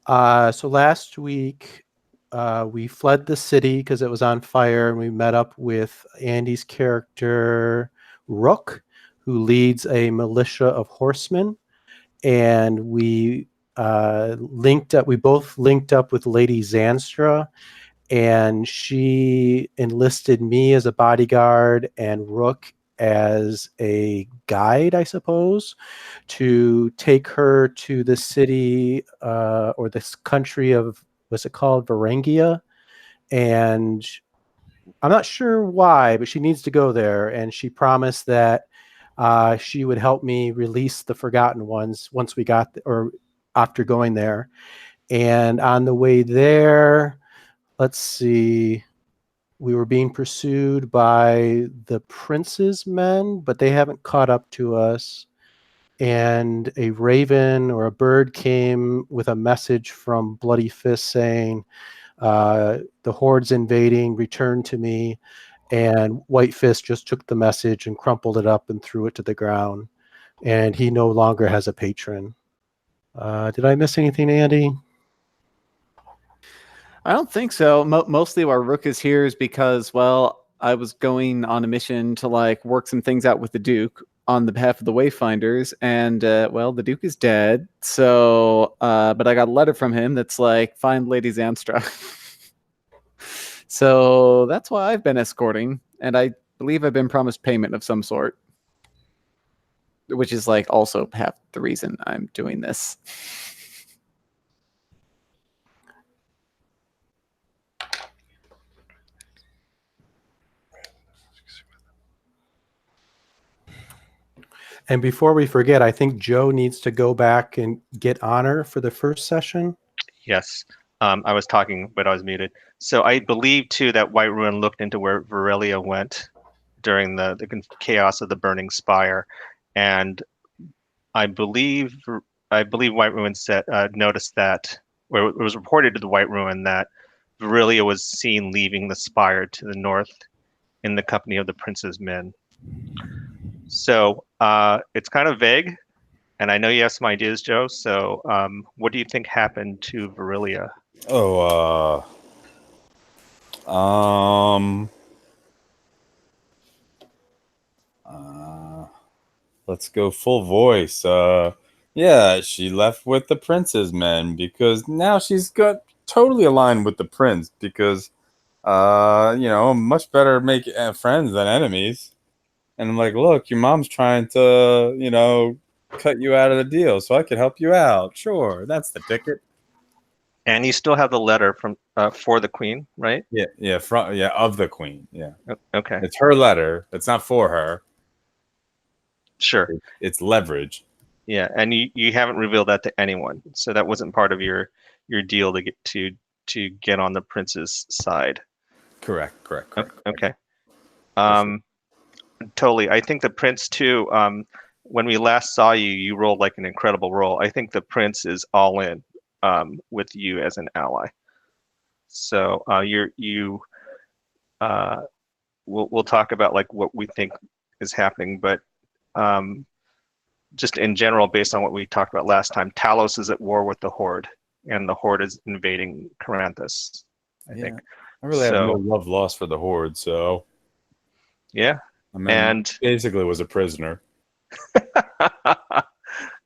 So last week, we fled the city because it was on fire, and we met up with Andy's character, Rook, who leads a militia of horsemen. And we linked up. We both linked up with Lady Zanstra, and she enlisted me as a bodyguard and Rook as a guide, I suppose, to take her to the city or this country of, what's it called, Varangia. And I'm not sure why, but she needs to go there. And she promised that she would help me release the Forgotten Ones once we got, or after going there. And on the way there, let's see, we were being pursued by the prince's men, but they haven't caught up to us. And a raven or a bird came with a message from Bloody Fist saying, the horde's invading, return to me. And White Fist just took the message and crumpled it up and threw it to the ground. And he no longer has a patron. Did I miss anything, Andy? I don't think so. Mostly why Rook is here is because, well, I was going on a mission to like work some things out with the Duke on the behalf of the Wayfinders, and well, the Duke is dead. So, but I got a letter from him that's like, find Lady Zanstra. So that's why I've been escorting, and I believe I've been promised payment of some sort, which is like also half the reason I'm doing this. And before we forget, I think Joe needs to go back and get honor for the first session. Yes. I was talking, but I was muted. So I believe, too, that White Ruin looked into where Virelia went during the chaos of the Burning Spire. And I believe White Ruin noticed that, or it was reported to the White Ruin that Virelia was seen leaving the spire to the north in the company of the prince's men. So it's kind of vague, and I know you have some ideas, Joe. So what do you think happened to Virelia? Let's go full voice. Yeah, she left with the prince's men because now she's got totally aligned with the prince because, much better make friends than enemies. And I'm like, look, your mom's trying to, cut you out of the deal, so I could help you out. Sure, that's the ticket. And you still have the letter from for the queen, right? Yeah, of the queen. Yeah. Okay. It's her letter. It's not for her. Sure. It's leverage. Yeah, and you haven't revealed that to anyone, so that wasn't part of your deal to get on the prince's side. Correct. Okay. Totally. I think the prince too. When we last saw you, you rolled like an incredible roll. I think the prince is all in with you as an ally. So we'll talk about like what we think is happening, but just in general, based on what we talked about last time, Talos is at war with the Horde, and the Horde is invading Coranthus, I think. I really have no love lost for the Horde, so yeah. I mean, and basically was a prisoner.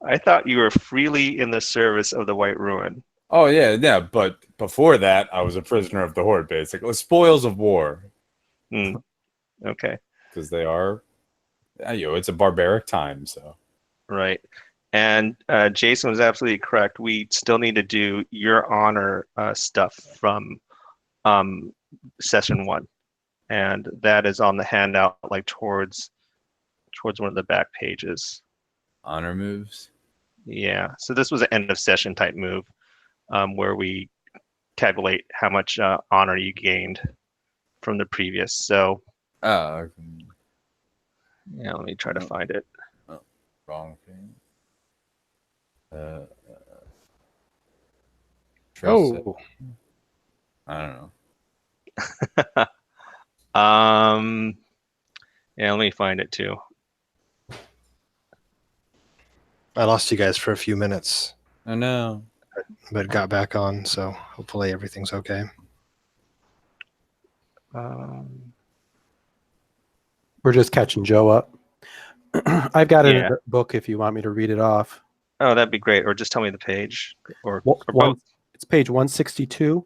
I thought you were freely in the service of the White Ruin. Oh yeah, but before that, I was a prisoner of the Horde, basically. Spoils of war. Okay. Because they are, it's a barbaric time, so. Right. And Jason was absolutely correct. We still need to do your honor stuff from session 1. And that is on the handout, like towards one of the back pages. Honor moves? Yeah. So this was an end of session type move where we tabulate how much honor you gained from the previous. So okay. Yeah, let me try to find it. Wrong thing. I don't know. Yeah, let me find it too. I lost you guys for a few minutes. I know. but got back on. So hopefully everything's okay. We're just catching Joe up. I've got it in Yeah. the book if you want me to read it off. Oh, that'd be great. Or just tell me the page, or One, both. it's page 162.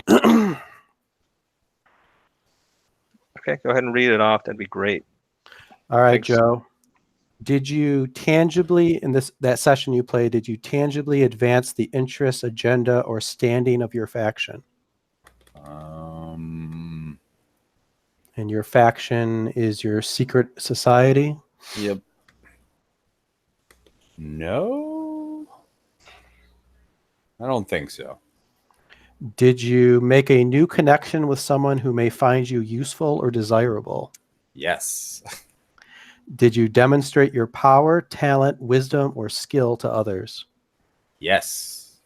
Okay, go ahead and read it off. That'd be great. All right, Thanks. Joe. Did you tangibly, in that session you played, did you tangibly advance the interest, agenda, or standing of your faction? And your faction is your secret society? Yep. No, I don't think so. Did you make a new connection with someone who may find you useful or desirable? Yes. Did you demonstrate your power, talent, wisdom, or skill to others? Yes.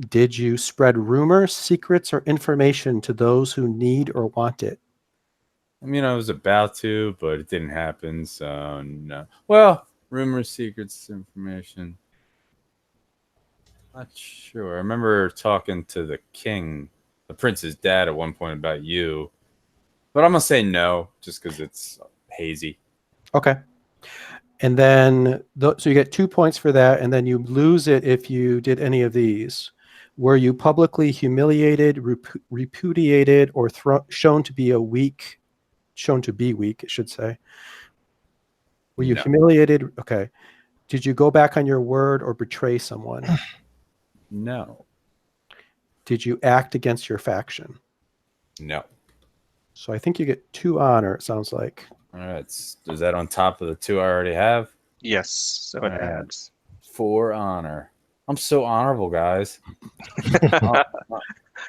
Did you spread rumors, secrets, or information to those who need or want it? I mean, I was about to, but it didn't happen, so no. Well, rumors, secrets, information. Not sure. I remember talking to the king, the prince's dad, at one point about you, but I'm gonna say no, just because it's hazy. Okay. And then, so you get 2 points for that, and then you lose it if you did any of these. Were you publicly humiliated, repudiated, or shown to be weak, I should say? Were you No. humiliated? Okay. Did you go back on your word or betray someone? No. Did you act against your faction? No. So I think you get 2 honor, it sounds like. All right. Is that on top of the 2 I already have? Yes, so it adds 4 honor. I'm so honorable, guys.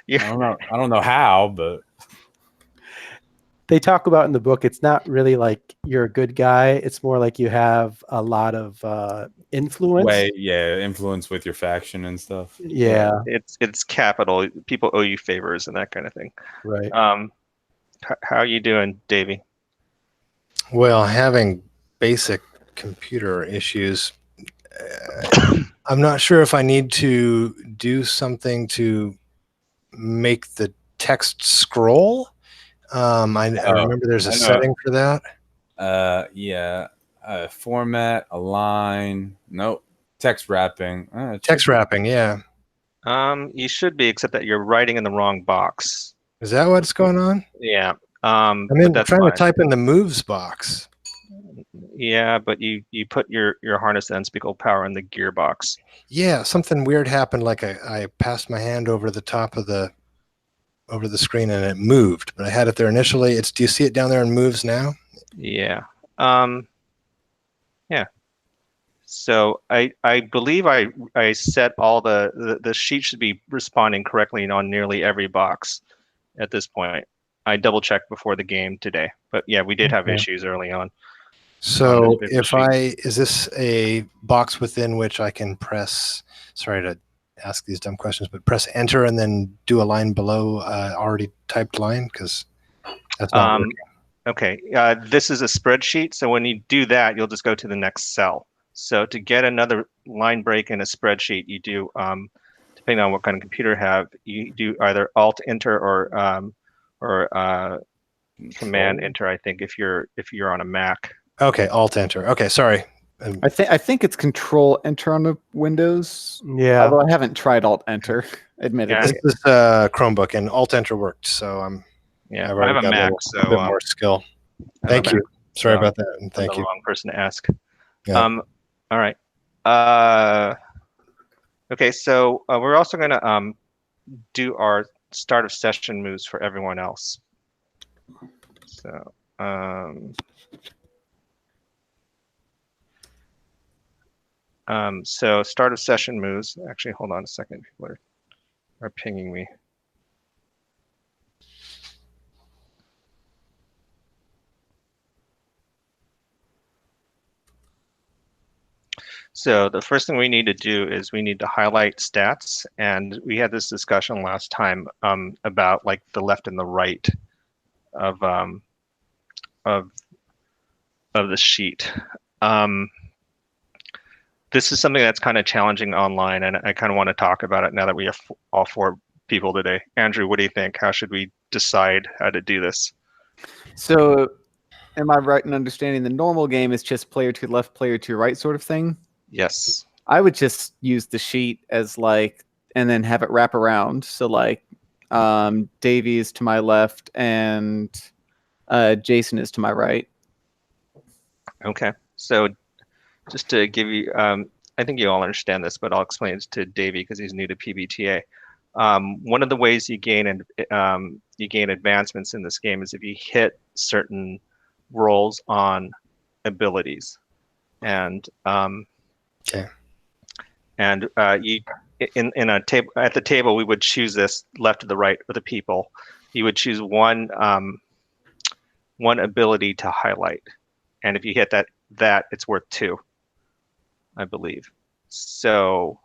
Yeah. I don't know how, but They talk about in the book, it's not really like you're a good guy. It's more like you have a lot of influence. Influence with your faction and stuff. Yeah. It's capital. People owe you favors and that kind of thing. Right. How are you doing, Davey? Well, having basic computer issues, I'm not sure if I need to do something to make the text scroll. I remember there's a setting for that. Format, align. Nope. Text wrapping. Text wrapping, yeah. You should be, except that you're writing in the wrong box. Is that what's going on? Yeah. I'm but trying fine. to type in the moves box. Yeah, but you put your harness to unspeakable power in the gear box. Yeah, something weird happened. Like I passed my hand over the top of the screen and it moved, but I had it there initially. Do you see it down there in moves now? Yeah. Yeah. So I believe I set all the sheet should be responding correctly on nearly every box at this point. I double checked before the game today, but yeah, we did have issues early on. So is this a box within which I can press, sorry to ask these dumb questions, but press enter and then do a line below already typed line? Because that's not working. Okay, this is a spreadsheet, so when you do that, you'll just go to the next cell. So to get another line break in a spreadsheet, you do, depending on what kind of computer you have, you do either Alt Enter or Command Enter. I think if you're on a Mac. Okay, Alt Enter. Okay, sorry. I think it's Control Enter on the Windows. Yeah. Although I haven't tried Alt Enter, admittedly. This is Chromebook and Alt Enter worked, so Yeah, I've I have a got Mac, a bit more skill. Thank you. Sorry about that, and thank I'm you. the wrong person to ask. Yeah. All right. Okay, so we're also going to do our start of session moves for everyone else. So so start of session moves. Actually, hold on a second. People are pinging me. So the first thing we need to do is we need to highlight stats, and we had this discussion last time about like the left and the right of the sheet. this is something that's kind of challenging online, and I kind of want to talk about it now that we have all 4 people today. Andrew, what do you think? How should we decide how to do this? So, am I right in understanding the normal game is just player to left, player to right sort of thing? Yes. I would just use the sheet as like, and then have it wrap around. So like, Davey is to my left and Jason is to my right. Okay. So just to give you, I think you all understand this, but I'll explain it to Davey because he's new to PBTA. One of the ways you gain advancements in this game is if you hit certain rolls on abilities, and Okay. and you in a table at the table we would choose this left to the right of the people. You would choose one ability to highlight, and if you hit that it's worth 2, I believe. So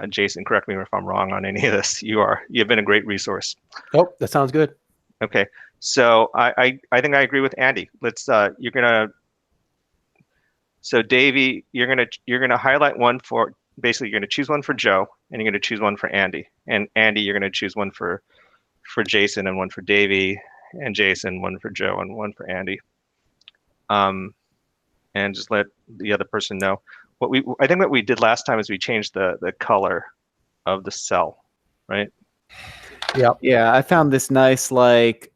Jason, correct me if I'm wrong on any of this. You've been a great resource. Oh, that sounds good. Okay, so I think I agree with Andy. Let's so Davey, you're gonna highlight one for, basically you're gonna choose one for Joe, and you're gonna choose one for Andy, and Andy, you're gonna choose one for Jason and one for Davey, and Jason one for Joe and one for Andy. And just let the other person know. I think what we did last time is we changed the color of the cell, right? Yeah, I found this nice like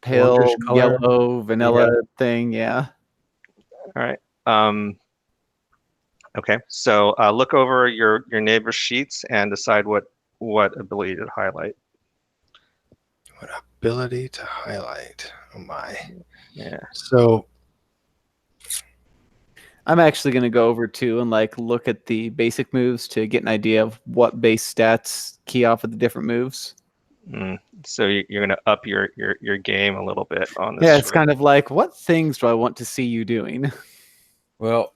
pale Orangish color. yellow vanilla thing. Yeah. All right. Okay. So look over your neighbor's sheets and decide what ability to highlight. What ability to highlight? Oh my. Yeah. So I'm actually going to go over too and like look at the basic moves to get an idea of what base stats key off of the different moves. So you're going to up your game a little bit on this. Yeah, it's kind of like, what things do I want to see you doing? Well,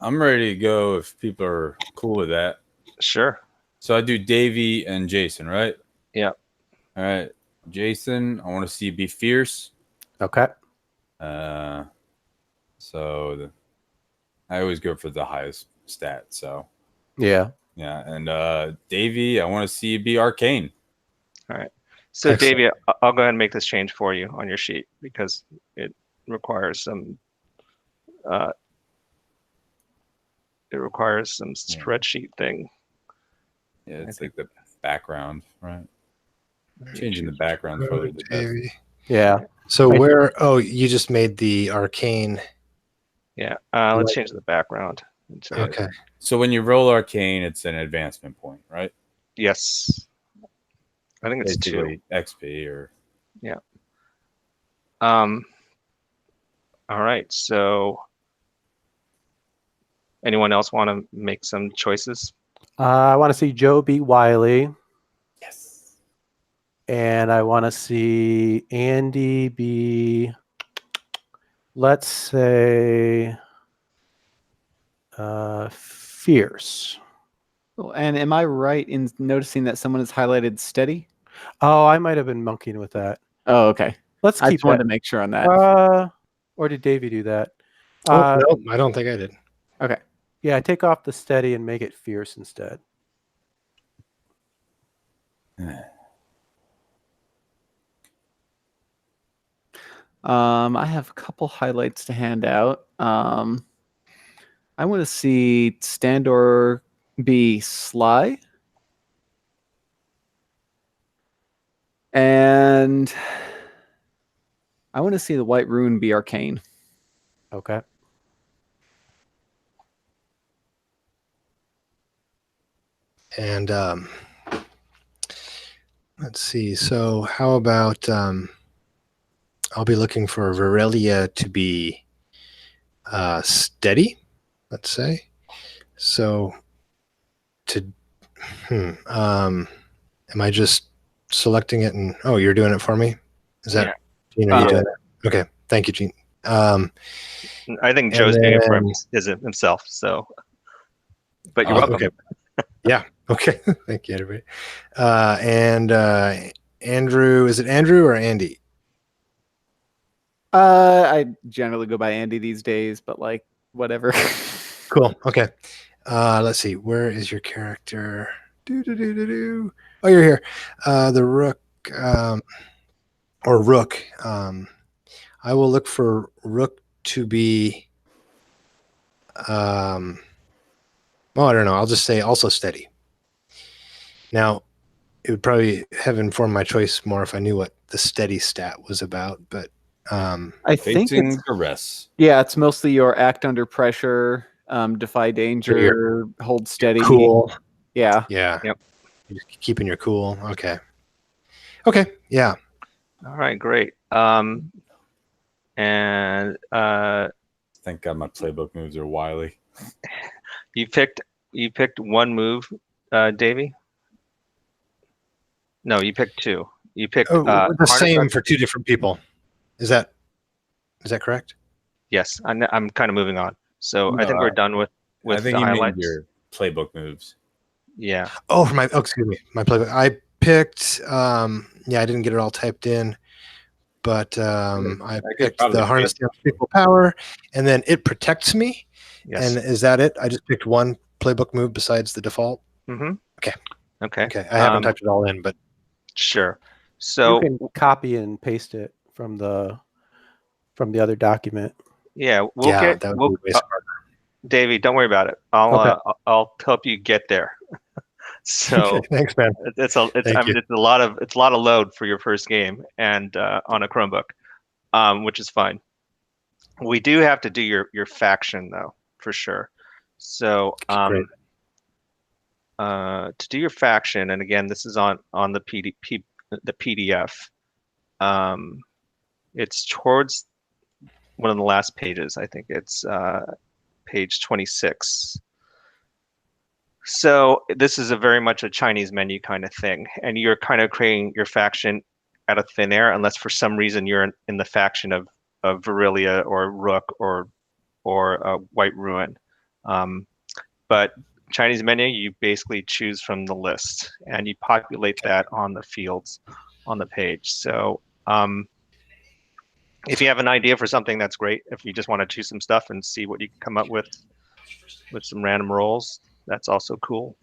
I'm ready to go if people are cool with that. Sure. So I do Davey and Jason, right? Yeah. All right. Jason, I want to see you be fierce. Okay. So I always go for the highest stat. So Yeah. yeah. And Davey, I want to see you be arcane. All right. So Excellent. Davey, I'll go ahead and make this change for you on your sheet because it requires some spreadsheet thing. Yeah, it's like the background, right? Changing the background probably the best. Davey. Yeah. So where? Oh, you just made the arcane. Yeah. Let's change the background. Okay. So when you roll arcane, it's an advancement point, right? Yes. I think it's 2. Basically XP or Yeah. All right. So anyone else want to make some choices? I want to see Joe be Wiley, yes. and I want to see Andy be, let's say, fierce. And am I right in noticing that someone has highlighted steady? Oh, I might have been monkeying with that. Oh, okay. Let's I keep just wanted that. to make sure on that. Or did Davey do that? Oh, no, I don't think I did. Okay. Yeah, take off the steady and make it fierce instead. I have a couple highlights to hand out. I want to see Standor be sly. And I want to see the White Rune be arcane. Okay. And let's see. So how about I'll be looking for Virelia to be steady, let's say. So am I just selecting it and you're doing it for me? Is that Gene, are you doing it? Okay. Thank you, Gene. I think Joe's doing it for himself, so but you're welcome. Okay. Yeah. Okay. Thank you, everybody. And Andrew, is it Andrew or Andy? I generally go by Andy these days, but like whatever. Cool. Okay. Let's see. Where is your character? Oh, you're here. The rook, or rook. I will look for rook to be. Oh, I don't know. I'll just say also steady. Now, it would probably have informed my choice more if I knew what the steady stat was about. But I think Facing it's duress. it's mostly your act under pressure, defy danger, hold steady. cool. Yeah. Yeah. Yep. You're just keeping your cool. Okay. Okay. Yeah. All right, great. And Thank God my playbook moves are wily. you picked one move, Davey? No, you picked two. You picked Oh, the harness same weapon- for two different people. Is that correct? Yes, I'm kind of moving on. So I No, think we're done with I think the you mean highlights. your playbook moves. Yeah. Oh, for my excuse me, my playbook. I picked. I didn't get it all typed in, but I could picked probably the harness fit. the unspeakable power, and then it protects me. Yes. And is that it? I just picked one playbook move besides the default. Mm-hmm. Okay. Okay. Okay, I haven't typed it all in, but Sure. So You can copy and paste it from the other document. yeah, that would be way smarter. Davey, don't worry about it. I'll help you get there. So Okay, thanks, man. it's Thank you. a lot of load for your first game and on a Chromebook, which is fine. We do have to do your faction though, for sure. So Great. to do your faction, and again, this is on the PDF. It's towards one of the last pages. I think it's page 26. So this is a very much a Chinese menu kind of thing, and you're kind of creating your faction out of thin air, unless for some reason you're in the faction of Virelia or Rook or White Ruin. But Chinese menu, you basically choose from the list, and you populate that on the fields on the page. So if you have an idea for something, that's great. If you just want to choose some stuff and see what you can come up with some random rolls, that's also cool.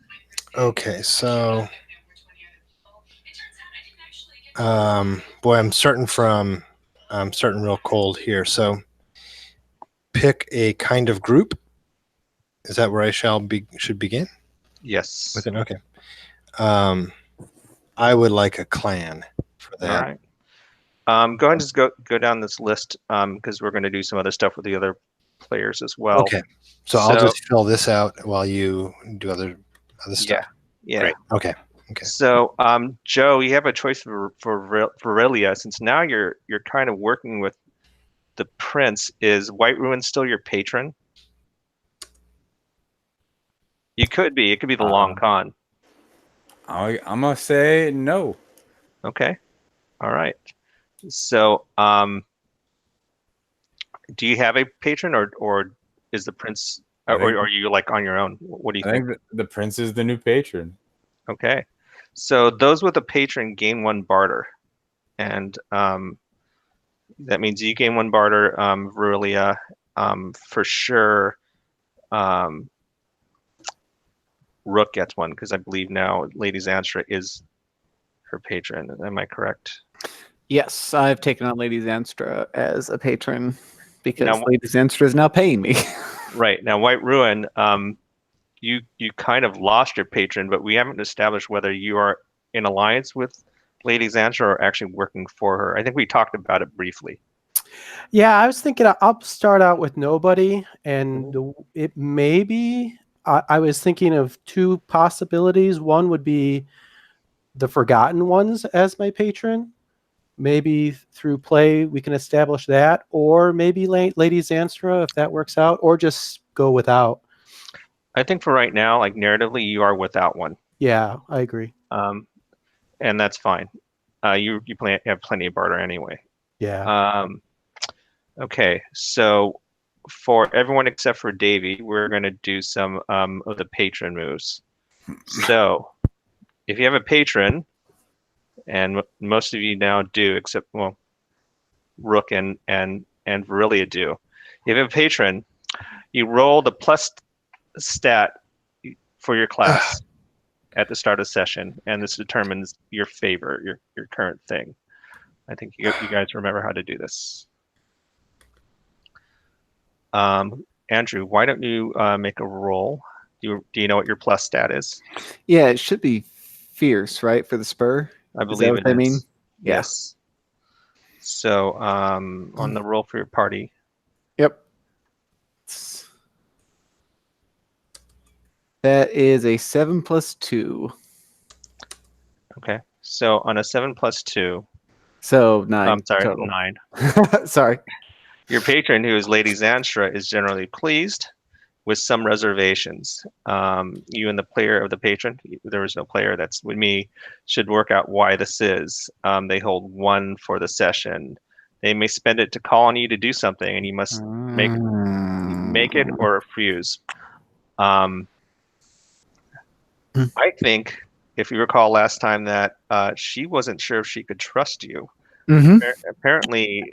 Okay, so boy, I'm starting real cold here. So pick a kind of group. Is that where I should begin? Yes. With it? Okay. I would like a clan for that. All right. Go ahead and just go down this list because we're going to do some other stuff with the other players as well. Okay. So I'll just fill this out while you do other stuff. Yeah. Great. Okay. Okay. So, Joe, you have a choice for Virelia. Since now you're kind of working with the prince. Is White Ruin still your patron? You could be. It could be the long con. I'm gonna say no. Okay. All right. So, do you have a patron, or is the prince, or are you like on your own? What do you think? I think the prince is the new patron. Okay. So those with a patron gain one barter, and that means you gain one barter. Virelia, for sure. Rook gets one because I believe now Lady Zanstra is her patron. Am I correct? Yes, I've taken on Lady Zanstra as a patron because Now- Lady Zanstra is now paying me. Right. Now, White Ruin, you kind of lost your patron, but we haven't established whether you are in alliance with Lady Zanstra or actually working for her. I think we talked about it briefly. Yeah, I was thinking I'll start out with nobody, and it may be. I was thinking of two possibilities. One would be the Forgotten Ones as my patron. Maybe through play we can establish that, or maybe Lady Zanstra if that works out, or just go without. I think for right now, like narratively, you are without one, Yeah, I agree. and that's fine. You have plenty of barter anyway. Yeah. Okay, so for everyone except for Davey, we're going to do some of the patron moves. So if you have a patron, and most of you now do, except Rook and Virelia do. If you have a patron, you roll the stat for your class at the start of session, and this determines your favor, your current thing. I think you guys remember how to do this. Andrew, why don't you make a roll? Do you know what your plus stat is? Yeah, it should be fierce, right, for the spur? I Is believe that what it they is. mean? Yeah. Yes. So on the roll for your party, Yep. That is a 7 plus 2. okay. So on a 7 plus 2, So 9 I'm sorry, total. 9. Sorry. Your patron, who is Lady Zanstra, is generally pleased, with some reservations. You and the player of the patron, there was no player, that's with me, should work out why this is. They hold 1 for the session. They may spend it to call on you to do something, and you must make it or refuse. I think, if you recall last time, that she wasn't sure if she could trust you. Mm-hmm. Apparently,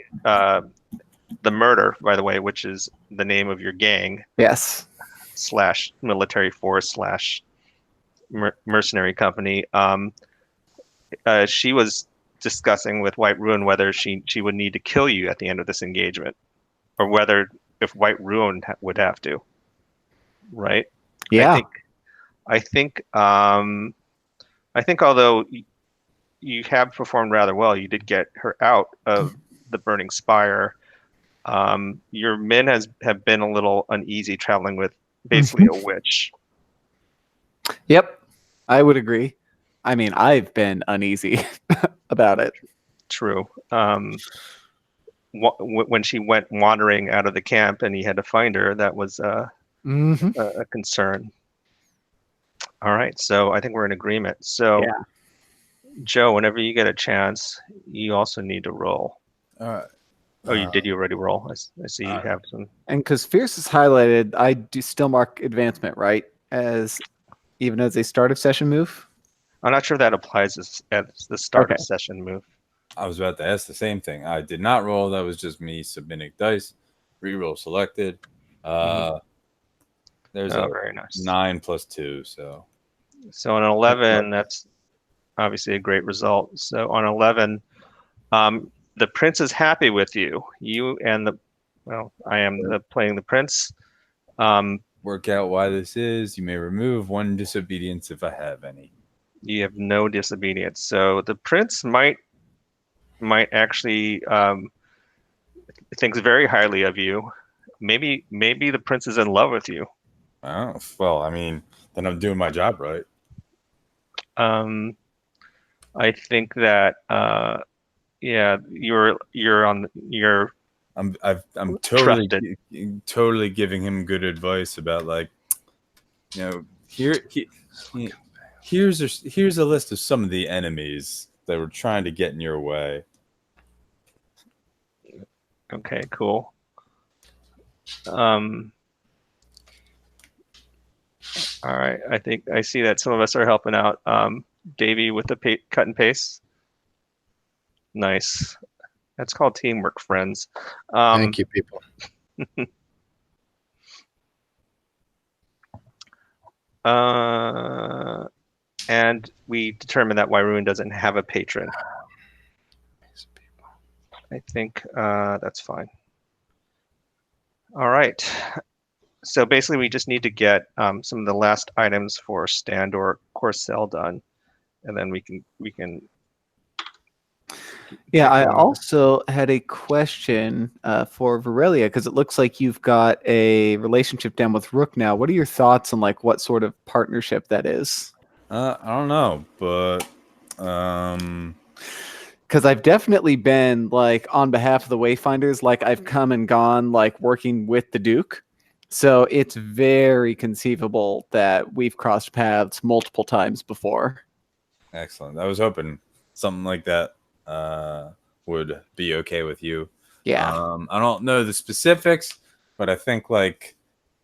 the murder, by the way, which is the name of your gang Yes. / military force / mercenary company, she was discussing with White Ruin whether she would need to kill you at the end of this engagement, or whether if White Ruin would have to. Right? Yeah. I think although you have performed rather well, you did get her out of the burning spire. Your men have been a little uneasy traveling with basically a witch. Yep. I would agree. I mean, I've been uneasy about it. True. When she went wandering out of the camp and he had to find her, that was a concern. All right, so I think we're in agreement. So, Yeah. Joe, whenever you get a chance, you also need to roll. All right. Oh, you already roll? I see you have some. And because fierce is highlighted, I do still mark advancement, right? Even as a start of session move. I'm not sure if that applies at the start of Okay. session move. I was about to ask the same thing. I did not roll. That was just me submitting dice. Reroll selected. There's a very nice. 9 plus 2. So on an 11, that's obviously a great result. So on 11, the prince is happy with you. You and I am playing the prince. Work out why this is. You may remove 1 disobedience if I have any. You have no disobedience. So the prince might actually thinks very highly of you. Maybe the prince is in love with you. Oh, well, I mean, then I'm doing my job right. I think that you're on your. I'm trusted. totally giving him good advice about, like, here's a list of some of the enemies that were trying to get in your way. Okay, cool. All right, I think I see that some of us are helping out. Davey with the cut and paste. Nice. That's called teamwork, friends. Thank you, people. And we determined that Wyrun doesn't have a patron. I think that's fine. All right. So basically, we just need to get some of the last items for Standor Corcel done, and then we can. Yeah, I also had a question for Varelia, because it looks like you've got a relationship down with Rook now. What are your thoughts on like what sort of partnership that is? I don't know, but because I've definitely been like on behalf of the Wayfinders, like I've come and gone, like working with the Duke. So it's very conceivable that we've crossed paths multiple times before. Excellent. I was hoping something like that would be okay with you. Yeah. I don't know the specifics, but I think like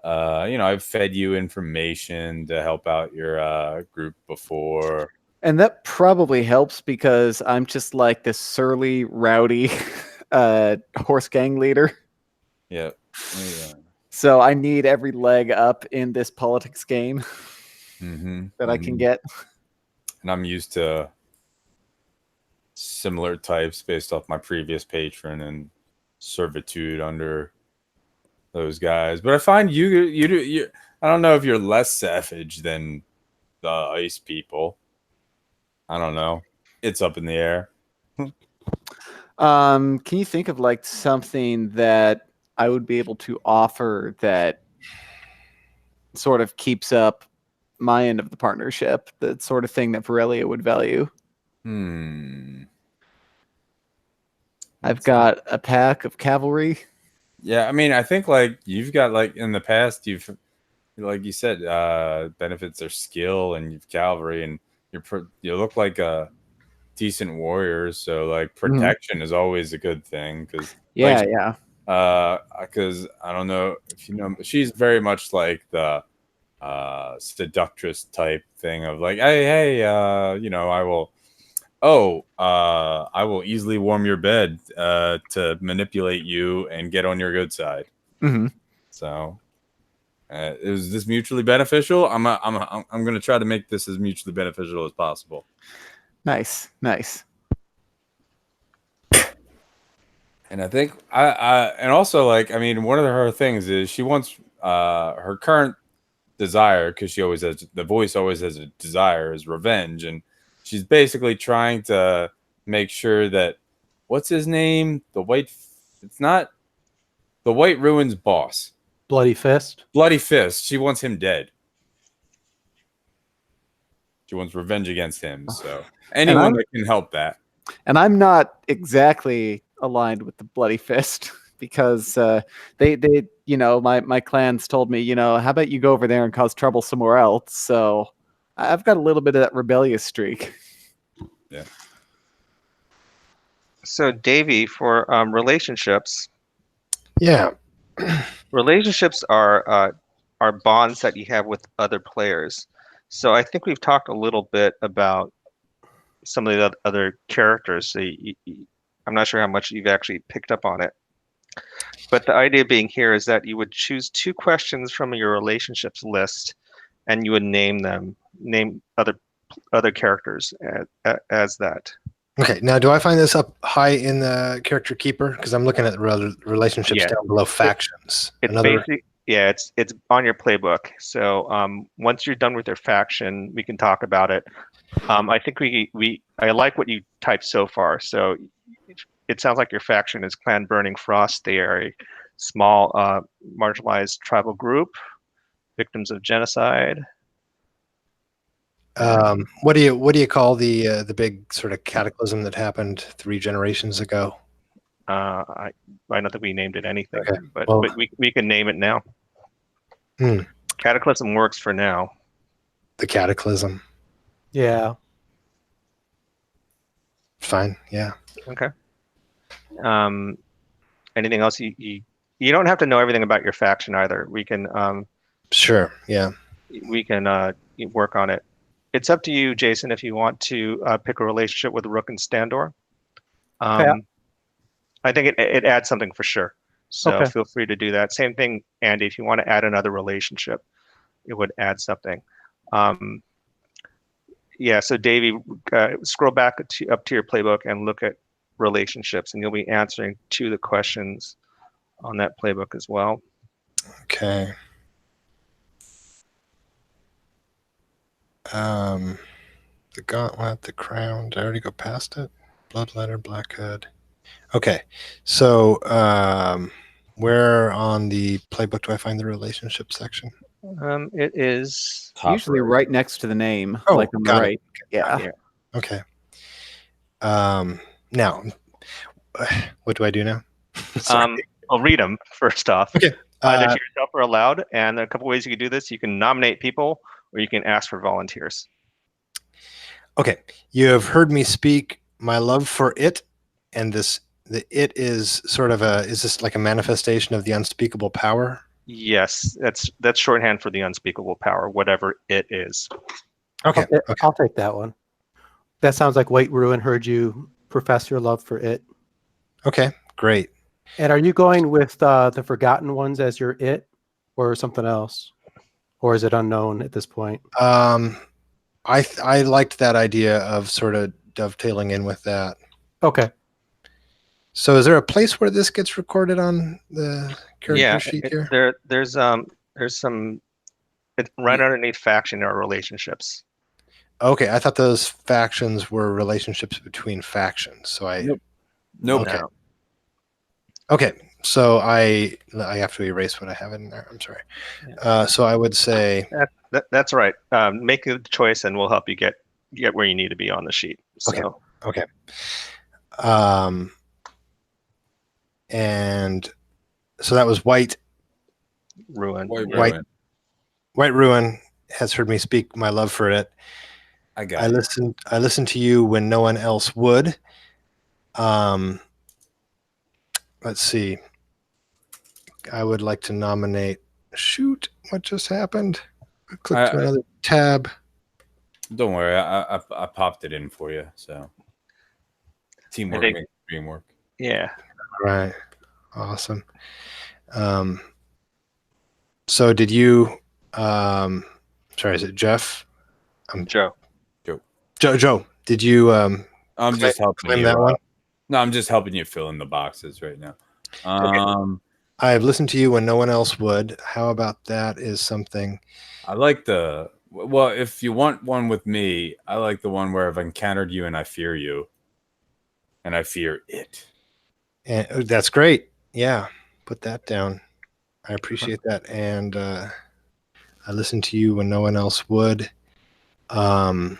I've fed you information to help out your group before. And that probably helps because I'm just like this surly, rowdy horse gang leader. Yeah. So I need every leg up in this politics game Mm-hmm. that I can get. And I'm used to similar types based off my previous patron and servitude under those guys. But I find you I don't know if you're less savage than the ice people. I don't know. It's up in the air. Can you think of like something that I would be able to offer that sort of keeps up my end of the partnership, the sort of thing that Varelia would value? I've got a pack of cavalry. Yeah, I mean, I think like you've got like in the past, you've like you said, benefits their skill and you've cavalry, and you look like a decent warrior. So like protection is always a good thing because Yeah. because I don't know if you know, she's very much like the seductress type thing of like, hey, you know, I will easily warm your bed to manipulate you and get on your good side. So is this mutually beneficial? I'm going to try to make this as mutually beneficial as possible. Nice. And I think and also like, I mean, one of her things is she wants her current desire, because she always has, the voice always has a desire, is revenge, and she's basically trying to make sure that what's his name, it's not the White Ruin's boss, Bloody Fist. She wants him dead. She wants revenge against him. So anyone that can help that. And I'm not exactly aligned with the Bloody Fist because they you know, my clans told me, you know, how about you go over there and cause trouble somewhere else? So I've got a little bit of that rebellious streak. Yeah. So Davey, for relationships. Yeah. Relationships are bonds that you have with other players. So I think we've talked a little bit about some of the other characters. So I'm not sure how much you've actually picked up on it. But the idea being here is that you would choose 2 questions from your relationships list, and you would name other characters as that. Okay. Now, do I find this up high in the character keeper? Because I'm looking at the relationships down below factions. It's basic. Yeah, it's on your playbook. So once you're done with your faction, we can talk about it. I think I like what you typed so far. So it sounds like your faction is Clan Burning Frost. They are a small marginalized tribal group, victims of genocide. What do you call the big sort of cataclysm that happened 3 generations ago? I don't think we named it anything, Okay. but Well, we can name it now. Cataclysm works for now. The cataclysm. Yeah. Fine. Yeah. Okay. Anything else? You don't have to know everything about your faction either. We can Sure. Yeah. work on it. It's up to you, Jason, if you want to pick a relationship with Rook and Standor. I think it adds something for sure. So feel free to do that. Same thing, Andy, if you want to add another relationship, it would add something. Yeah, so Davey, scroll back up to your playbook and look at relationships, and you'll be answering 2 of the questions on that playbook as well. Okay. The Gauntlet, the Crown. Did I already go past it? Bloodletter, Black Hood. Okay. So where on the playbook do I find the relationship section? It is usually right next to the name, Oh, like on the got right. it. Yeah. Okay. Now, what do I do now? Sorry. I'll read them first off. Okay. Either to yourself or aloud. And there are a couple ways you can do this. You can nominate people, or you can ask for volunteers. Okay. You have heard me speak my love for it, and the it is sort of is this like a manifestation of the unspeakable power? Yes, that's shorthand for the unspeakable power, whatever it is. Okay. I'll take that one. That sounds like White Ruin heard you profess your love for it. Okay, great. And are you going with the Forgotten Ones as your it? or something else, or is it unknown at this point? I liked that idea of sort of dovetailing in with that. Okay. So is there a place where this gets recorded on the character Yeah, sheet here? there's some right underneath faction or relationships. Okay, I thought those factions were relationships between factions. So Nope. Okay. No. Okay, so I have to erase what I have in there. I'm sorry. So I would say That's right. Make a choice, and we'll help you get where you need to be on the sheet. So, okay. And so that was White ruin. White Ruin has heard me speak my love for it. I got I it. listened to you when no one else would. Let's see. I would like to nominate. Shoot, what just happened? I clicked to another tab. Don't worry, I popped it in for you. So teamwork makes the dream work. Yeah. Right. Awesome. So did you? Sorry, is it Jeff? Joe. Joe. Did you? I'm just helping claim you. that one? No, I'm just helping you fill in the boxes right now. I have listened to you when no one else would. How about that is something? I like well, if you want one with me, I like the one where I've encountered you and I fear you. And I fear it. And that's great. Yeah. Put that down. I appreciate that. And I listened to you when no one else would. How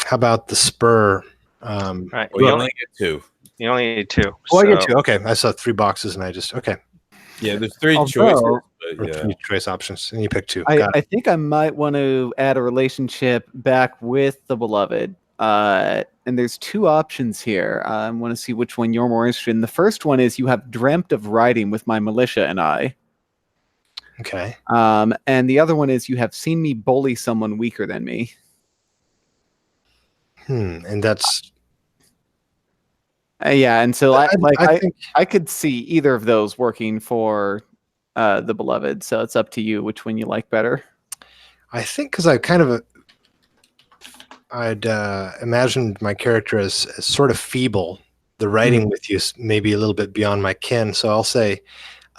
about the spur? Right. Well, you only get two. You only need two. Oh, I get two. Okay. I saw 3 boxes and I just, okay. Yeah, there's 3 Although- choices. Or But yeah. 3 choice options. And you pick 2. Got it. I think I might want to add a relationship back with the beloved. And there's 2 options here. I want to see which one you're more interested in. The first one is you have dreamt of riding with my militia and I. Okay. And the other one is you have seen me bully someone weaker than me. And that's. Yeah, and so I think I could see either of those working for the beloved. So it's up to you which one you like better. I think because I kind of I'd imagined my character as sort of feeble. The writing with you is maybe a little bit beyond my ken. So I'll say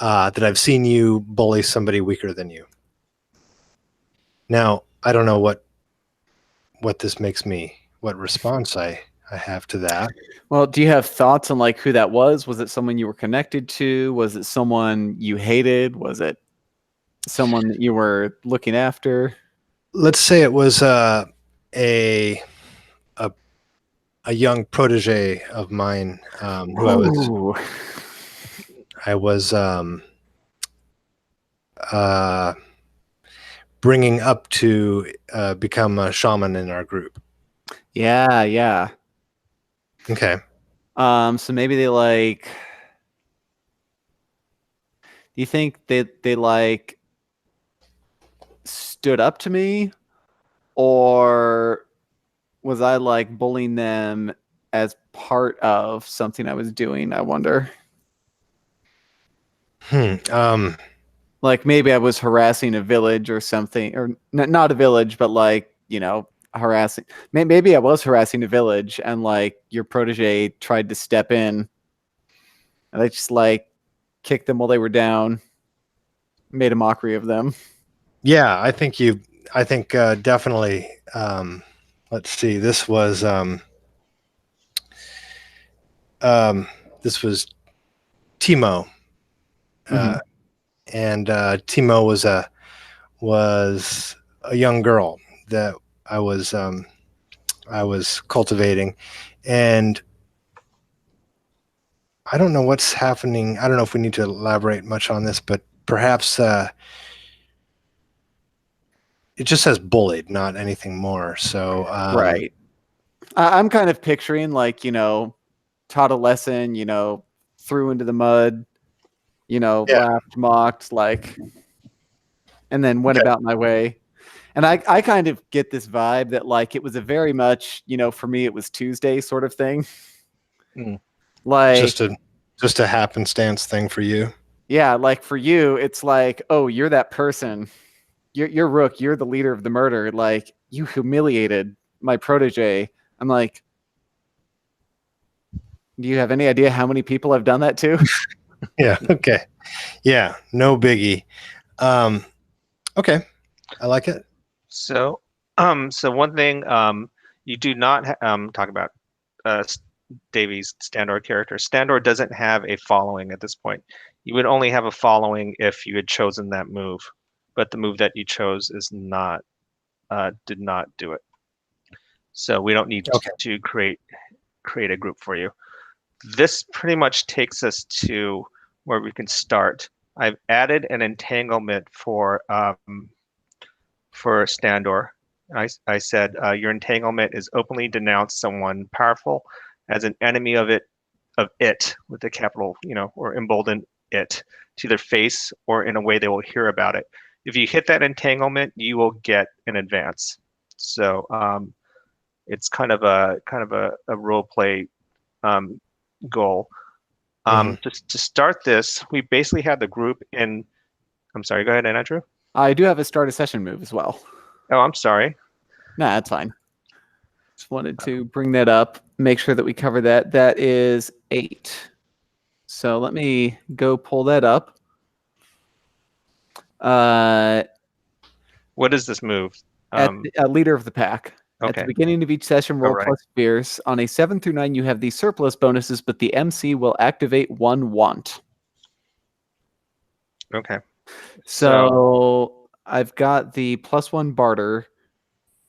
that I've seen you bully somebody weaker than you. Now, I don't know what this makes me, what response I have to that. Well, do you have thoughts on like who that was? Was it someone you were connected to? Was it someone you hated? Was it someone that you were looking after? Let's say it was a young protege of mine who I was bringing up to become a shaman in our group. Yeah. Okay. So maybe they like. Do you think they like stood up to me, or was I like bullying them as part of something I was doing? I wonder. Like maybe I was harassing a village or something, or not a village, but like, harassing. Maybe I was harassing a village and like your protege tried to step in and I just like kicked them while they were down, made a mockery of them. Yeah, I think definitely. Let's see. This was Timo, and Timo was a young girl that I was cultivating, and I don't know what's happening. I don't know if we need to elaborate much on this, but perhaps it just says bullied, not anything more. So right. I'm kind of picturing like, taught a lesson, threw into the mud, laughed, mocked, like, and then went about my way. And I kind of get this vibe that like it was a very much, for me it was Tuesday sort of thing. Like just a happenstance thing for you. Yeah, like for you, it's like, oh, you're that person. You're Rook. You're the leader of the murder. Like, you humiliated my protege. I'm like, do you have any idea how many people I've done that to? Yeah. Okay. Yeah. No biggie. Okay. I like it. So, so one thing, you do not talk about Davy's Standor character. Standor doesn't have a following at this point. You would only have a following if you had chosen that move, but the move that you chose is not did not do it. So we don't need Okay. to create a group for you. This pretty much takes us to where we can start. I've added an entanglement for Standor. I said your entanglement is openly denounce someone powerful as an enemy of it with a capital, or embolden it to their face or in a way they will hear about it. If you hit that entanglement, you will get an advance. So it's kind of a role play goal. Just to start this, we basically had the group in. I'm sorry. Go ahead, Andrew. I do have a start a session move as well. Oh, I'm sorry. Nah, that's fine. Just wanted to bring that up, make sure that we cover that. That is 8. So let me go pull that up. What is this move? Leader of the pack. Okay. At the beginning of each session, roll right. plus fierce. On a 7 through 9, you have the surplus bonuses, but the MC will activate one want. Okay. So I've got the +1 barter,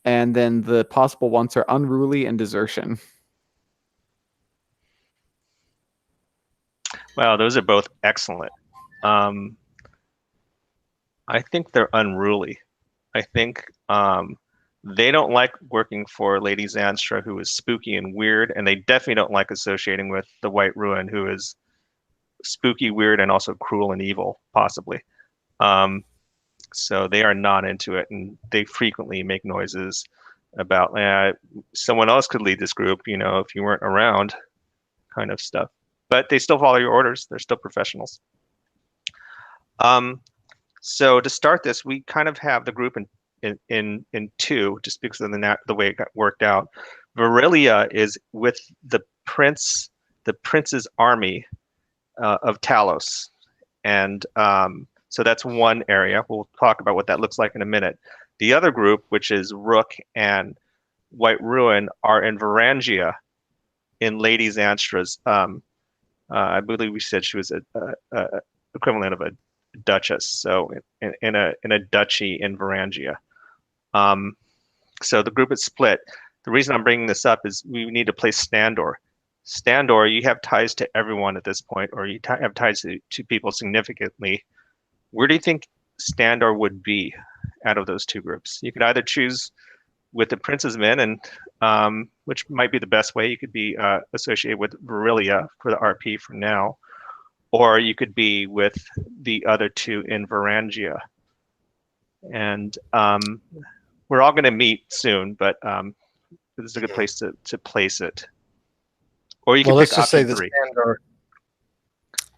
and then the possible wants are unruly and desertion. Wow, those are both excellent. I think they're unruly. I think they don't like working for Lady Zanstra, who is spooky and weird, and they definitely don't like associating with the White Ruin, who is spooky, weird, and also cruel and evil, possibly. So they are not into it, and they frequently make noises about someone else could lead this group, if you weren't around, kind of stuff. But they still follow your orders. They're still professionals. So to start this, we kind of have the group in two, just because of the way it got worked out. Virelia is with the prince's army of Talos, and so that's one area. We'll talk about what that looks like in a minute. The other group, which is Rook and White Ruin, are in Varangia, in Lady Zanstra's. I believe we said she was a equivalent of a duchess, so in a duchy in Varangia. So the group is split. The reason I'm bringing this up is we need to place Standor. Standor, you have ties to everyone at this point, or you have ties to people significantly. Where do you think Standor would be out of those two groups? You could either choose with the Prince's Men, and which might be the best way. You could be associated with Virelia for the RP for now, or you could be with the other two in Varangia. And we're all going to meet soon, but this is a good place to place it. Or you can let's pick just say option the 3.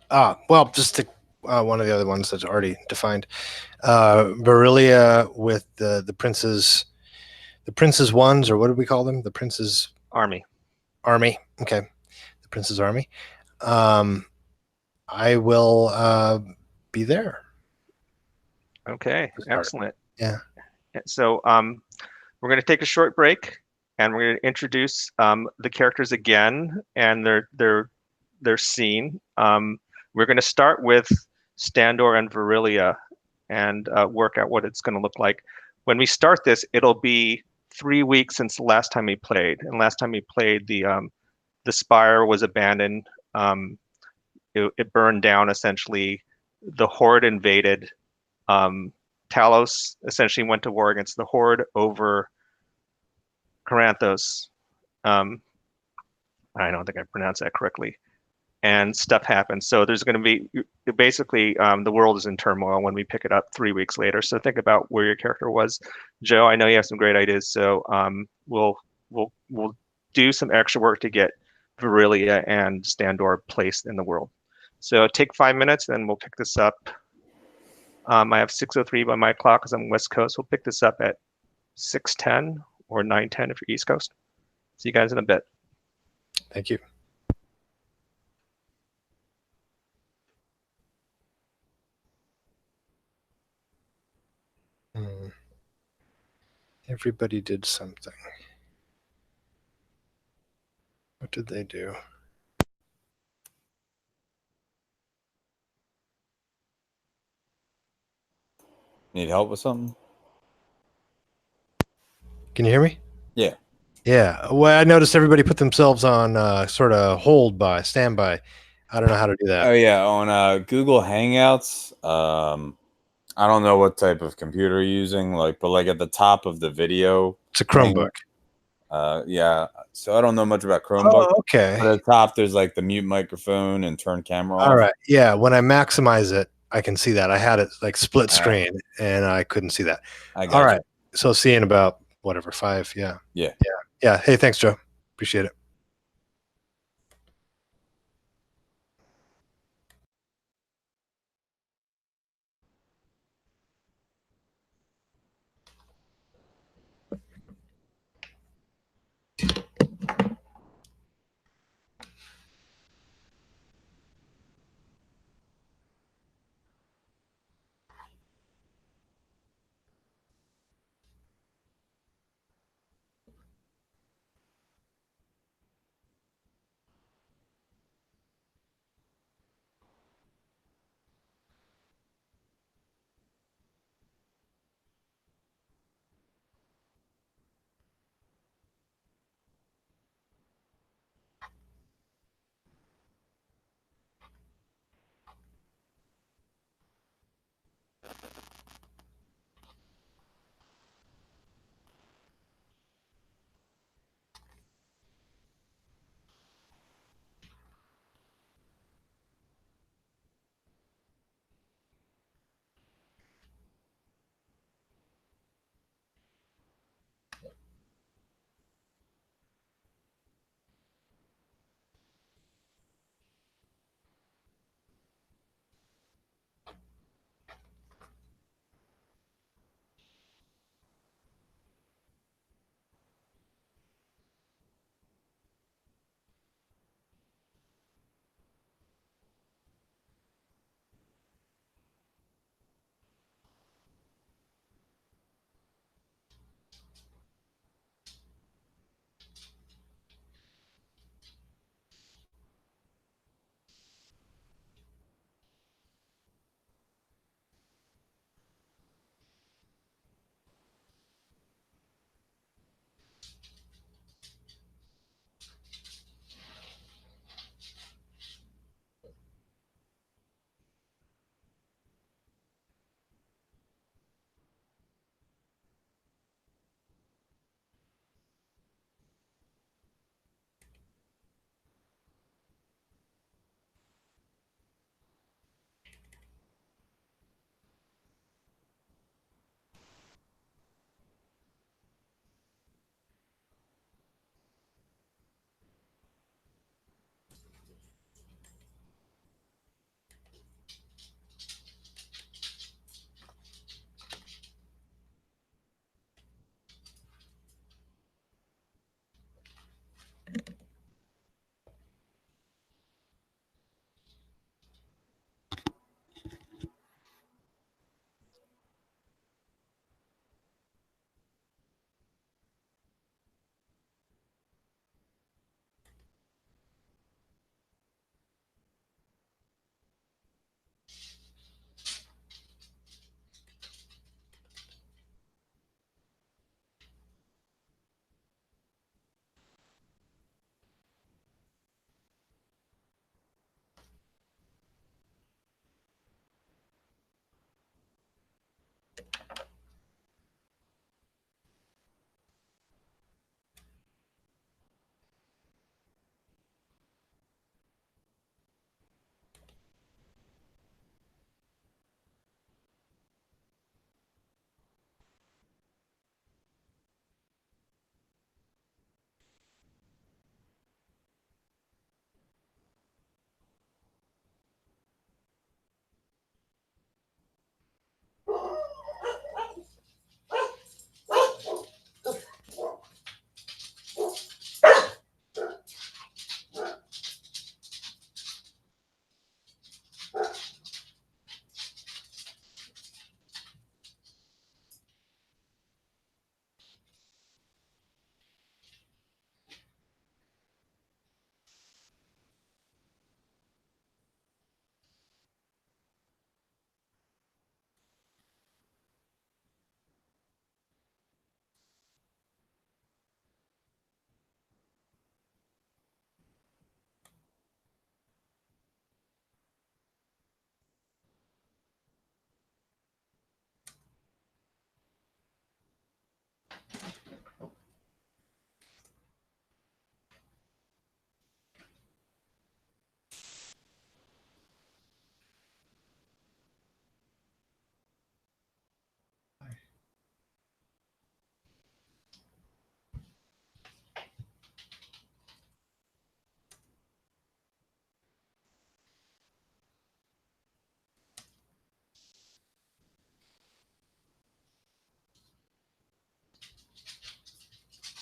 Standard. Just to one of the other ones that's already defined. Virelia with the prince's ones, or what do we call them? The prince's army. Okay, the prince's army. I will be there. Okay, excellent. Yeah. So we're going to take a short break, and we're going to introduce the characters again and their scene. We're going to start with Standor and Virelia and work out what it's going to look like. When we start this, it'll be 3 weeks since the last time we played. And last time we played, the spire was abandoned. It burned down, essentially. The Horde invaded. Talos essentially went to war against the Horde over Caranthos. I don't think I pronounced that correctly. And stuff happened. So there's going to be basically the world is in turmoil when we pick it up 3 weeks later. So think about where your character was. Joe, I know you have some great ideas. So we'll do some extra work to get Virelia and Standor placed in the world. So take 5 minutes, then we'll pick this up. I have 6:03 by my clock because I'm West Coast. We'll pick this up at 6:10 or 9:10 if you're East Coast. See you guys in a bit. Thank you. Everybody did something. What did they do? Need help with something? Can you hear me? Yeah. Yeah. Well, I noticed everybody put themselves on sort of standby. I don't know how to do that. Oh yeah, on Google Hangouts. I don't know what type of computer you're using, but at the top of the video. It's a Chromebook. Yeah. So I don't know much about Chromebook. Oh, okay. But at the top, there's the mute microphone and turn camera off. All right. Yeah. When I maximize it, I can see that. I had it split All right. screen and I couldn't see that. I got All you. right. So see you in about 5. Yeah. Yeah. Yeah. Hey, thanks, Joe. Appreciate it.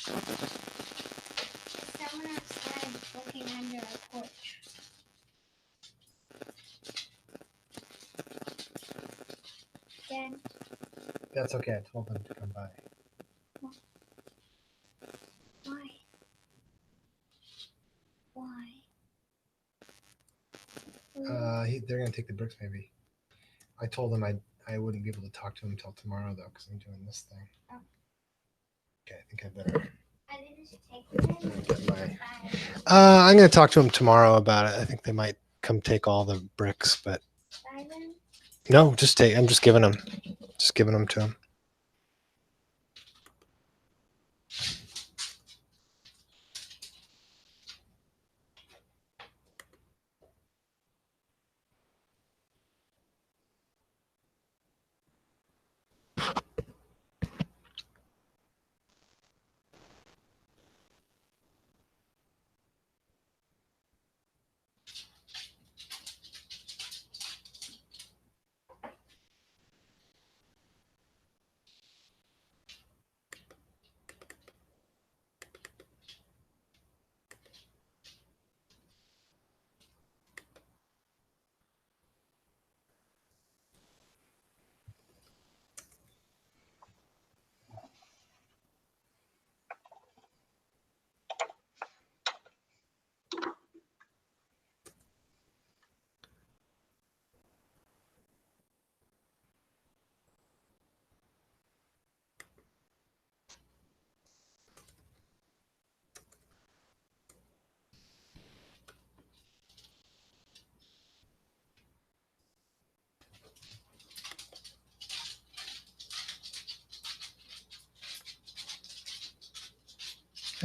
Someone outside looking under our porch. Dad, That's okay. I told them to come by. why? Why? They're gonna take the bricks. Maybe. I told them I wouldn't be able to talk to them until tomorrow though, because I'm doing this thing. Oh. Okay, I think I better. I didn't take them. Get my. I'm gonna talk to them tomorrow about it. I think they might come take all the bricks, but Buy them. no, just take. I'm just giving them to them.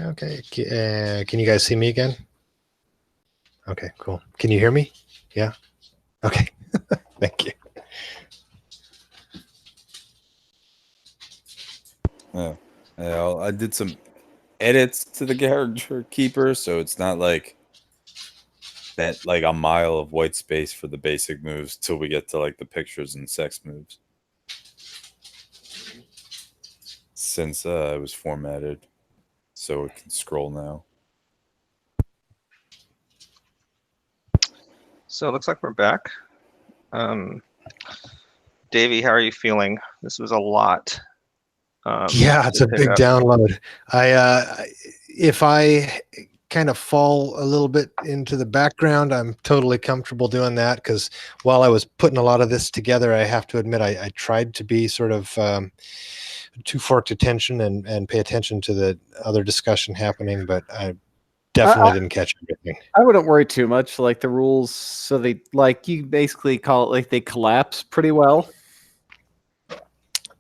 Okay. Can you guys see me again? Okay, cool. Can you hear me? Yeah. Okay. Thank you. Yeah, I did some edits to the character keeper, so it's not like that like a mile of white space for the basic moves till we get to like the pictures and sex moves. Since it was formatted so it can scroll now. So it looks like we're back. Davey, how are you feeling? This was a lot. Yeah, it's to a pick big up. download. If I kind of fall a little bit into the background, I'm totally comfortable doing that, because while I was putting a lot of this together, I have to admit I tried to be sort of too forked attention and pay attention to the other discussion happening, but I definitely didn't catch everything. I wouldn't worry too much. Like the rules, so they like you basically call it like they collapse pretty well.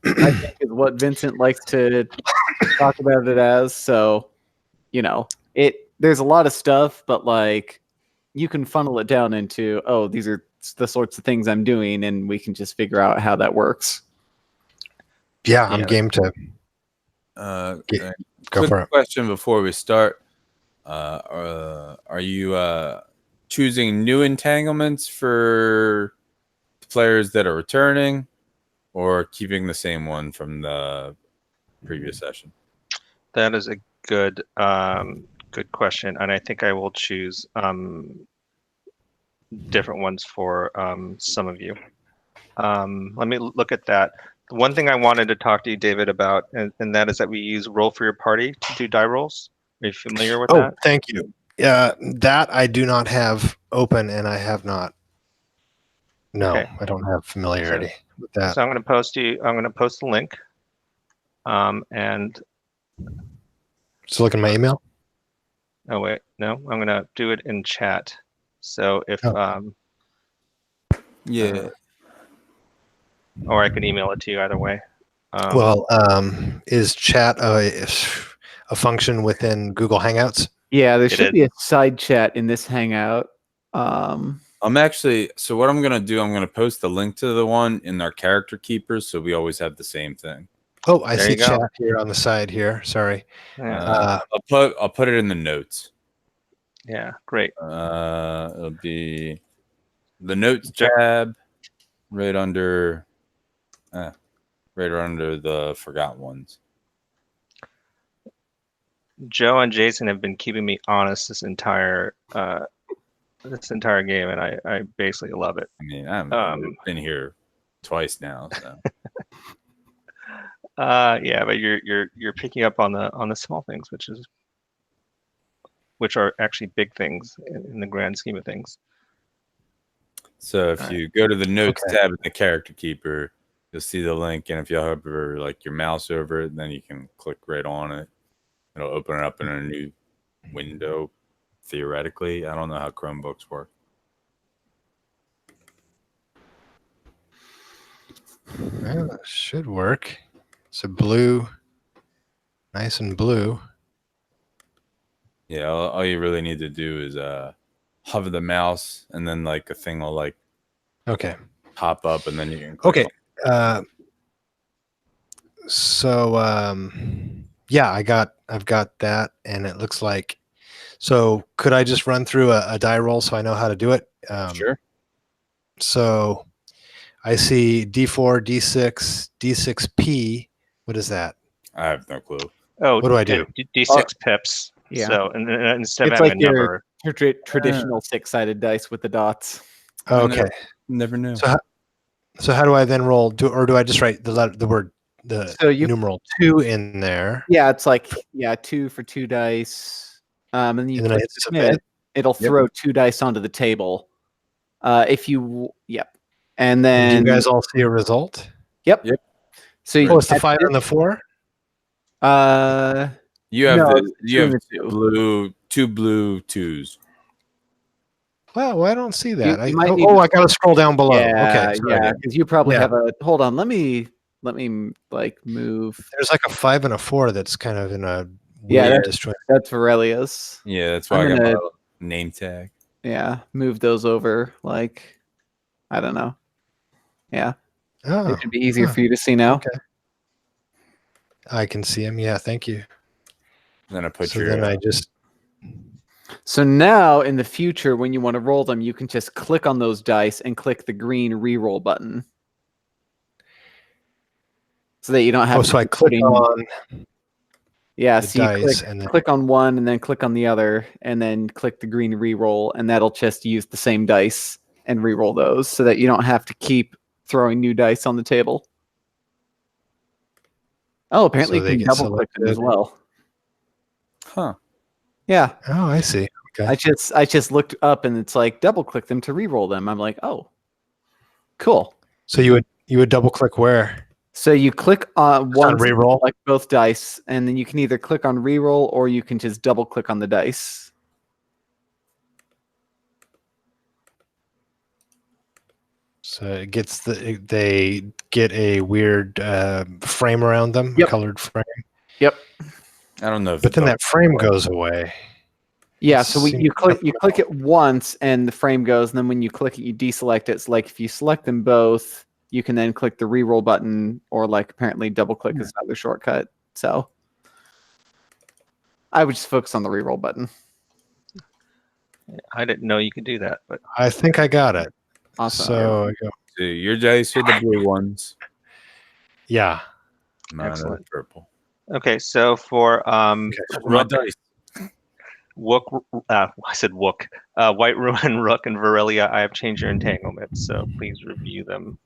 I think is what Vincent likes to talk about it as. So, you know, there's a lot of stuff, but like you can funnel it down into, oh, these are the sorts of things I'm doing, and we can just figure out how that works. Yeah, I'm game to Go go for it. Question before we start: Are you choosing new entanglements for players that are returning, or keeping the same one from the previous session? That is a good good question, and I think I will choose different ones for some of you. Let me look at that. The one thing I wanted to talk to you, David, about, and that is that we use Roll for Your Party to do die rolls. Are you familiar with that? Thank you. That I do not have open, and I have not. No, Okay. I don't have familiarity with that. So I'm going to post the link. And Just look in my email. oh wait, no, I'm going to do it in chat. So if Yeah. or I can email it to you either way. Is chat a function within Google Hangouts? Yeah, there It should is. be a side chat in this Hangout. I'm actually, so what I'm going to do, I'm going to post the link to the one in our character keepers, so we always have the same thing. Oh, I There see you go. chat here on the side here. Sorry. Yeah, I'll put it in the notes. yeah, great. It'll be the notes tab right under the forgotten ones. Joe and Jason have been keeping me honest this entire game, and I basically love it. I mean, I've been here twice now, so. Yeah, but you're picking up on the small things, which are actually big things in the grand scheme of things. So if you go to the notes tab in the character keeper, you'll see the link, and if you hover like your mouse over it, then you can click right on it. It'll open it up in a new window. Theoretically, I don't know how Chromebooks work. Well, that should work. It's a blue, nice and blue. Yeah, all you really need to do is hover the mouse, and then like a thing will like pop up, and then you can click on. Yeah, I've got that, and it looks like. So could I just run through a die roll so I know how to do it? Sure. So I see D4, D6, D6P. What is that? I have no clue. Oh, what do I do? D6 pips. Yeah. So and instead of It's having like a number, your traditional 6-sided dice with the dots. Okay. Never knew. So how do I then roll? Or do I just write the numeral 2 in there? Yeah, it's like 2 for 2 dice. And then you And then I hit submit. It'll throw 2 dice onto the table. And then do you guys all see a result? Yep. So it's the 5 and the 4. You have you have two blue 2s. Well, I don't see that. I got to scroll down below. Yeah, okay, yeah, because you probably have a. Hold on, let me like move. There's like a 5 and a 4 that's kind of in a weird disjoint. That's Varelia's. Yeah, that's why I got my name tag. Yeah, move those over. Like, I don't know. Yeah, it should be easier for you to see now. Okay. I can see him. Yeah, thank you. Then I put So now in the future, when you want to roll them, you can just click on those dice and click the green reroll button, so that you don't have. So I click on. Yeah, so you click on one and then click on the other, and then click the green reroll, and that'll just use the same dice and reroll those, so that you don't have to keep throwing new dice on the table. Oh, apparently you can double click them as well. Huh. Yeah. Oh, I see. Okay. I just looked up and it's like double click them to re-roll them. I'm like, oh, cool. So you would double click where? So you click on one re-roll, like both dice, and then you can either click on re-roll or you can just double click on the dice. So it gets they get a weird frame around them, a colored frame. Yep. I don't know if but then that frame goes away. Yeah, so you click it once and the frame goes, and then when you click it, you deselect it. So like if you select them both, you can then click the reroll button, or like apparently double click is another shortcut. So I would just focus on the reroll button. I didn't know you could do that, but I think I got it. Awesome. So your dice are the blue ones. Yeah. Excellent. Purple. Okay, so for my dice. Wook, I said Wook. White Ruin, Rook, and Varelia, I have changed your entanglements, so please review them.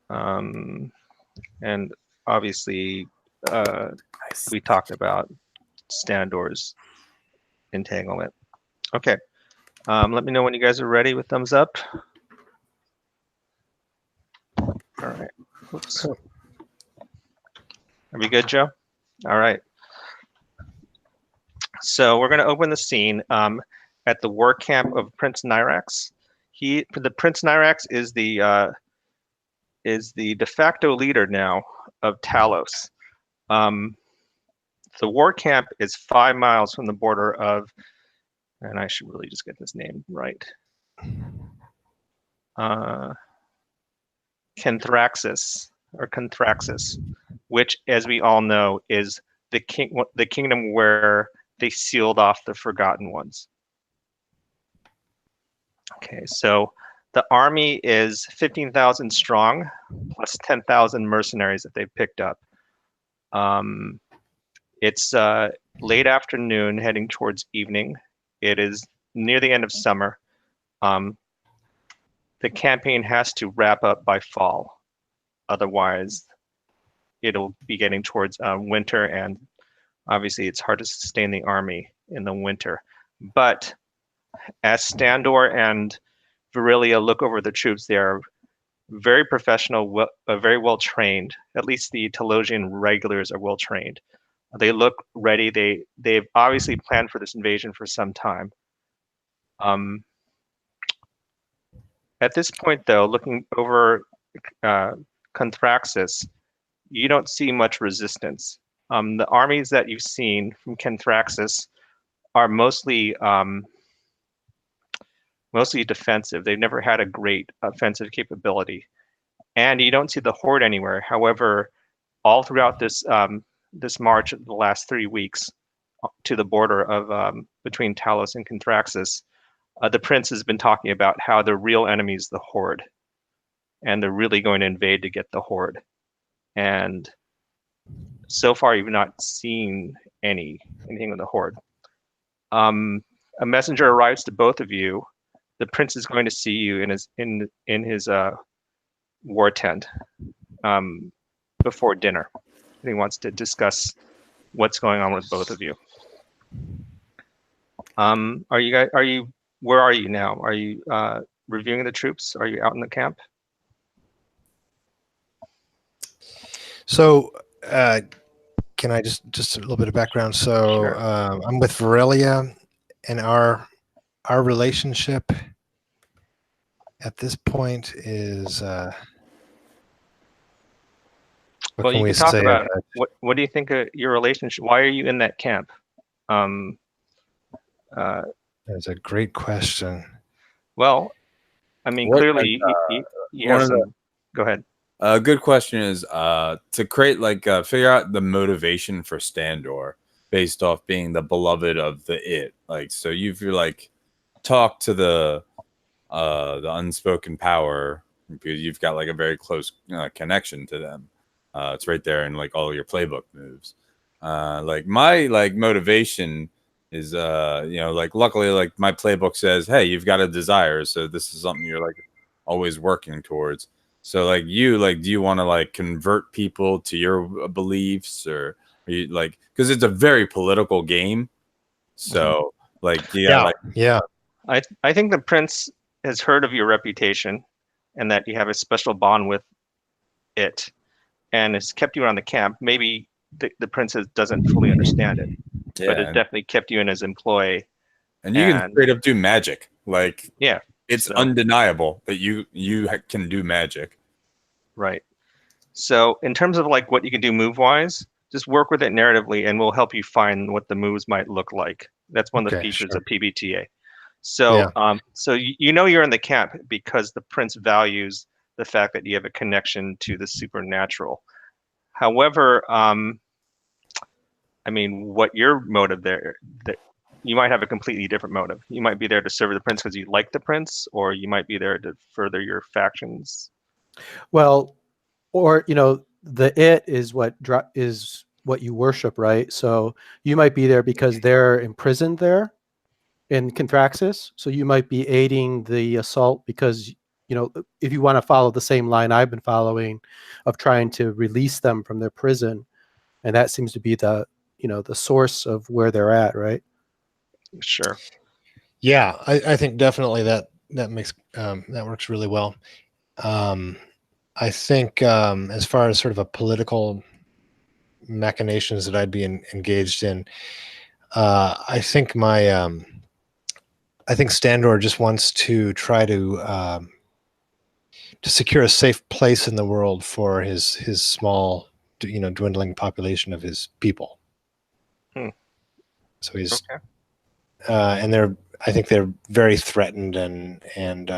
And obviously, we talked about Standor's entanglement. Okay, let me know when you guys are ready with thumbs up. All right. Oops. Are we good, Joe? All right. So we're going to open the scene at the war camp of Prince Nyrax. The Prince Nyrax is the de facto leader now of Talos. The war camp is 5 miles from the border of, and I should really just get this name right, Kenthraxis, which, as we all know, is the kingdom where they sealed off the Forgotten Ones. Okay, so the army is 15,000 strong, plus 10,000 mercenaries that they've picked up. It's late afternoon, heading towards evening. It is near the end of summer. The campaign has to wrap up by fall. Otherwise, it'll be getting towards winter, and obviously it's hard to sustain the army in the winter. But as Standor and Virilia look over the troops, they are very professional, very well trained. At least the Telosian regulars are well trained. They look ready. They've obviously planned for this invasion for some time. At this point, though, looking over Conthraxis, you don't see much resistance. The armies that you've seen from Conthraxis are mostly defensive. They've never had a great offensive capability, and you don't see the horde anywhere. However, all throughout this this march, the last 3 weeks to the border of between Talos and Conthraxis, the prince has been talking about how the real enemy is the horde, and they're really going to invade to get the horde. And so far, you've not seen anything of the horde. A messenger arrives to both of you. The prince is going to see you in his war tent before dinner. And he wants to discuss what's going on with both of you. Where are you now? Are you reviewing the troops? Are you out in the camp? So, can I just a little bit of background? So, Sure. I'm with Virilia, and our relationship at this point is what Well, can you we can talk say? about it. What do you think of your relationship? Why are you in that camp? That's a great question. Well, I mean, What, clearly you have some. Go ahead. A good question is to create figure out the motivation for Standor based off being the beloved of the It. Like, so you've talked to the unspoken power because you've got like a very close connection to them. It's right there in like all your playbook moves. My motivation is luckily like my playbook says, hey, you've got a desire, so this is something you're like always working towards. So do you want to like convert people to your beliefs, or are you like, because it's a very political game. So Yeah. I think the prince has heard of your reputation and that you have a special bond with it, and has kept you around the camp. Maybe the prince doesn't fully understand it, but has definitely kept you in his employ. And you can straight up do magic. Like, yeah, it's undeniable that you can do magic. Right. So in terms of like what you can do move wise, just work with it narratively, and we'll help you find what the moves might look like. That's one of the features of PBTA. So so you're in the camp because the prince values the fact that you have a connection to the supernatural. However, I mean, what your motive there, that you might have a completely different motive. You might be there to serve the prince because you like the prince, or you might be there to further your factions. Well, or the It is what you worship, right? So you might be there because they're imprisoned there in Conthraxis. So you might be aiding the assault because if you want to follow the same line I've been following of trying to release them from their prison, and that seems to be the the source of where they're at, right? Sure. Yeah, I think definitely that makes that works really well. I think as far as sort of a political machinations that I'd be engaged in, I think I think Standor just wants to try to secure a safe place in the world for his small, dwindling population of his people. So he's and I think they're very threatened and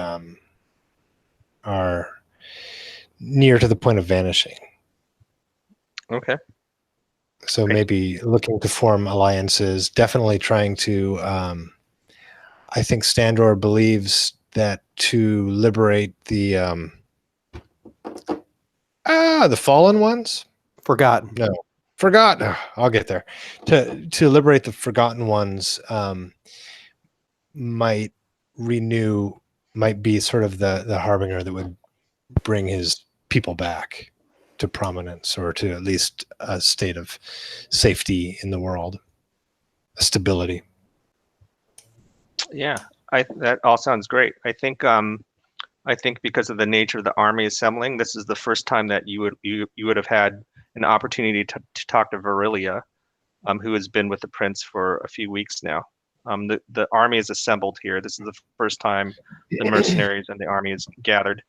are near to the point of vanishing. Okay. So maybe looking to form alliances, definitely trying to, I think Standor believes that to liberate the fallen ones? Forgotten. No. forgot. I'll get there. To liberate the forgotten ones might be sort of the harbinger that would bring his people back to prominence, or to at least a state of safety in the world, stability. Yeah, that all sounds great. I think because of the nature of the army assembling, this is the first time that you would have had an opportunity to talk to Verilia, who has been with the prince for a few weeks now. The army is assembled here. This is the first time the mercenaries and the army is gathered.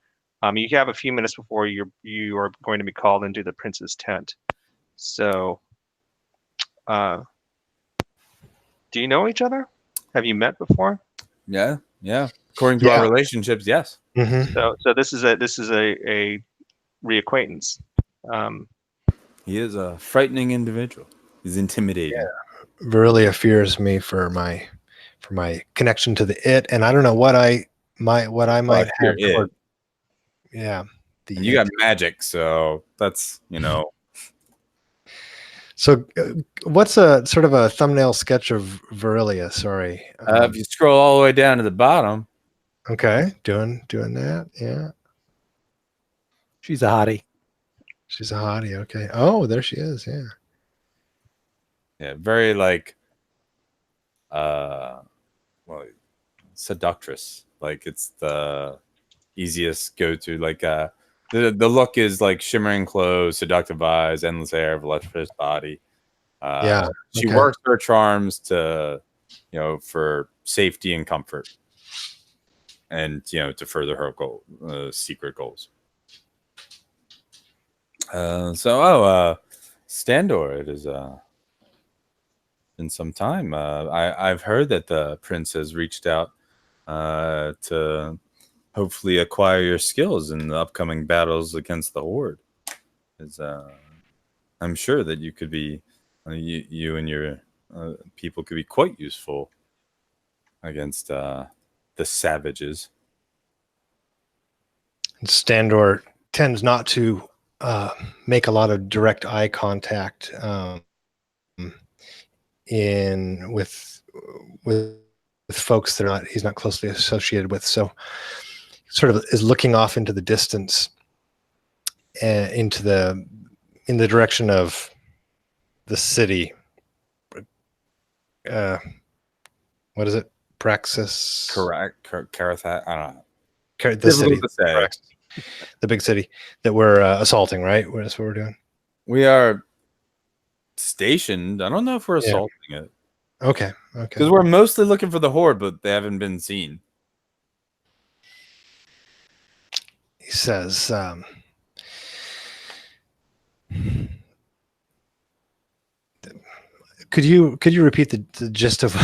You have a few minutes before you are going to be called into the prince's tent. So, do you know each other? Have you met before? Yeah. According to our relationships, yes. Mm-hmm. So this is a reacquaintance. He is a frightening individual. He's intimidating. Yeah. Verilia fears me for my connection to the it, and I don't know what I might have. It. Yeah. And you got magic, so that's, So, what's a sort of a thumbnail sketch of Verilia? Sorry. if you scroll all the way down to the bottom. Okay, doing that. Yeah, She's a hottie. she's a hottie. Okay. Oh, there she is. Yeah. Yeah, very like, seductress. Like it's the easiest go to. Like the look is like shimmering clothes, seductive eyes, endless hair, voluptuous body. Yeah. She Okay. works her charms to, for safety and comfort, and to further her secret goals. Standor, it has been some time. I've heard that the prince has reached out to hopefully acquire your skills in the upcoming battles against the Horde. I'm sure that you could be, you and your people could be quite useful against the savages. Standor tends not to make a lot of direct eye contact with folks that he's not closely associated with. So, sort of is looking off into the distance, in the direction of the city. What is it? Praxis? Correct. Carathat. I don't know. The city. Difficult to say. Praxis. The big city that we're assaulting, right? That's what we're doing. We are stationed. I don't know if we're assaulting it. Okay. Because we're mostly looking for the Horde, but they haven't been seen. He says, could you repeat the gist of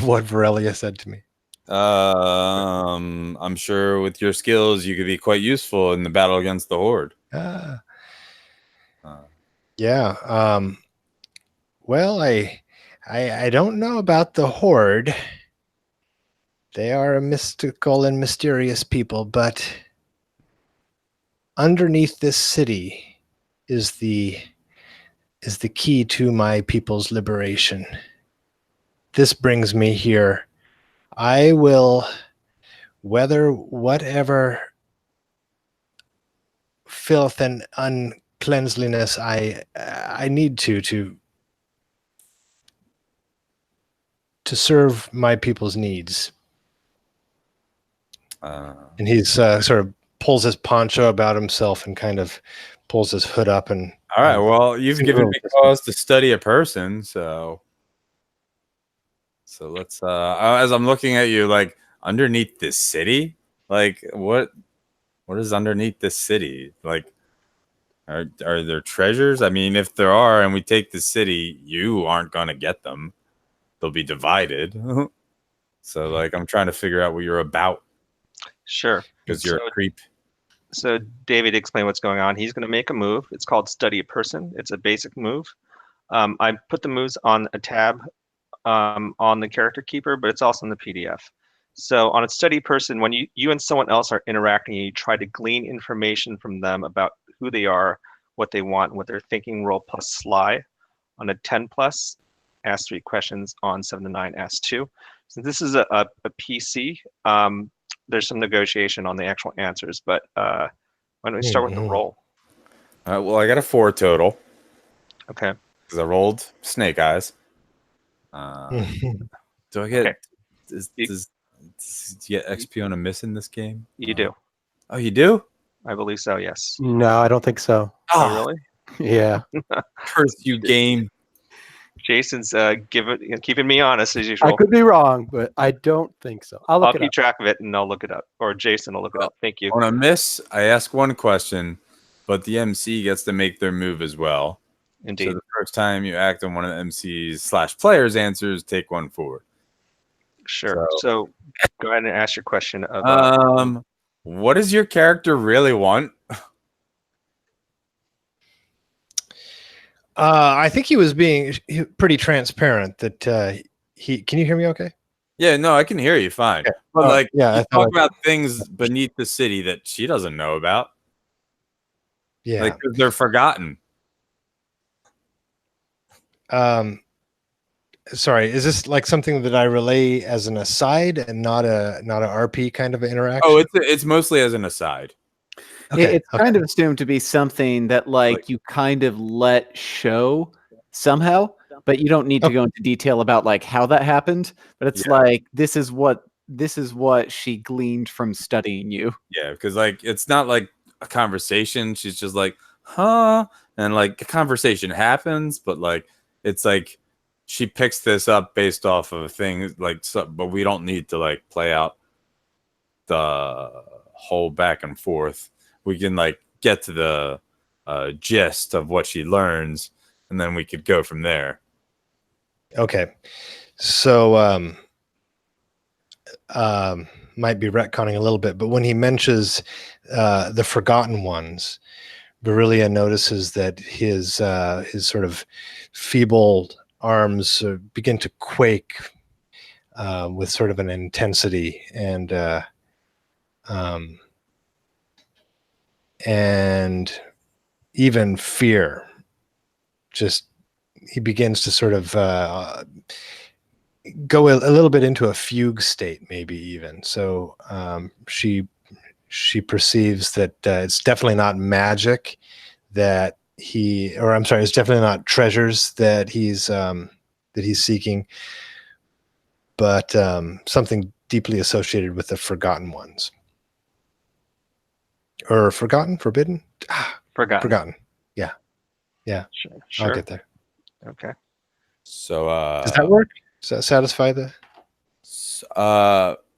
what Verilia said to me? I'm sure with your skills, you could be quite useful in the battle against the Horde. Yeah. Well, I don't know about the Horde. They are a mystical and mysterious people, but underneath this city is the key to my people's liberation. This brings me here. I will weather whatever filth and uncleanliness I need to serve my people's needs. And he's sort of pulls his poncho about himself and kind of pulls his hood up. And all right, well, you've given me cause to study a person, so let's as I'm looking at you, like, underneath this city, like what is underneath this city? Like, are there treasures? I mean, if there are and we take the city, you aren't gonna get them. They'll be divided. So like, I'm trying to figure out what you're about. Sure. Because you're a creep. So David, explain what's going on. He's going to make a move. It's called Study a Person. It's a basic move. I put the moves on a tab on the character keeper, but it's also in the PDF. So on a Study Person, when you and someone else are interacting, you try to glean information from them about who they are, what they want, what they're thinking. Roll plus sly On a 10 plus, ask 3 questions. On 7 to 9, ask 2. Since this is a PC, there's some negotiation on the actual answers, but why don't we start with the roll? Well, I got a 4 total Okay. because I rolled snake eyes. Do I get? Okay. Does you get XP on a miss in this game? You do. Oh, you do? I believe so, yes. No, I don't think so. Oh, really? Yeah. Curse you, game. Jason's keeping me honest as usual. I could be wrong, but I don't think so. I'll I'll look it keep up. track of it and I'll look it up. Or Jason will look it up. Thank you. On a miss, I ask 1 question, but the MC gets to make their move as well. Indeed. So the first time you act on one of the MC's/players' answers, take 1 forward. Sure. So go ahead and ask your question of what does your character really want? I think he was being pretty transparent that he. Can you hear me? Okay. Yeah, no, I can hear you fine. Okay. But like, yeah, you talk about things beneath the city that she doesn't know about. Yeah. Like, 'cause they're forgotten. Sorry, is this like something that I relay as an aside and not a RP kind of interaction? Oh, it's mostly as an aside. Okay, It's kind of assumed to be something that like you kind of let show somehow, but you don't need to go into detail about like how that happened. But it's like this is what she gleaned from studying you. Yeah, because like it's not like a conversation. She's just like, huh, and like a conversation happens, but like it's like she picks this up based off of things like, but we don't need to like play out the whole back and forth. We can like get to the gist of what she learns, and then we could go from there. Okay, so might be retconning a little bit, but when he mentions the forgotten ones, Virelia notices that his sort of feeble arms begin to quake with sort of an intensity and even fear. Just he begins to sort of go a little bit into a fugue state, maybe even. So she perceives that it's definitely not magic that it's definitely not treasures that he's seeking, but something deeply associated with the forgotten ones. Or forgotten, forbidden? Forgotten. Yeah. Sure. I'll get there. Okay. So Does that work? Does that satisfy the?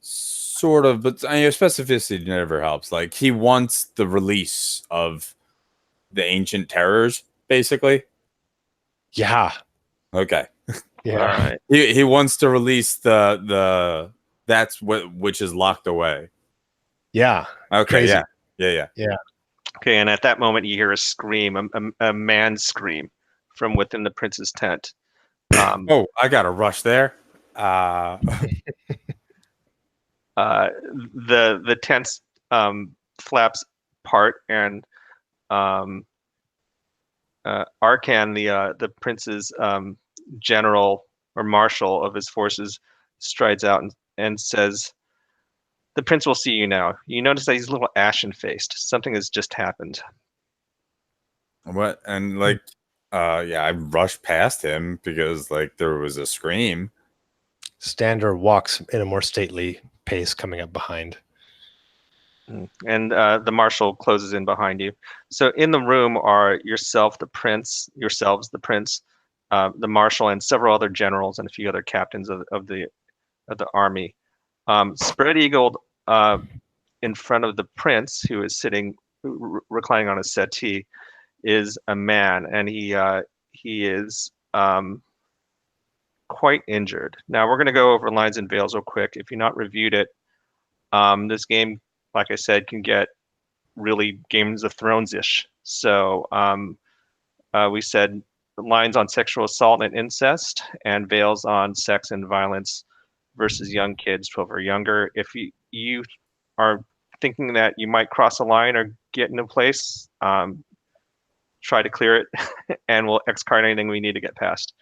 Sort of, but I mean, specificity never helps. Like he wants the release of the ancient terrors, basically. Yeah. Okay. Yeah. All right. He wants to release the that's which is locked away. Yeah. Okay. Crazy. Yeah. Okay, and at that moment you hear a scream, a man's scream from within the prince's tent. Oh, I got to rush there. The tent's flaps part, and Arkan, the prince's general or marshal of his forces, strides out and says, "The prince will see you now. You notice that he's a little ashen-faced. Something has just happened." What? And like, I rushed past him because like there was a scream. Stander walks in a more stately pace coming up behind. And the marshal closes in behind you. So in the room are yourselves, the prince, the marshal, and several other generals and a few other captains of the army. Spread eagled in front of the prince, who is sitting reclining on a settee, is a man, and he is quite injured. Now we're going to go over Lines and Veils real quick. If you've not reviewed it, this game, like I said, can get really Games of Thrones-ish. So we said lines on sexual assault and incest, and veils on sex and violence versus young kids 12 or younger. If you are thinking that you might cross a line or get into a place, try to clear it, and we'll X card anything we need to get past.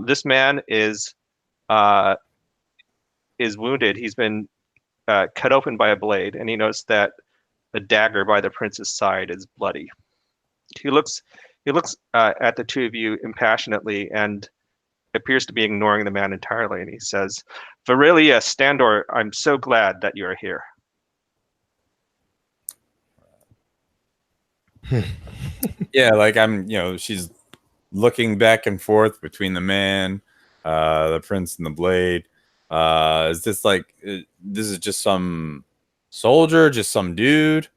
This man is wounded. He's been cut open by a blade, and he noticed that the dagger by the prince's side is bloody. He looks at the two of you impassionately and appears to be ignoring the man entirely, and he says, "Virelia, Standor, I'm so glad that you're here." Yeah, like she's looking back and forth between the man, the prince, and the blade. Is this this is just some soldier, just some dude?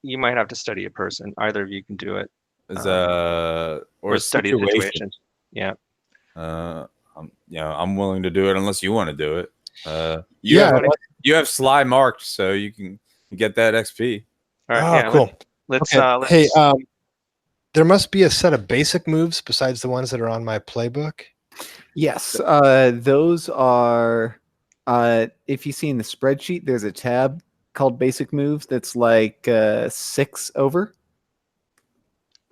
You might have to study a person. Either of you can do it. Is or a study the situation. Yeah. I'm willing to do it unless you want to do it. You have Sly marked, so you can get that XP. All right. Yeah, cool. Let's. Hey, there must be a set of basic moves besides the ones that are on my playbook. Yes, those are. If you see in the spreadsheet, there's a tab called Basic Moves that's like 6 over.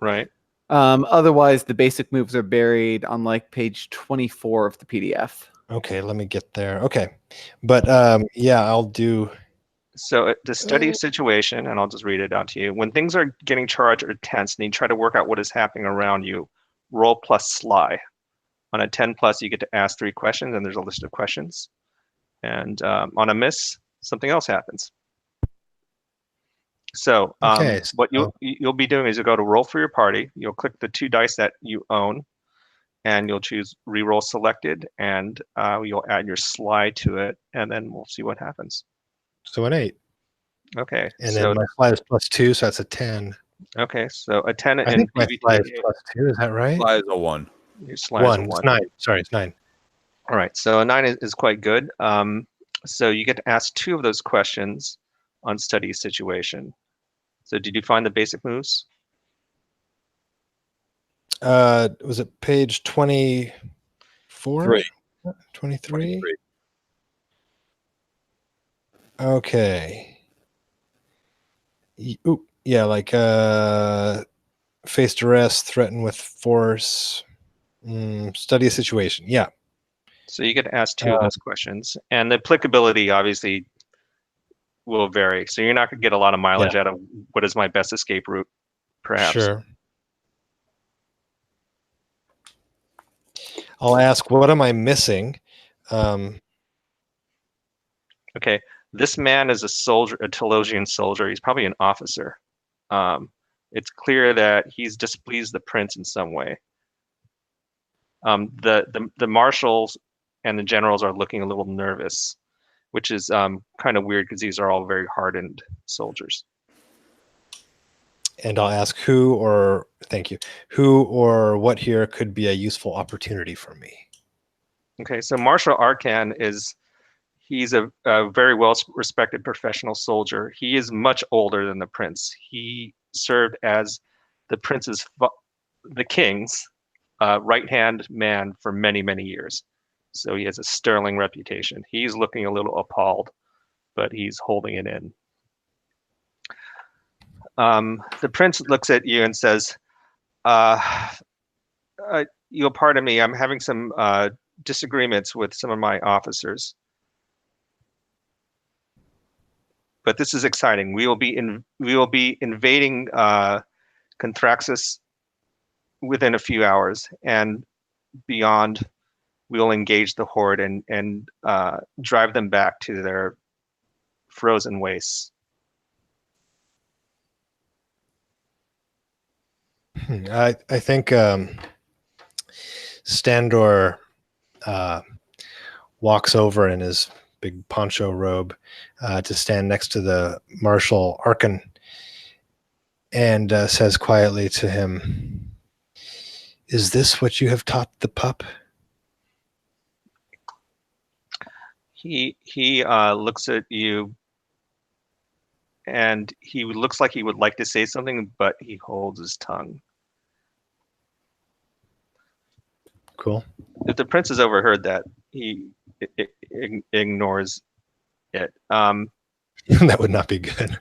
Right. Otherwise, the basic moves are buried on like page 24 of the PDF. Okay, let me get there. Okay, but yeah, I'll do. So to study a situation, and I'll just read it out to you. When things are getting charged or tense, and you try to work out what is happening around you, roll plus Sly. On a 10 plus, you get to ask 3 questions, and there's a list of questions. And on a miss, something else happens. So what you'll be doing is you'll go to roll for your party. You'll click the 2 dice that you own, and you'll choose reroll selected, and you'll add your Sly to it, and then we'll see what happens. So an 8. Okay. And then my Sly is +2, so that's a 10. Okay, so a 10 I and think my Sly is +2. Is that right? Sly is a 1. Your Sly is a 1. It's 9. Sorry, it's 9. All right, so a 9 is quite good. So you get to ask 2 of those questions on study situation. So did you find the basic moves? Was it page 24? 23? Okay. Yeah, like face duress, threaten with force, study a situation. Yeah. So you get to ask 2 of those questions, and the applicability obviously will vary. So you're not going to get a lot of mileage out of what is my best escape route, perhaps. Sure. I'll ask, what am I missing? Okay, this man is a soldier, a Telosian soldier. He's probably an officer. It's clear that he's displeased the prince in some way. The marshals and the generals are looking a little nervous, which is kind of weird because these are all very hardened soldiers. And I'll ask who or what here could be a useful opportunity for me. Okay, so Marshal Arkan he's a very well-respected professional soldier. He is much older than the prince. He served as the king's right-hand man for many, many years. So he has a sterling reputation. He's looking a little appalled, but he's holding it in. The prince looks at you and says, you'll pardon me, I'm having some disagreements with some of my officers. But this is exciting. We will be invading Conthraxis within a few hours, and beyond, we'll engage the horde and drive them back to their frozen wastes. I think Standor walks over in his big poncho robe to stand next to the Marshal Arkan and says quietly to him, "Is this what you have taught the pup?" He looks at you, and he looks like he would like to say something, but he holds his tongue. Cool. If the prince has overheard that, he ignores it. That would not be good.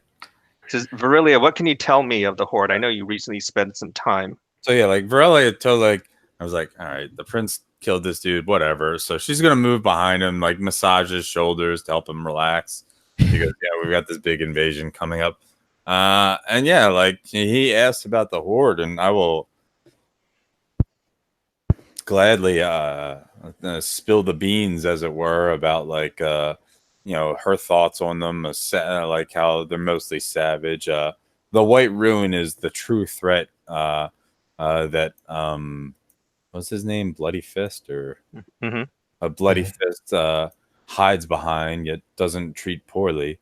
Says Virilia, what can you tell me of the Horde? I know you recently spent some time. So yeah, like Varela told I was like, all right, the prince killed this dude, whatever. So she's gonna move behind him, like massage his shoulders to help him relax because we've got this big invasion coming up. And yeah, like he asked about the Horde, and I will gladly spill the beans, as it were, about like her thoughts on them, like how they're mostly savage. The White Ruin is the true threat. That what's his name, Bloody Fist, or a Bloody Fist hides behind, yet doesn't treat poorly.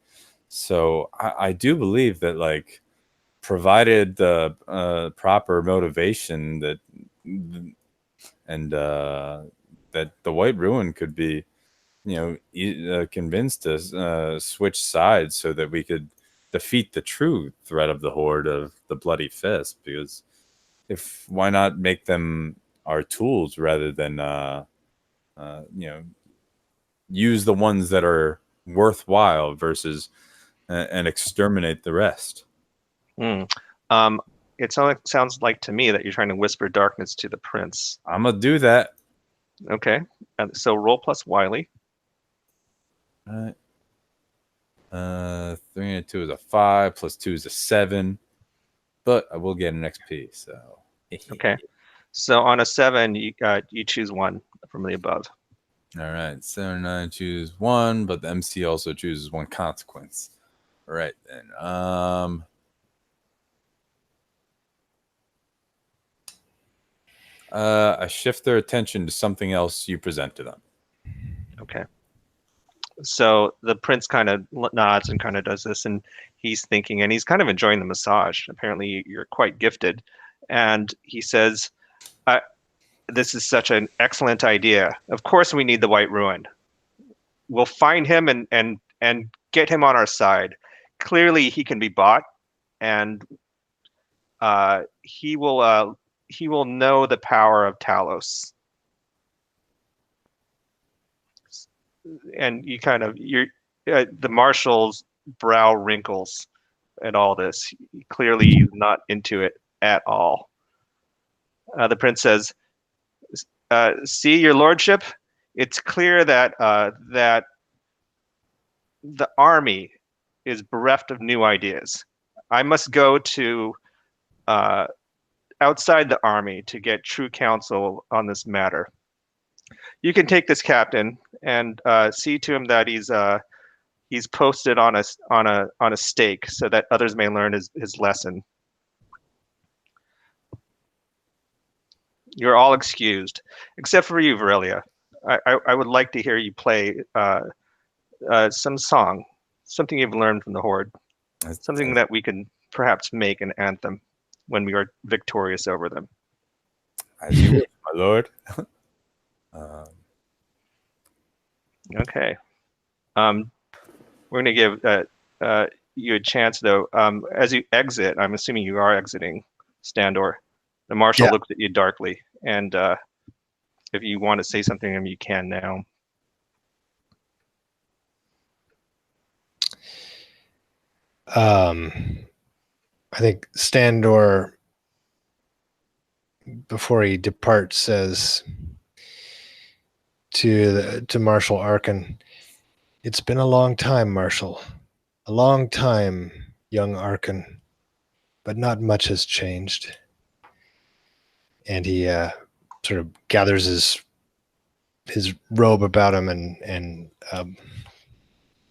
So I do believe that, like, provided the proper motivation, that that the White Ruin could be, convinced to switch sides so that we could defeat the true threat of the Horde of the Bloody Fist. Because why not make them our tools rather than use the ones that are worthwhile versus and exterminate the rest. It sounds like to me that you're trying to whisper darkness to the prince. I'm gonna do that. Okay, so roll plus Wiley. All right. 3 and 2 is a 5, plus 2 is a 7, but I will get an XP. So okay, so on a 7, you choose one from the above. All right, 7 and 9 choose one, but the MC also chooses one consequence. All right then. I shift their attention to something else you present to them. Okay. So the prince kind of nods and kind of does this, and he's thinking, and he's kind of enjoying the massage. Apparently, you're quite gifted. And he says, this is such an excellent idea. Of course, we need the White Ruin. We'll find him and get him on our side. Clearly, he can be bought, and he will know the power of Talos. And you kind of the marshal's brow wrinkles at all this. Clearly, he's not into it at all. The prince says, "See, your lordship, it's clear that that the army is bereft of new ideas. I must go to outside the army to get true counsel on this matter. You can take this captain and see to him that he's posted on a stake so that others may learn his lesson. You're all excused, except for you, Virilia. I would like to hear you play some song, something you've learned from the Horde, something that we can perhaps make an anthem when we are victorious over them." As you wish, my lord. Okay. We're going to give you a chance, though. As you exit, I'm assuming you are exiting, Standor. The marshal looks at you darkly, and if you want to say something to him, you can now. I think Standor, before he departs, says to Marshal Arkin, "It's been a long time, Marshal. A long time, young Arkin, but not much has changed." And he sort of gathers his robe about him and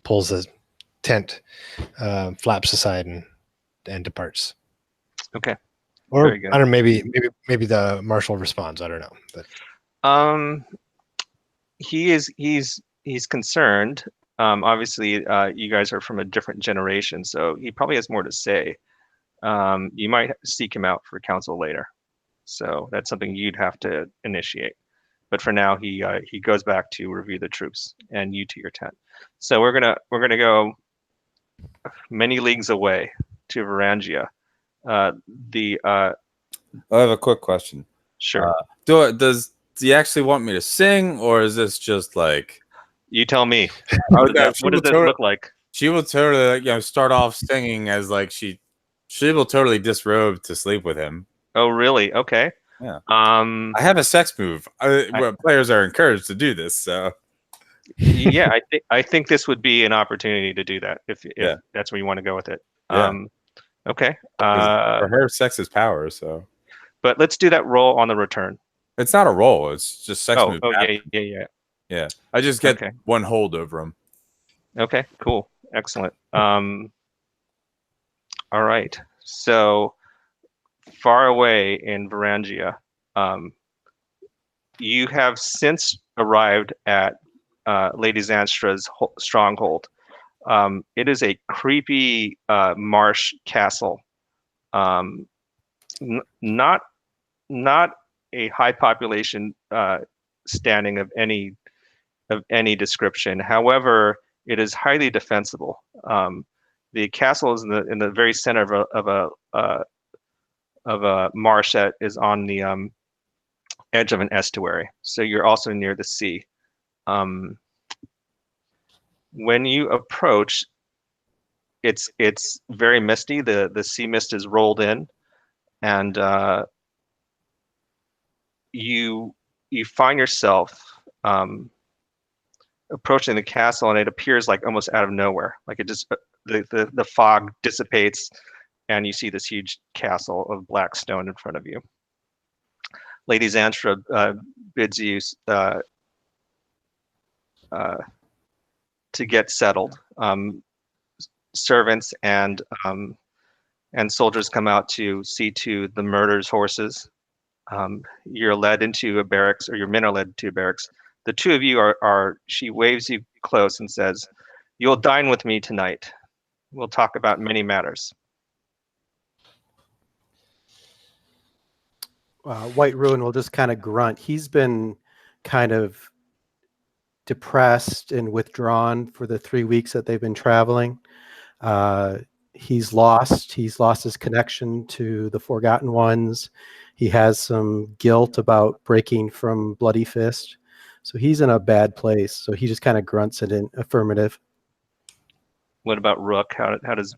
pulls the tent flaps aside and departs. Okay. Or Very good. I don't know, maybe the marshal responds. I don't know, but he's concerned. Obviously, you guys are from a different generation, so he probably has more to say. You might seek him out for counsel later, so that's something you'd have to initiate. But for now, he goes back to review the troops and you to your tent. So we're gonna go many leagues away to Varangia. I have a quick question. Sure. Does he actually want me to sing, or is this just like? You tell me. What What does it look like? she will totally start off singing as like she will totally disrobe to sleep with him. Oh, really? Okay. Yeah. I I have a sex move. Well, players are encouraged to do this. So yeah, I think this would be an opportunity to do that if Yeah. that's where you want to go with it. Yeah. Okay. 'Cause for her, sex is power. So But let's do that roll on the return. it's not a roll. It's just sex move. Yeah. Yeah. I just get Okay. one hold over him. Okay, cool. Excellent. All right. So far away in Varangia, you have since arrived at Lady Zanstra's stronghold. It is a creepy marsh castle. Not a high population standing of any description. However, it is highly defensible. The castle is in the very center of a marsh that is on the edge of an estuary. So you're also near the sea. When you approach, it's very misty. The sea mist is rolled in, and you find yourself approaching the castle, and it appears like almost out of nowhere. Like it just the fog dissipates, and you see this huge castle of black stone in front of you. Lady Zanstra bids you to get settled. Servants and soldiers come out to see to the murderers' horses. You're led into a barracks, or your men are led to a barracks. The two of you are. She waves you close and says, "You'll dine with me tonight. We'll talk about many matters." White Ruin will just kind of grunt. He's been kind of depressed and withdrawn for the 3 weeks that they've been traveling. He's lost his connection to the Forgotten Ones. He has some guilt about breaking from Bloody Fist. So he's in a bad place. So he just kind of grunts it in affirmative. What about Rook? How's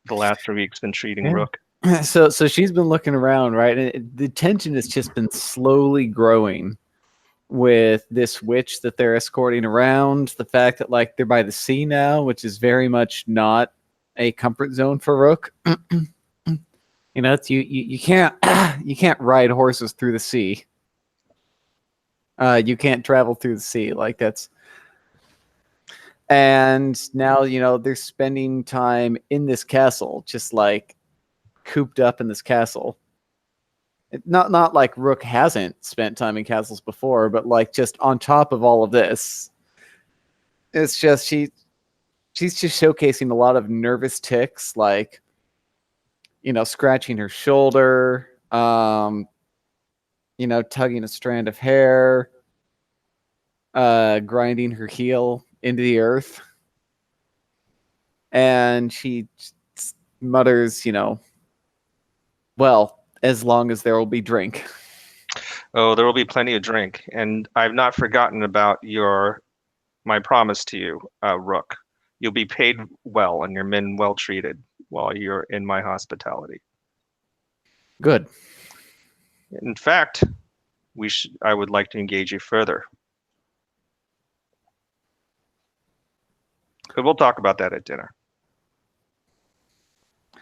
the last 3 weeks been treating Rook? So she's been looking around, right? And the tension has just been slowly growing with this witch that they're escorting around. The fact that like they're by the sea now, which is very much not a comfort zone for Rook. It's you can't you can't ride horses through the sea. You can't travel through the sea like that's. And now they're spending time in this castle, just like cooped up in this castle. Not like Rook hasn't spent time in castles before, but like just on top of all of this, it's just she's just showcasing a lot of nervous tics, like scratching her shoulder, tugging a strand of hair, grinding her heel into the earth, and she mutters, well, as long as there will be drink. Oh, there will be plenty of drink, and I've not forgotten about my promise to you, Rook. You'll be paid well, and your men well treated while you're in my hospitality. Good. In fact, I would like to engage you further. But we'll talk about that at dinner.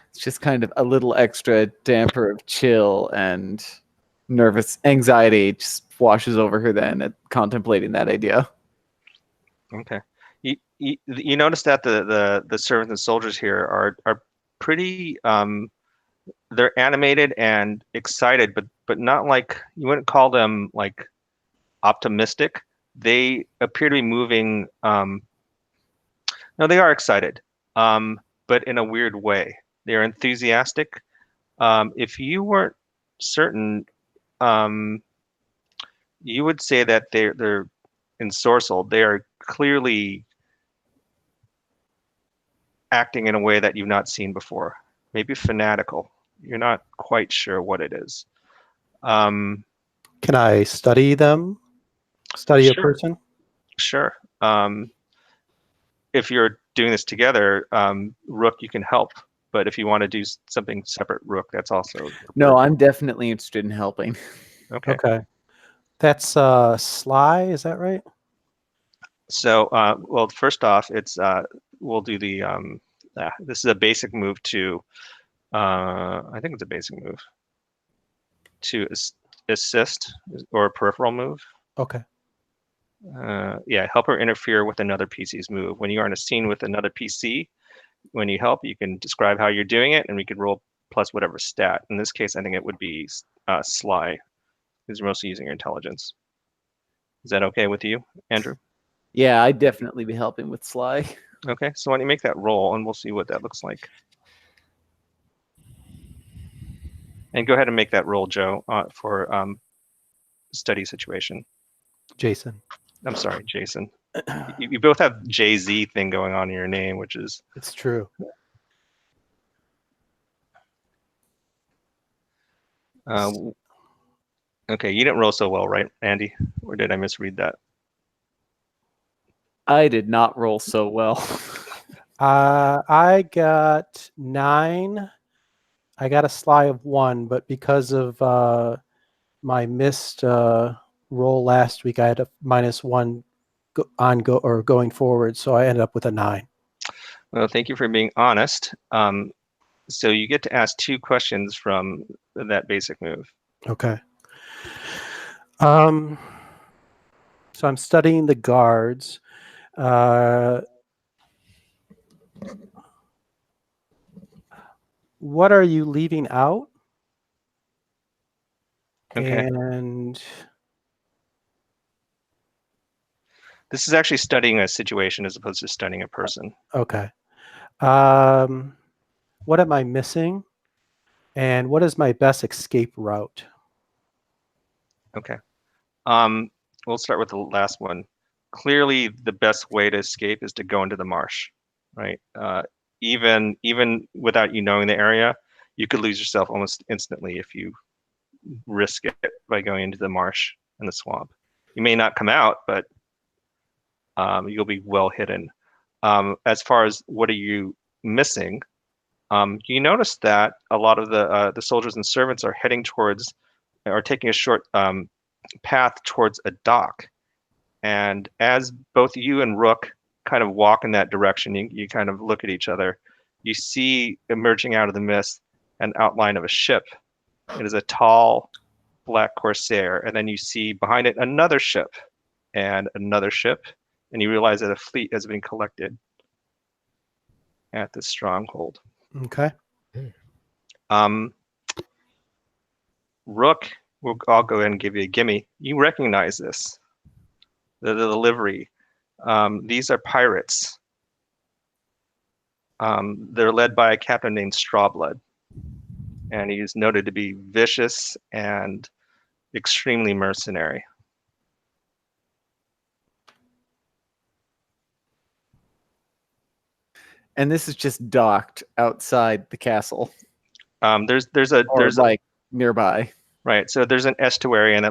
It's just kind of a little extra damper of chill and nervous anxiety just washes over her then at contemplating that idea. Okay. You notice that the servants and soldiers here are pretty they're animated and excited, but not like, you wouldn't call them like optimistic. They appear to be moving no, they are excited, but in a weird way. They're enthusiastic. If you weren't certain, you would say that they're ensorcelled. They are clearly acting in a way that you've not seen before. Maybe fanatical. You're not quite sure what it is. Can I study them? Study a Sure. person? Sure. If you're doing this together, Rook, you can help. But if you want to do something separate, Rook, that's also No, I'm definitely interested in helping. okay. Okay. That's Sly, is that right? So, well, first off, it's we'll do the this is a basic move to I think it's a basic move to assist or a peripheral move. Okay. Yeah, help or interfere with another PC's move. When you are in a scene with another PC, when you help, you can describe how you're doing it, and we could roll plus whatever stat. In this case, I think it would be Sly, because you're mostly using your intelligence. Is that okay with you, Andrew? Yeah, I'd definitely be helping with Sly. Okay, so why don't you make that roll, and we'll see what that looks like. And go ahead and make that roll, Joe, for study situation. Jason. I'm sorry, Jason. You both have JZ thing going on in your name, which is It's true. okay. You didn't roll so well, right, Andy? Or did I misread that? I did not roll so well. I got 9. I got a Sly of 1, but because of my missed roll last week, I had a -1 going forward, so I ended up with a 9. Well, thank you for being honest. So you get to ask 2 questions from that basic move. Okay. So I'm studying the guards. What are you leaving out? Okay. And This is actually studying a situation as opposed to studying a person. okay. What am I missing? And what is my best escape route? Okay. We'll start with the last one. Clearly, the best way to escape is to go into the marsh, right? Even without you knowing the area, you could lose yourself almost instantly if you risk it by going into the marsh and the swamp. You may not come out, but you'll be well hidden. As far as what are you missing, you notice that a lot of the soldiers and servants are heading towards, or taking a short path towards a dock. And as both you and Rook kind of walk in that direction, you kind of look at each other. You see emerging out of the mist an outline of a ship. It is a tall black corsair, and then you see behind it another ship and another ship, and you realize that a fleet has been collected at this stronghold. Okay. Rook, I'll go ahead and give you a gimme. You recognize this, the livery. These are pirates. They're led by a captain named Strawblood, and he's noted to be vicious and extremely mercenary. And this is just docked outside the castle, There's or like nearby. right. So there's an estuary, and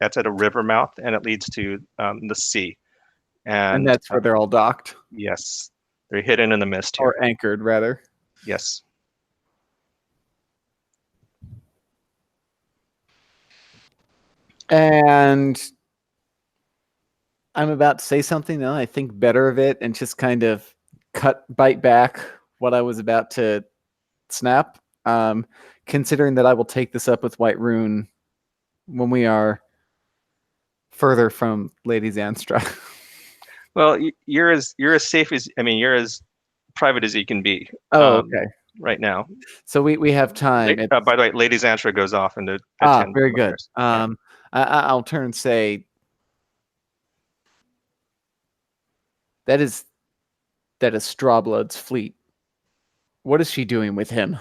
that's at a river mouth, and it leads to the sea. And that's where they're all docked. Yes, they're hidden in the mist here. Or anchored, rather. Yes. And I'm about to say something, then I think better of it and just kind of bite back what I was about to snap. Considering that I will take this up with White Rune when we are further from Lady Zanstra. Well, you're as safe as, I mean, you're as private as you can be. Oh, okay. Right now. So we have time. By the way, Lady Zanstra goes off into very good. I'll turn and say that is Strawblood's fleet. What is she doing with him?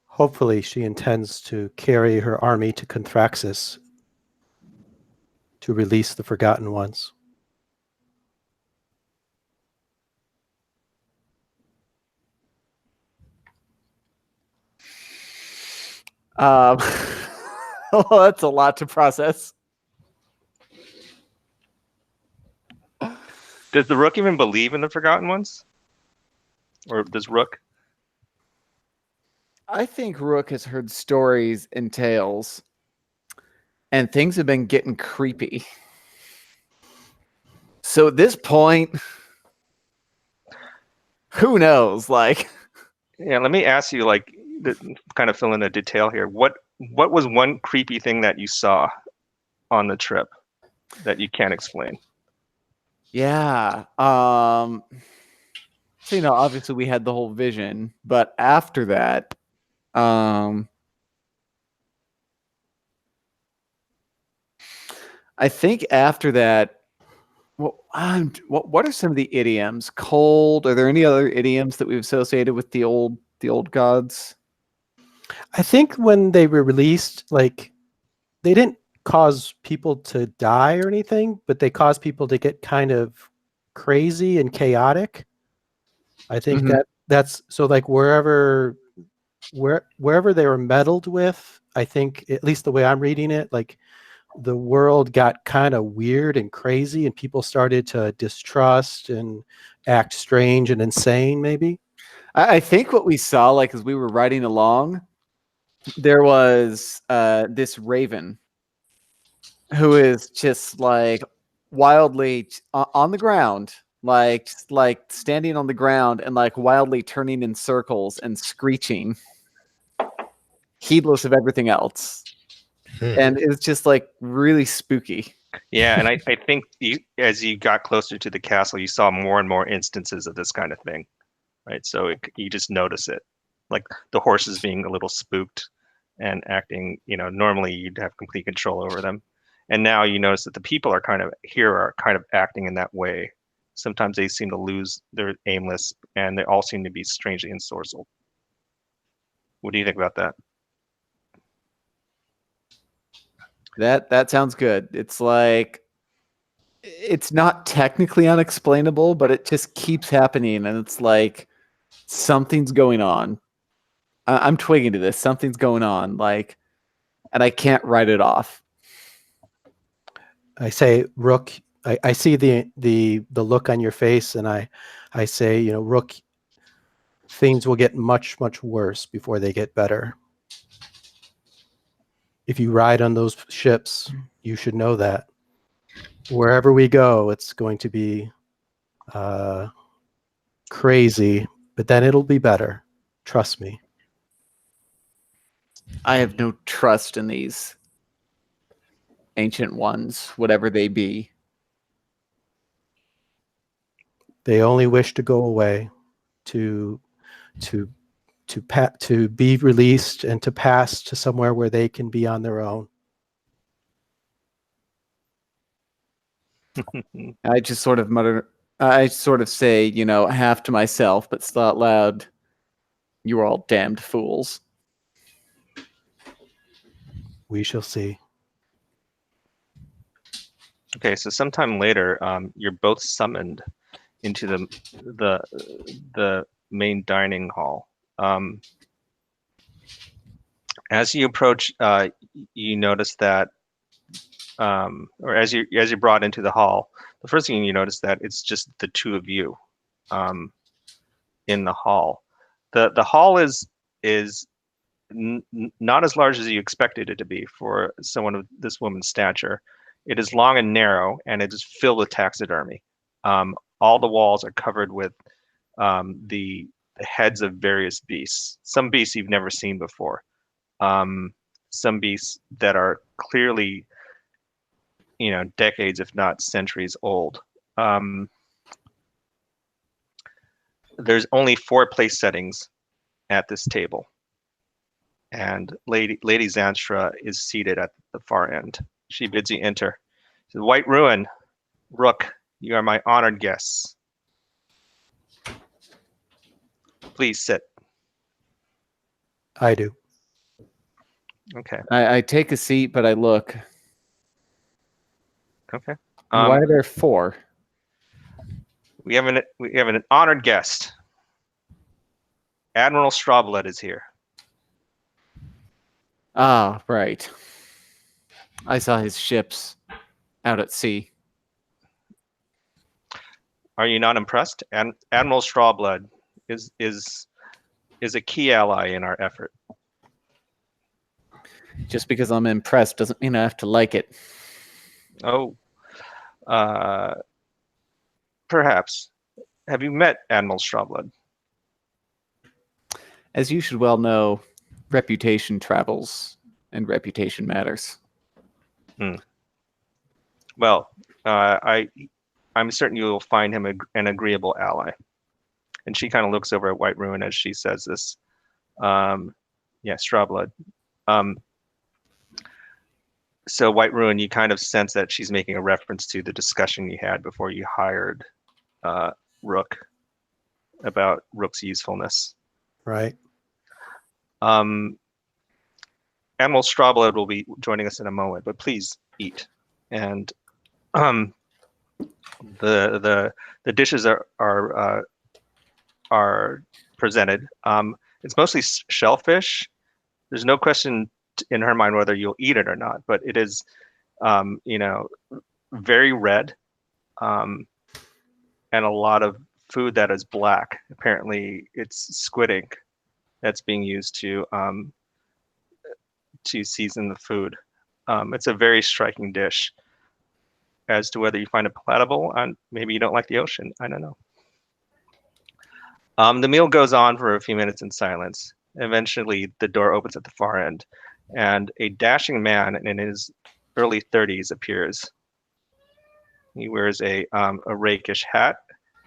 Hopefully she intends to carry her army to Conthraxis to release the Forgotten Ones. Well, that's a lot to process. Does the Rook even believe in the Forgotten Ones? Or does Rook? I think Rook has heard stories and tales, and things have been getting creepy. So at this point, who knows? Like, Yeah, let me ask you, like, kind of fill in a detail here. What was one creepy thing that you saw on the trip that you can't explain? yeah. So, obviously we had the whole vision, but after that, I think after that, what are some of the idioms? Cold. Are there any other idioms that we've associated with the old gods? I think when they were released, like they didn't cause people to die or anything, but they caused people to get kind of crazy and chaotic. I think Mhm. that's so like wherever they were meddled with, I think at least the way I'm reading it, like the world got kind of weird and crazy and people started to distrust and act strange and insane maybe. I think what we saw, like as we were riding along, there was this raven who is just like wildly on the ground, like standing on the ground and like wildly turning in circles and screeching, heedless of everything else. And it's just like really spooky. Yeah, and I think as you got closer to the castle, you saw more and more instances of this kind of thing, right? So you just notice it, like the horses being a little spooked and acting. Normally you'd have complete control over them, and now you notice that the people are kind of acting in that way. Sometimes they seem to lose their aimless, and they all seem to be strangely ensorcelled. What do you think about that? That sounds good. It's like it's not technically unexplainable, but it just keeps happening, and it's like something's going on. I'm twigging to this. Something's going on, like, and I can't write it off. I say, Rook, I see the look on your face, and I say, Rook, things will get much, much worse before they get better. If you ride on those ships, you should know that. Wherever we go, it's going to be crazy, but then it'll be better. Trust me. I have no trust in these ancient ones, whatever they be. They only wish to go away, to be released and to pass to somewhere where they can be on their own. I just sort of mutter. I sort of say, half to myself, but still out loud. You are all damned fools. We shall see. Okay, so sometime later, you're both summoned into the main dining hall. As you approach, you notice that, or as you're brought into the hall, the first thing you notice that it's just the two of you, in the hall. The hall is not as large as you expected it to be for someone of this woman's stature. It is long and narrow, and it is filled with taxidermy. All the walls are covered with the heads of various beasts. Some beasts you've never seen before. Some beasts that are clearly, decades, if not centuries old. There's only 4 place settings at this table, and Lady Zanstra is seated at the far end. She bids you enter. She says, "White Ruin, Rook, you are my honored guests. Please sit." I do. Okay. I take a seat, but I look. Okay. Why are there 4? We have an honored guest. Admiral Strawblood is here. Ah, right. I saw his ships out at sea. Are you not impressed? And Admiral Strawblood is a key ally in our effort. Just because I'm impressed doesn't mean I have to like it. Oh, perhaps. Have you met Admiral Strawblood? As you should well know, reputation travels, and reputation matters. Well, I'm certain you will find him an agreeable ally. And she kind of looks over at White Ruin as she says this. Yeah, Strawblood. So White Ruin, you kind of sense that she's making a reference to the discussion you had before you hired Rook about Rook's usefulness. Right. Admiral Strawblood will be joining us in a moment, but please eat. And the dishes are presented. It's mostly shellfish. There's no question in her mind whether you'll eat it or not, but it is, very red, and a lot of food that is black. Apparently, it's squid ink that's being used to season the food. It's a very striking dish. As to whether you find it palatable, and maybe you don't like the ocean, I don't know. The meal goes on for a few minutes in silence. Eventually, the door opens at the far end, and a dashing man in his early 30s appears. He wears a rakish hat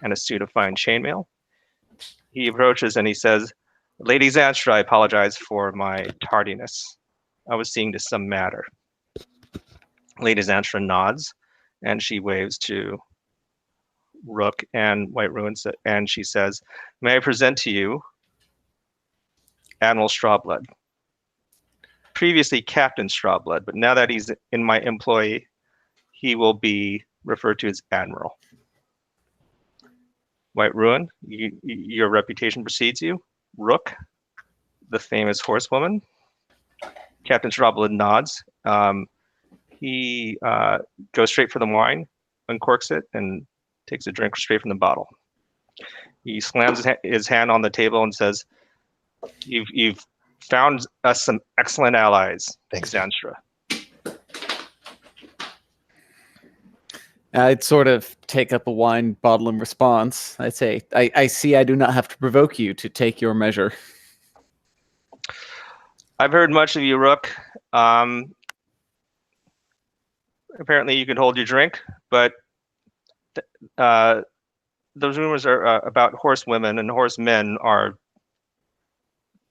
and a suit of fine chainmail. He approaches and he says, "Lady Zanstra, I apologize for my tardiness. I was seeing to some matter." Lady Zanstra nods, and she waves to Rook and White Ruin, and she says, "May I present to you Admiral Strawblood, previously Captain Strawblood, but now that he's in my employ, he will be referred to as Admiral." White Ruin, your reputation precedes you. Rook, the famous horsewoman. Captain Strawblood nods. He goes straight for the wine, uncorks it, and takes a drink straight from the bottle. He slams his hand on the table and says, You've found us some excellent allies, Thanks. Zanstra." I'd sort of take up a wine bottle in response. I'd say, I see I do not have to provoke you to take your measure. I've heard much of you, Rook. Apparently you can hold your drink, but those rumors are about horsewomen and horsemen are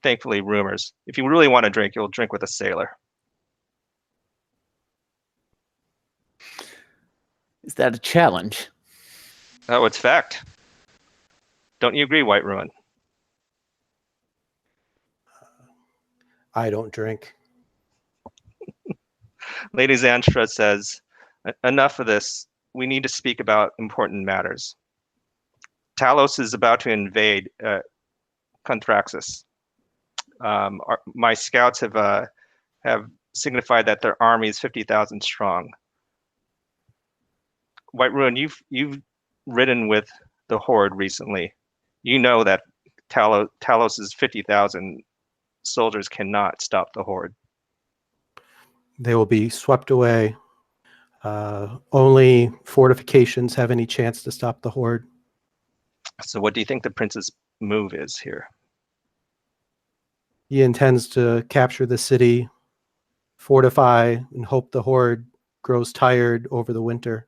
thankfully rumors. If you really want to drink, you'll drink with a sailor. Is that a challenge? Oh, it's fact. Don't you agree, White Ruin? I don't drink. Lady Zanstra says, "Enough of this. We need to speak about important matters. Talos is about to invade Contraxis. My scouts have signified that their army is 50,000 strong. White Ruin, you've ridden with the Horde recently. You know that Talos's 50,000 soldiers cannot stop the Horde." They will be swept away. Only fortifications have any chance to stop the Horde. So what do you think the prince's move is here? He intends to capture the city, fortify, and hope the Horde grows tired over the winter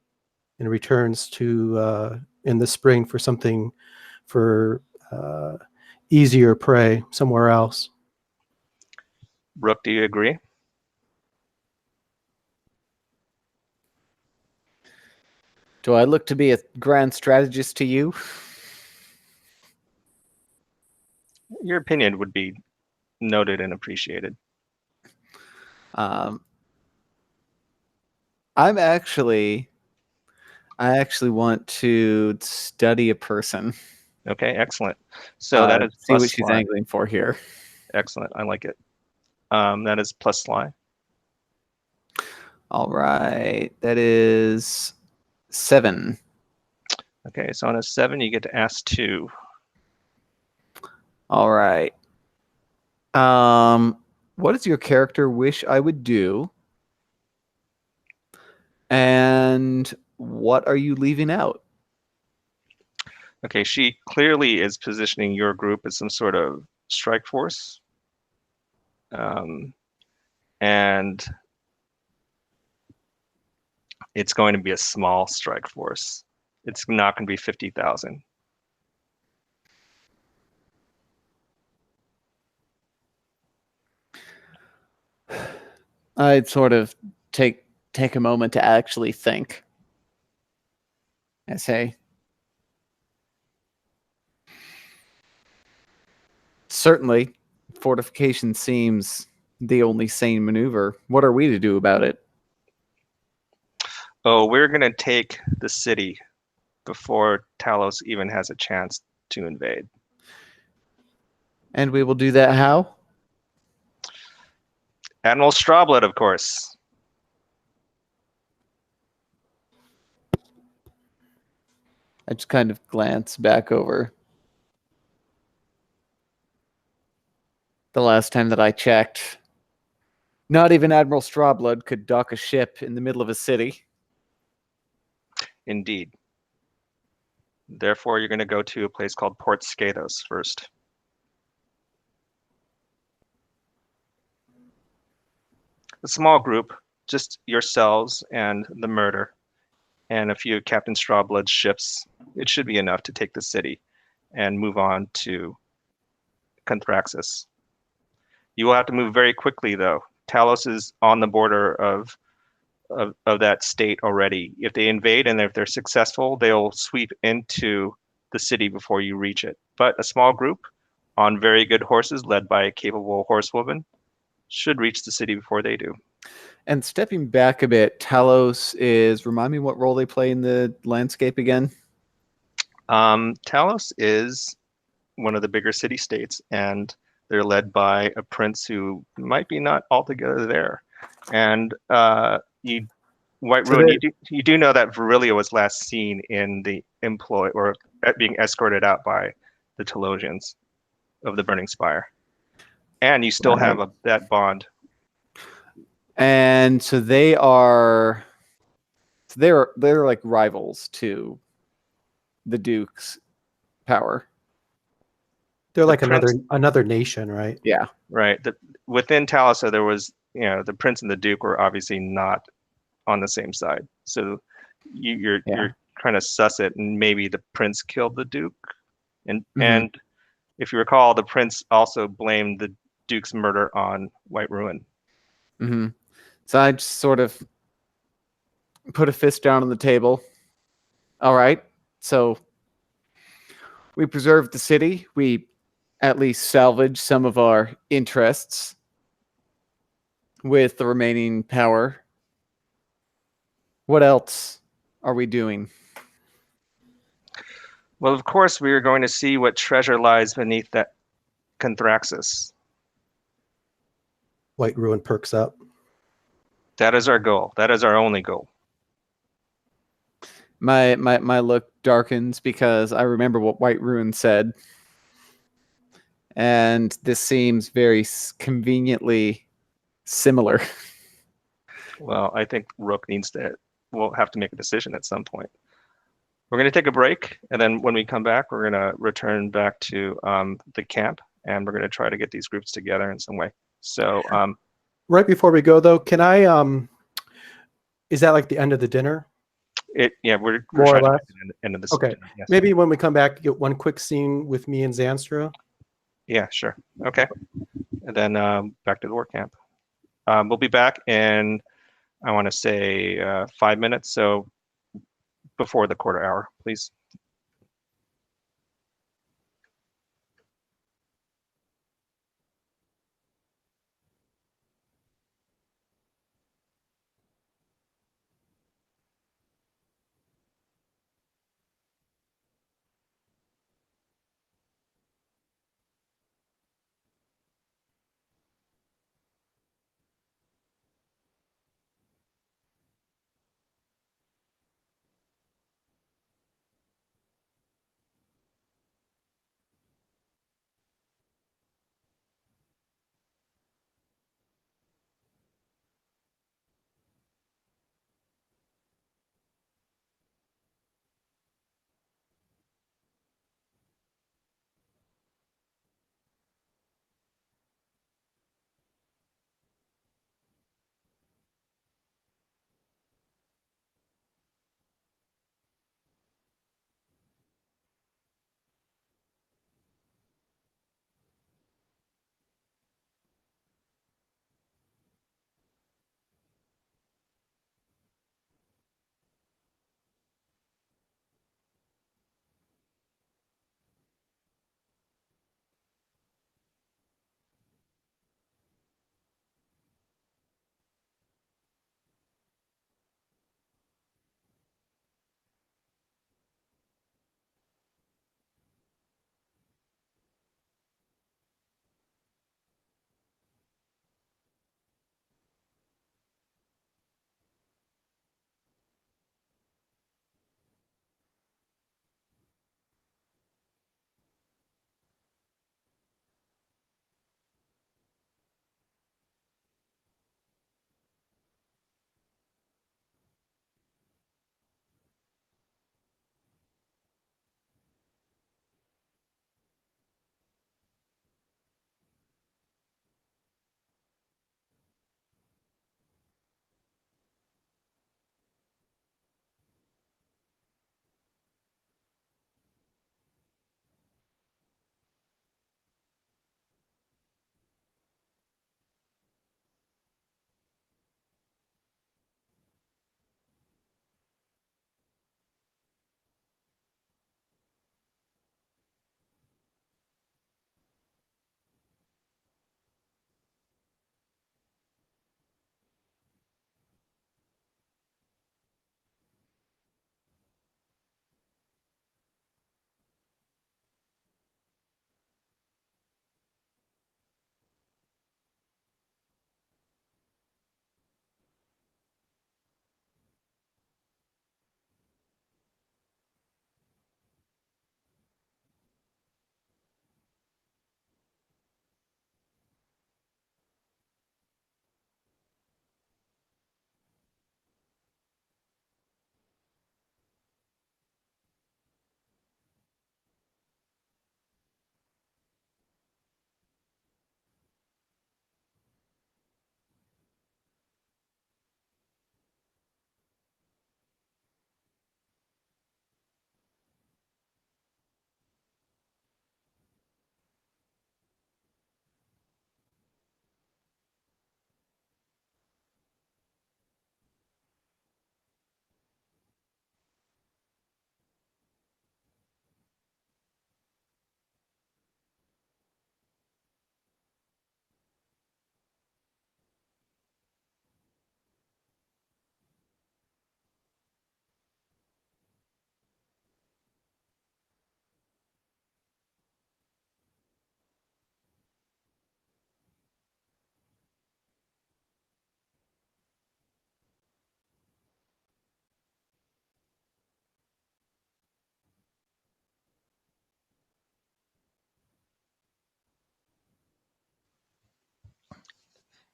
and returns to in the spring for easier prey somewhere else. Rook, do you agree? Do I look to be a grand strategist to you? Your opinion would be noted and appreciated. I actually want to study a person. Okay, excellent. So that is see plus what she's sly. angling for here. Excellent, I like it. That is plus sly. All right, that is 7. Okay, so on a 7, you get to ask 2. All right. What does your character wish I would do? And what are you leaving out? Okay, she clearly is positioning your group as some sort of strike force. And it's going to be a small strike force. It's not going to be 50,000. I'd sort of take a moment to actually think. I say, certainly, fortification seems the only sane maneuver. What are we to do about it? Oh, we're going to take the city before Talos even has a chance to invade. And we will do that how? Admiral Strawblood, of course. I just kind of glance back over. The last time that I checked, not even Admiral Strawblood could dock a ship in the middle of a city. Indeed. Therefore, you're going to go to a place called Port Skatos first. A small group, just yourselves and the murder, and a few Captain Strawblood's ships. It should be enough to take the city and move on to Conthraxis. You will have to move very quickly, though. Talos is on the border of that state already. If they invade and if they're successful, they'll sweep into the city before you reach it. But a small group on very good horses, led by a capable horsewoman, should reach the city before they do. And stepping back a bit, Talos is, remind me what role they play in the landscape again? Talos is one of the bigger city states, and they're led by a prince who might be not altogether there. And White Ruin, you do know that Virilia was last seen in the employ or being escorted out by the Telosians of the Burning Spire, and you still have that bond. And so they're like rivals to the Duke's power. They're like Prince, another nation, right? Yeah. right. Within Talisa, there was, the Prince and the Duke were obviously not on the same side. So you're trying to suss it, and maybe the Prince killed the Duke, and if you recall, the Prince also blamed the Duke's murder on White Ruin. Mm-hmm. So I just sort of put a fist down on the table. All right. So we preserved the city. We at least salvaged some of our interests with the remaining power. What else are we doing? Well, of course, we are going to see what treasure lies beneath that Conthraxis. White Ruin perks up. That is our goal. That is our only goal. My look darkens because I remember what White Ruin said. And this seems very conveniently similar. Well, I think Rook we'll have to make a decision at some point. We're going to take a break, and then when we come back, we're going to return back to the camp, and we're going to try to get these groups together in some way. So, right before we go, though, can I? Is that like the end of the dinner? We're More or trying less. to get to the end of this. Okay, dinner, yes. maybe when we come back, get one quick scene with me and Zanstra. Yeah, sure. Okay, and then back to the work camp. We'll be back in, I want to say, 5 minutes. So before the quarter hour, please.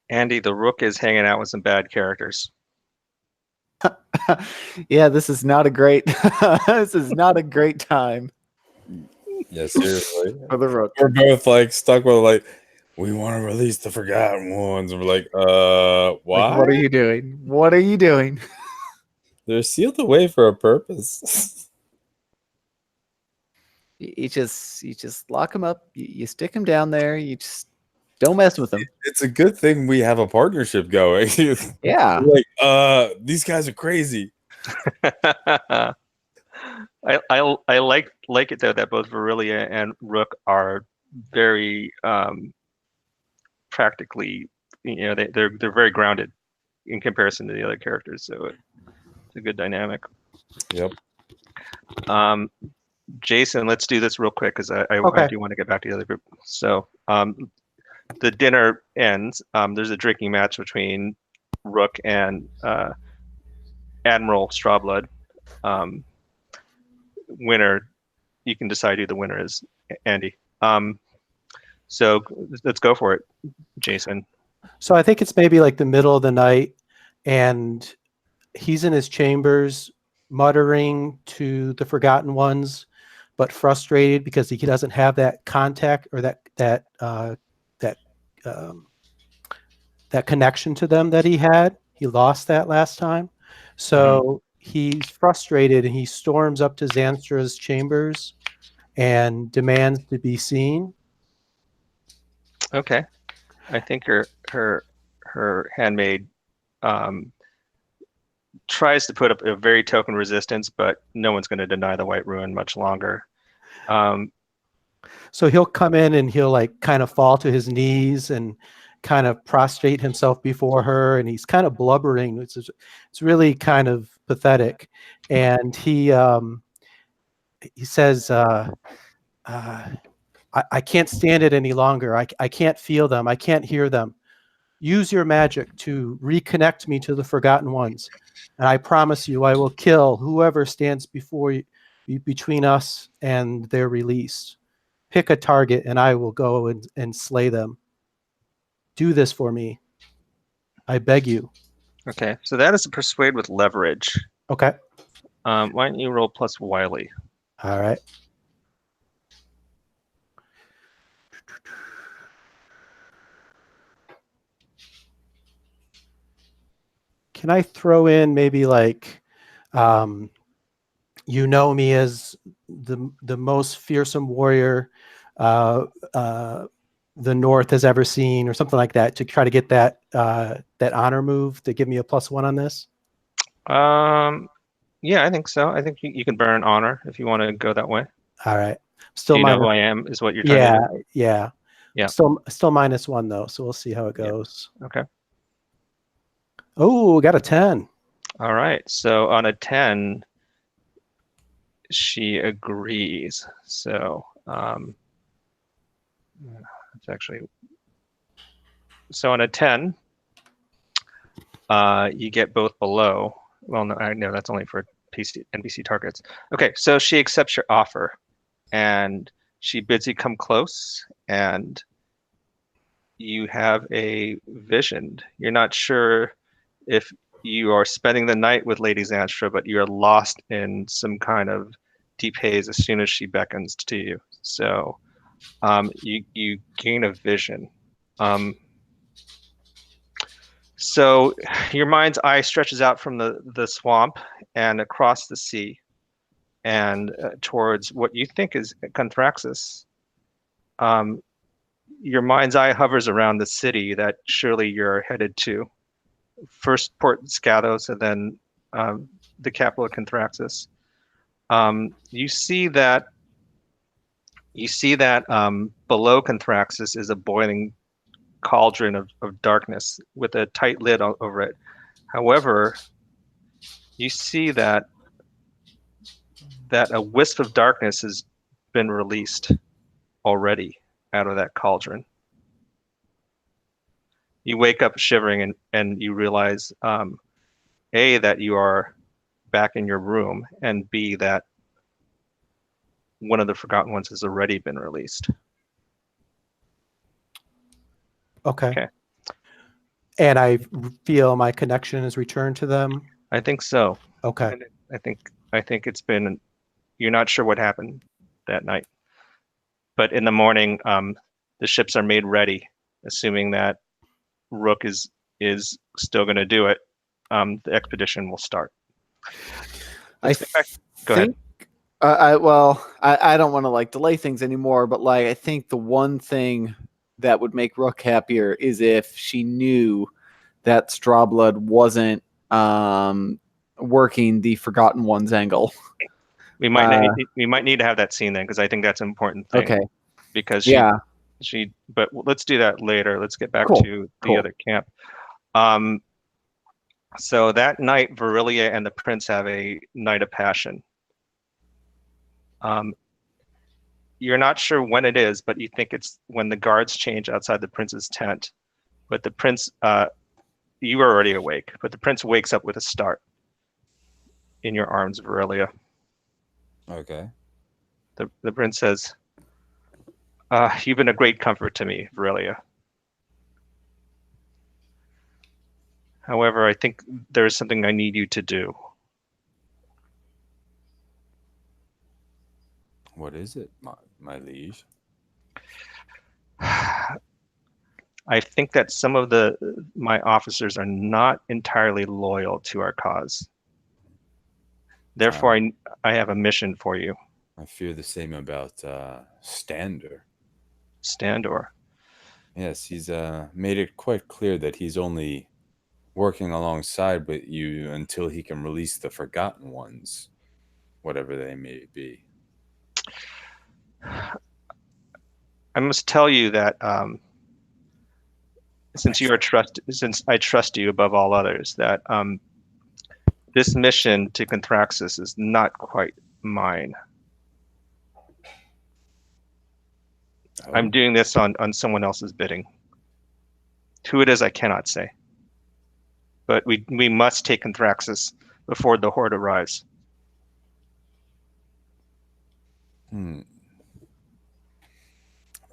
Andy, the Rook is hanging out with some bad characters. Yeah, this is not a great. This is not a great time Yeah, seriously. for the Rook. We're both like stuck with like, we want to release the Forgotten Ones, and we're like, why? Like, what are you doing? What are you doing? They're sealed away for a purpose. You just lock them up. You stick them down there. You just don't mess with them. It's a good thing we have a partnership going. Yeah. We're like, these guys are crazy. I like it though that both Virelia and Rook are very practically, they're very grounded in comparison to the other characters, so it's a good dynamic. Yep. Jason, let's do this real quick because I Okay. do want to get back to the other group. So the dinner ends. There's a drinking match between Rook and Admiral Strawblood. Winner, you can decide who the winner is, Andy. So let's go for it, Jason. So I think it's maybe like the middle of the night, and he's in his chambers muttering to the Forgotten Ones, but frustrated because he doesn't have that contact or that connection to them that he had. He lost that last time. So he's frustrated and he storms up to Xanstra's chambers and demands to be seen. Okay. I think her handmaid tries to put up a very token resistance, but no one's going to deny the White Ruin much longer. So he'll come in and he'll like kind of fall to his knees and kind of prostrate himself before her, and he's kind of blubbering. It's really kind of pathetic, and he says, I can't stand it any longer. I can't feel them. I can't hear them. Use your magic to reconnect me to the Forgotten Ones, and I promise you I will kill whoever stands before you, between us and their release. Pick a target and I will go and slay them. Do this for me. I beg you. Okay, so that is a persuade with leverage. Okay. Why don't you roll plus Wily? All right. Can I throw in maybe like, you know me as the most fearsome warrior the North has ever seen, or something like that, to try to get that that honor move to give me a +1 on this? Yeah, I think so. I think you can burn honor if you want to go that way. All right. Still Do you know minus, who I am? Is what you're trying to do? yeah. Yeah. Still -1 though, so we'll see how it goes. Okay. Oh, we got a 10. All right. So on a 10, she agrees. So it's actually, so on a 10, you get both below. Well, no, that's only for NPC targets. Okay, so she accepts your offer, and she bids you come close, and you have a vision. You're not sure if you are spending the night with Lady Xanstra, but you're lost in some kind of deep haze as soon as she beckons to you. So you gain a vision. So your mind's eye stretches out from the swamp and across the sea and towards what you think is Conthraxis. Your mind's eye hovers around the city that surely you're headed to. First Port Scathos and then the capital of Conthraxis. You see that below Conthraxis is a boiling cauldron of darkness with a tight lid over it. However, you see that a wisp of darkness has been released already out of that cauldron. You wake up shivering and you realize, A, that you are back in your room, and B, that one of the Forgotten Ones has already been released. Okay. Okay. And I feel my connection is returned to them. I think so. Okay. I think it's been. You're not sure what happened that night, but in the morning, the ships are made ready, assuming that Rook is still going to do it. The expedition will start. Let's get back. Go ahead. I don't want to like delay things anymore, but like I think the one thing that would make Rook happier is if she knew that Strawblood wasn't working the Forgotten Ones angle. We might need to have that scene then, because I think that's an important thing. Okay. Because Yeah. but let's do that later. Let's get back Cool. to the other camp. So that night, Verilia and the prince have a night of passion. You're not sure when it is, but you think it's when the guards change outside the prince's tent. But the prince, you are already awake, but the prince wakes up with a start in your arms, Verilia. Okay. The prince says, you've been a great comfort to me, Verilia. However, I think there is something I need you to do. What is it, my liege? I think that some of my officers are not entirely loyal to our cause. Therefore, I have a mission for you. I fear the same about Standor. Standor. Yes, he's made it quite clear that he's only working alongside with you until he can release the Forgotten Ones, whatever they may be. I must tell you that since I trust you above all others, that this mission to Conthraxis is not quite mine. Oh. I'm doing this on someone else's bidding. Who it is, I cannot say. But we must take Conthraxis before the Horde arrives.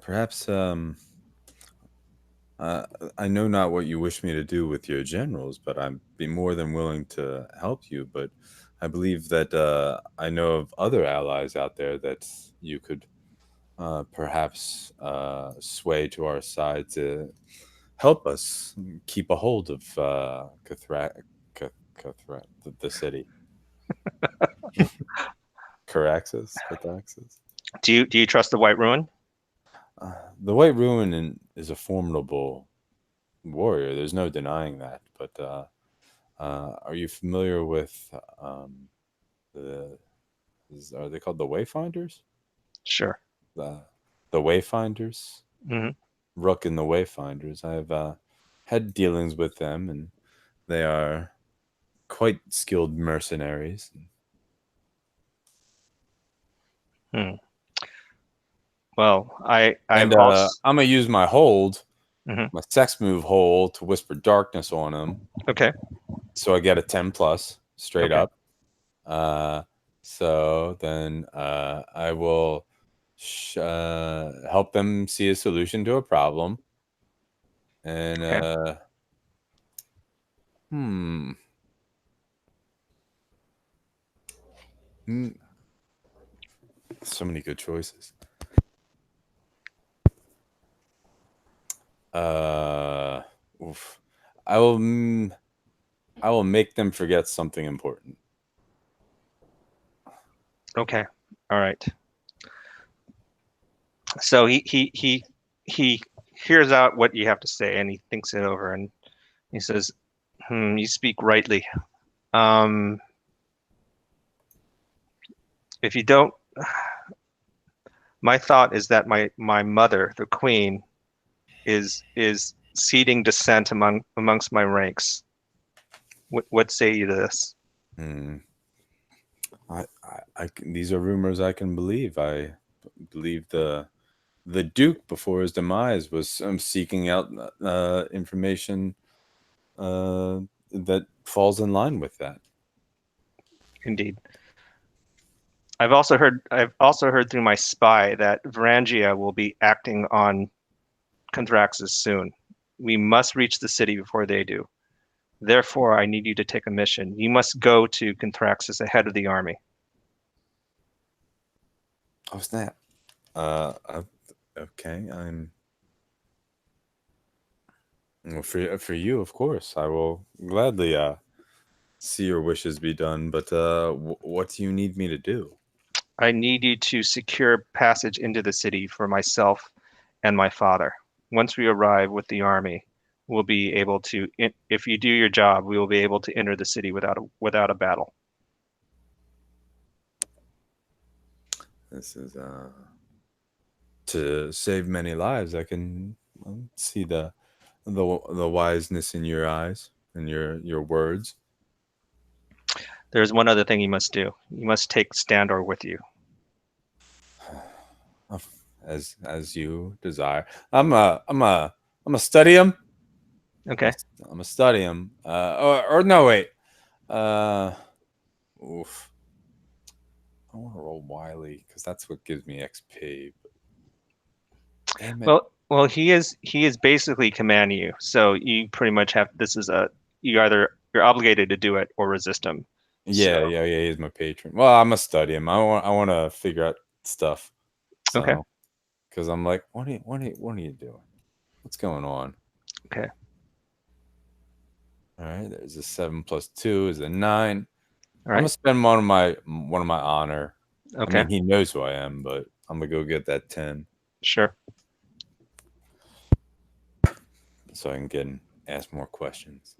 Perhaps I know not what you wish me to do with your generals, but I'd be more than willing to help you. But I believe that I know of other allies out there that you could perhaps sway to our side to help us keep a hold of the city. Caraxis? Do you trust the White Ruin? The White Ruin is a formidable warrior. There's no denying that. But are you familiar with are they called the Wayfinders? Sure. The Wayfinders? Mm-hmm. Rook and the Wayfinders. I've had dealings with them, and they are quite skilled mercenaries. Well, I'm gonna use my hold, mm-hmm. my sex move hold, to whisper darkness on them. Okay. So I get a 10+ straight up. So then I will help them see a solution to a problem. And okay. So many good choices. I will make them forget something important. Okay. All right. So he hears out what you have to say, and he thinks it over, and he says, you speak rightly. If you don't, my thought is that my mother, the queen, is seeding dissent amongst my ranks. What say you to this? These are rumors I can believe. I believe the Duke, before his demise, was seeking out information that falls in line with that. Indeed. I've also heard through my spy that Varangia will be acting on Conthraxis soon. We must reach the city before they do. Therefore, I need you to take a mission. You must go to Conthraxis ahead of the army. Oh snap! Okay, I'm. Well, for you, of course, I will gladly see your wishes be done. But what do you need me to do? I need you to secure passage into the city for myself and my father. Once we arrive with the army, we'll be able to, if you do your job, we will be able to enter the city without a battle. This is to save many lives. I can see the wiseness in your eyes and your words. There's one other thing you must do. You must take Standor with you. As you desire. I'm a study him. Okay. I'm a study him. Or no, wait. Oof. I want to roll Wily because that's what gives me XP. But damn it. Well, he is basically commanding you. So you pretty much have, you're obligated to do it or resist him. Yeah, So- yeah, he's my patron. Well, I'm gonna study him. I want to figure out stuff. So, Okay. Because I'm like, what are you doing? What's going on? Okay. All right. There's a 7 plus 2 is a 9. All I'm gonna right. spend one of my honor. Okay. I mean, he knows who I am, but I'm gonna go get that 10 Sure. so I can ask more questions.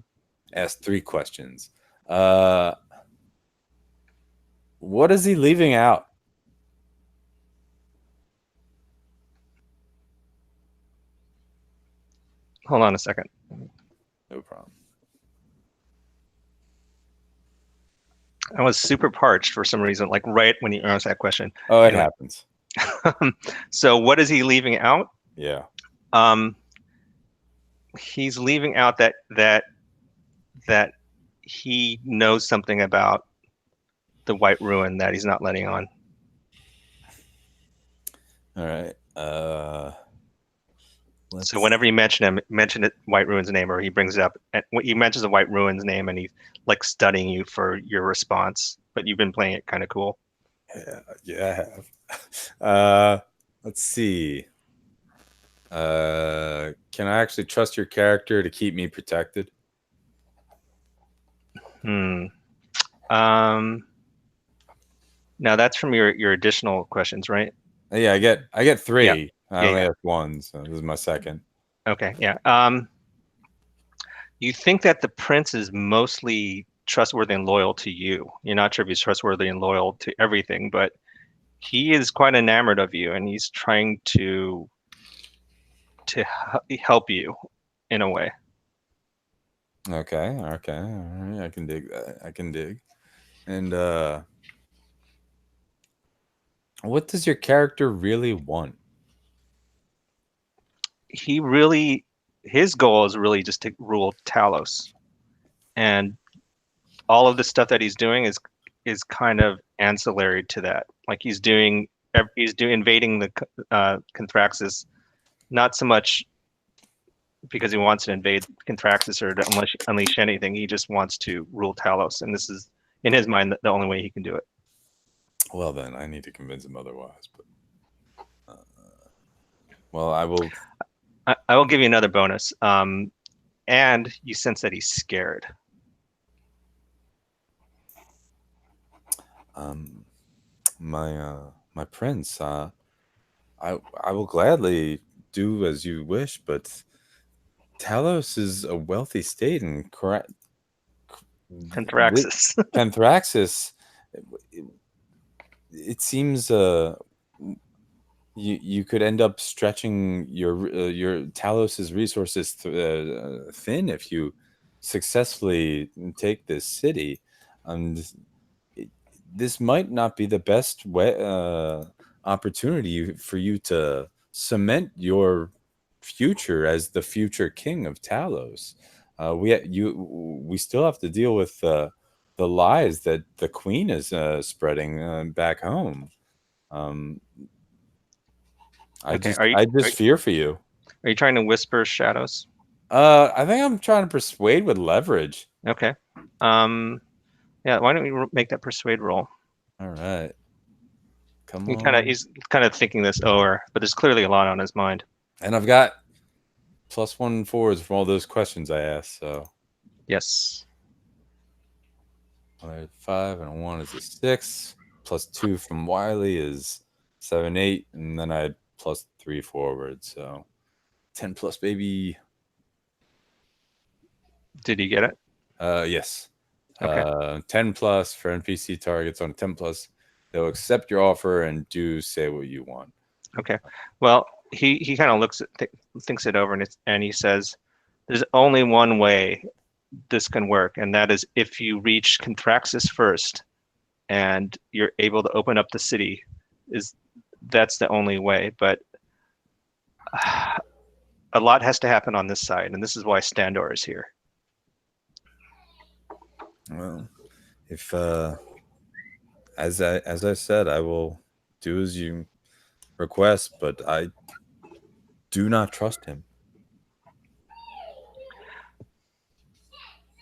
Ask 3 questions. What is he leaving out? Hold on a second. No problem. I was super parched for some reason, like right when you asked that question. Oh, it Anyway. happens. So what is he leaving out? Yeah. He's leaving out that he knows something about the White Ruin that he's not letting on. All right. So whenever you mention White Ruin's name, or he brings it up, and he mentions the White Ruin's name, and he's like studying you for your response. But you've been playing it kind of cool. Yeah, I have. Let's see. Can I actually trust your character to keep me protected? Now that's from your additional questions, right? Yeah, I get 3. Yeah. I only have 1, so this is my second. Okay, yeah. You think that the prince is mostly trustworthy and loyal to you. You're not sure if he's trustworthy and loyal to everything, but he is quite enamored of you, and he's trying to help you in a way. Okay, all right. I can dig that. I can dig. And what does your character really want? His goal is really just to rule Talos, and all of the stuff that he's doing is kind of ancillary to that. Like he's invading the Conthraxis, not so much because he wants to invade Conthraxis or to unleash anything. He just wants to rule Talos, and this is in his mind the only way he can do it. Well, then I need to convince him otherwise. But well, I will. I will give you another bonus. And you sense that he's scared. My prince. I will gladly do as you wish, but Talos is a wealthy state, and Conthraxis. Panthraxis. It seems you could end up stretching your Talos's resources thin if you successfully take this city, and this might not be the best opportunity for you to cement your future as the future king of Talos. We still have to deal with the lies that the queen is spreading back home. I Okay, just fear for you. Are you trying to whisper shadows? I think I'm trying to persuade with leverage. Okay. Yeah. Why don't we make that persuade roll? All right. Come He on. he's kind of thinking this over, but there's clearly a lot on his mind. And I've got +1 4s from all those questions I asked. So Yes. 5 and a 1 is a 6. +2 from Wiley is 7, 8, and then I had +3 forward. So 10 plus, baby. Did he get it? Yes. Okay. 10 plus for NPC targets on 10 plus. They'll accept your offer and do say what you want. Okay. Well, he kind of thinks it over, and he says, "There's only one way this can work, and that is if you reach Contraxis first, and you're able to open up the city. That's the only way. But a lot has to happen on this side, and this is why Standor is here." Well, if as I said, I will do as you request, but I do not trust him.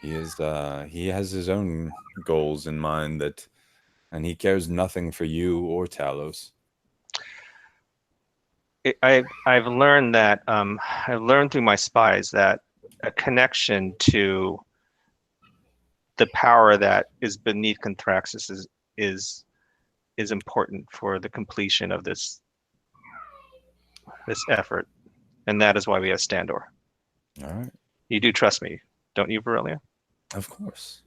He has his own goals in mind and he cares nothing for you or Talos. I've learned that I've learned through my spies that a connection to the power that is beneath Contraxis is important for the completion of this effort, and that is why we have Standor. All right. You do trust me, don't you, Virelia? Of course.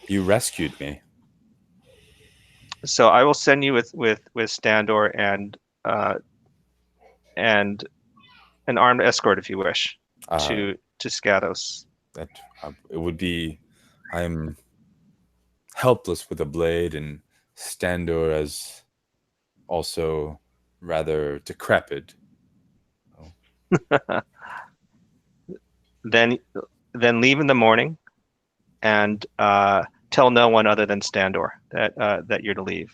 You rescued me. So I will send you with Standor and an armed escort, if you wish, to Skatos. That it would be. I'm helpless with a blade, and Standor as also rather decrepit. Then leave in the morning, and tell no one other than Standor that you're to leave.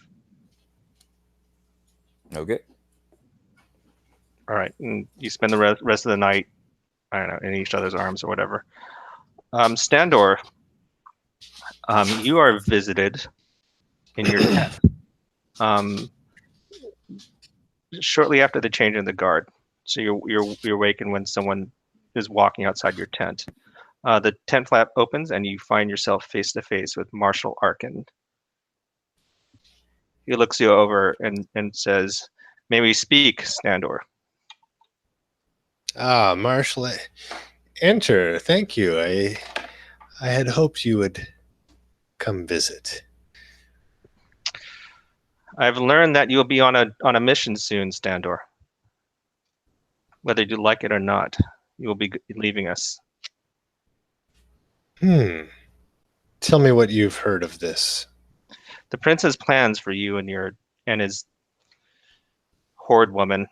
Okay. All right, and you spend the rest of the night, I don't know, in each other's arms or whatever. Standor, you are visited in your tent shortly after the change in the guard. So you're awakened when someone is walking outside your tent. The tent flap opens and you find yourself face to face with Marshal Arkin. He looks you over and says, "May we speak, Standor?" Ah, Marshal, enter. Thank you. I had hoped you would come visit. I've learned that you'll be on a mission soon, Standor. Whether you like it or not, you will be leaving us. Tell me what you've heard of this. The prince has plans for you and his horde woman.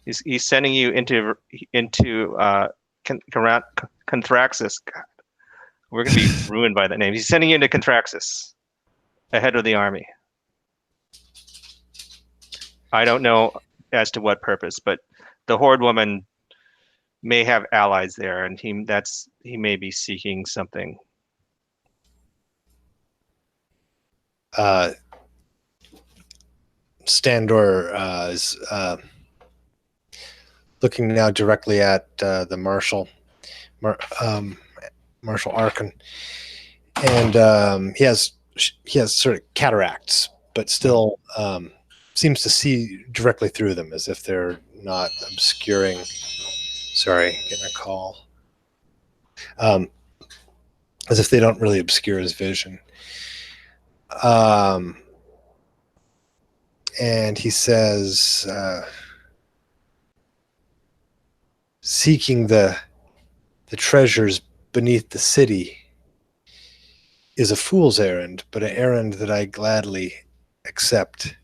He's sending you into Contraxis. God, we're gonna be ruined by that name. He's sending you into Contraxis, ahead of the army. I don't know as to what purpose, but the horde woman may have allies there, and he may be seeking something. Standor is looking now directly at the Marshal Arkin, and he has sort of cataracts, but still seems to see directly through them, as if they're not obscuring. Sorry, getting a call. As if they don't really obscure his vision. And he says, seeking the treasures beneath the city is a fool's errand, but an errand that I gladly accept.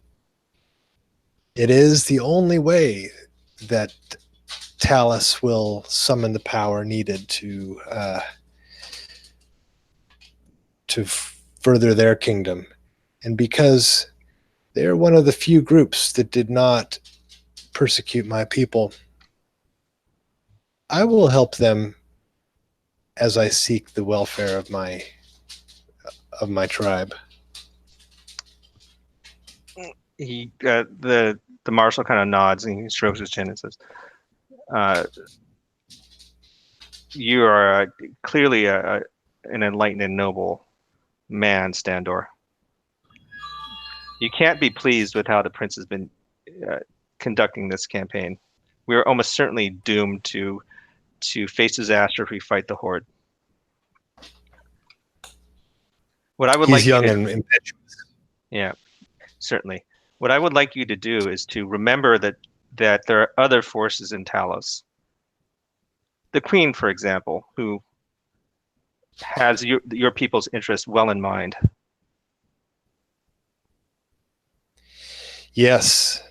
It is the only way that Talos will summon the power needed to further their kingdom. And because they're one of the few groups that did not persecute my people, I will help them as I seek the welfare of my tribe. The marshal kind of nods and he strokes his chin and says, "You are clearly an enlightened and noble man, Standor. You can't be pleased with how the prince has been conducting this campaign. We are almost certainly doomed to face disaster if we fight the Horde. What I would He's like young you to, and impetuous. yeah, certainly. What I would like you to do is to remember that there are other forces in Talos. The Queen, for example, who has your people's interest well in mind. Yes.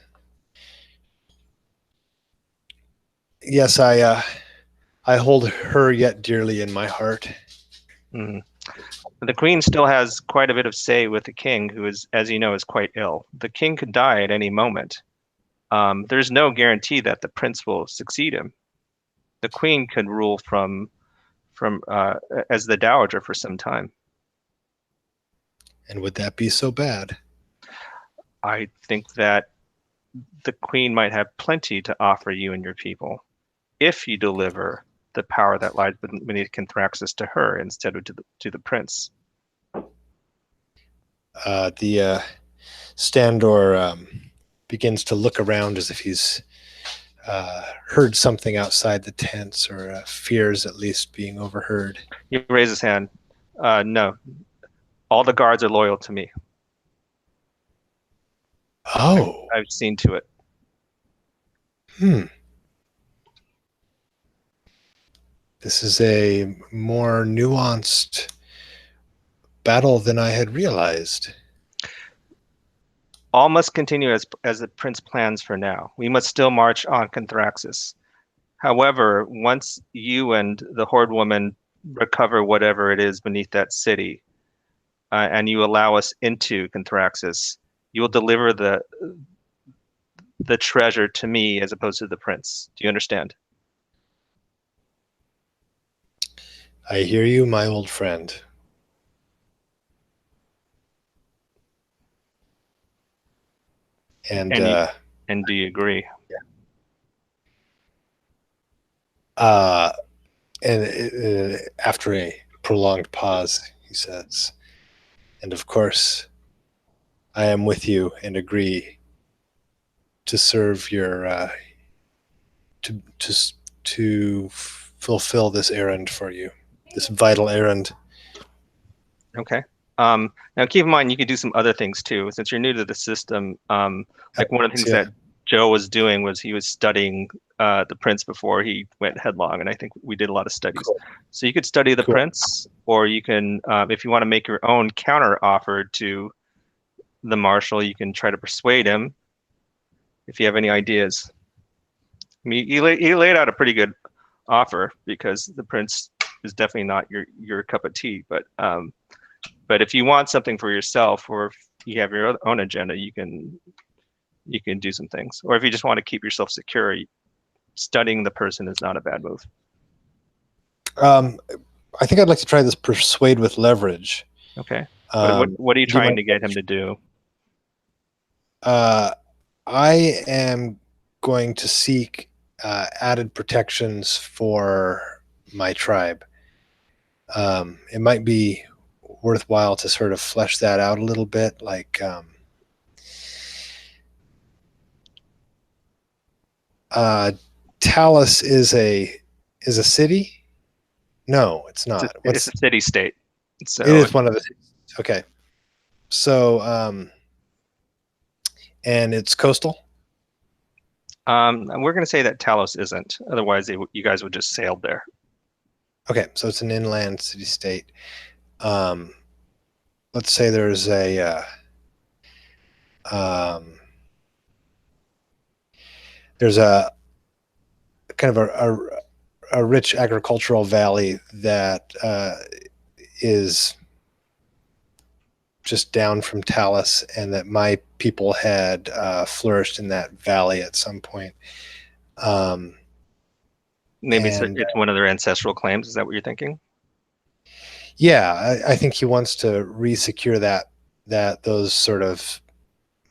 Yes, I hold her yet dearly in my heart. Mm-hmm. The Queen still has quite a bit of say with the King, who is, as you know, is quite ill. The King could die at any moment. There's no guarantee that the Prince will succeed him. The Queen could rule from as the Dowager for some time. And would that be so bad? I think that the Queen might have plenty to offer you and your people if you deliver the power that lies beneath Kinthraxis to her instead of to the Prince. The Standor begins to look around as if he's heard something outside the tents, or fears at least being overheard. He raises his hand. No, all the guards are loyal to me. Oh. I've seen to it. This is a more nuanced battle than I had realized. All must continue as the Prince plans for now. We must still march on Kinthraxis. However, once you and the Horde woman recover whatever it is beneath that city, and you allow us into Kinthraxis, you will deliver the treasure to me as opposed to the Prince. Do you understand? I hear you, my old friend. And do you agree? And after a prolonged pause, he says, "And of course, I am with you and agree to serve your to fulfill this errand for you, this vital errand." Okay. Now keep in mind you could do some other things too. Since you're new to the system, like one of the things that Joe was doing was he was studying the Prince before he went headlong, and I think we did a lot of studies. Cool. So you could study the Prince, or you can, if you want to make your own counter offer to the Marshal, you can try to persuade him if you have any ideas. I mean, he laid out a pretty good offer because the Prince is definitely not your cup of tea, but if you want something for yourself, or if you have your own agenda, you can do some things. Or if you just want to keep yourself secure, studying the person is not a bad move. I think I'd like to try this persuade with leverage. Okay. What are you trying to get him to do? I am going to seek added protections for my tribe. It might be worthwhile to sort of flesh that out a little bit, like Talos is a city. No, it's not. It's a city state. So it is one of the. Okay, so and it's coastal. We're going to say that Talos isn't. Otherwise, you guys would just sail there. Okay, so it's an inland city state. Let's say there's a kind of a rich agricultural valley that is just down from Talus, and that my people had flourished in that valley at some point. Maybe And it's one of their ancestral claims. Is that what you're thinking? yeah, I think he wants to re-secure those sort of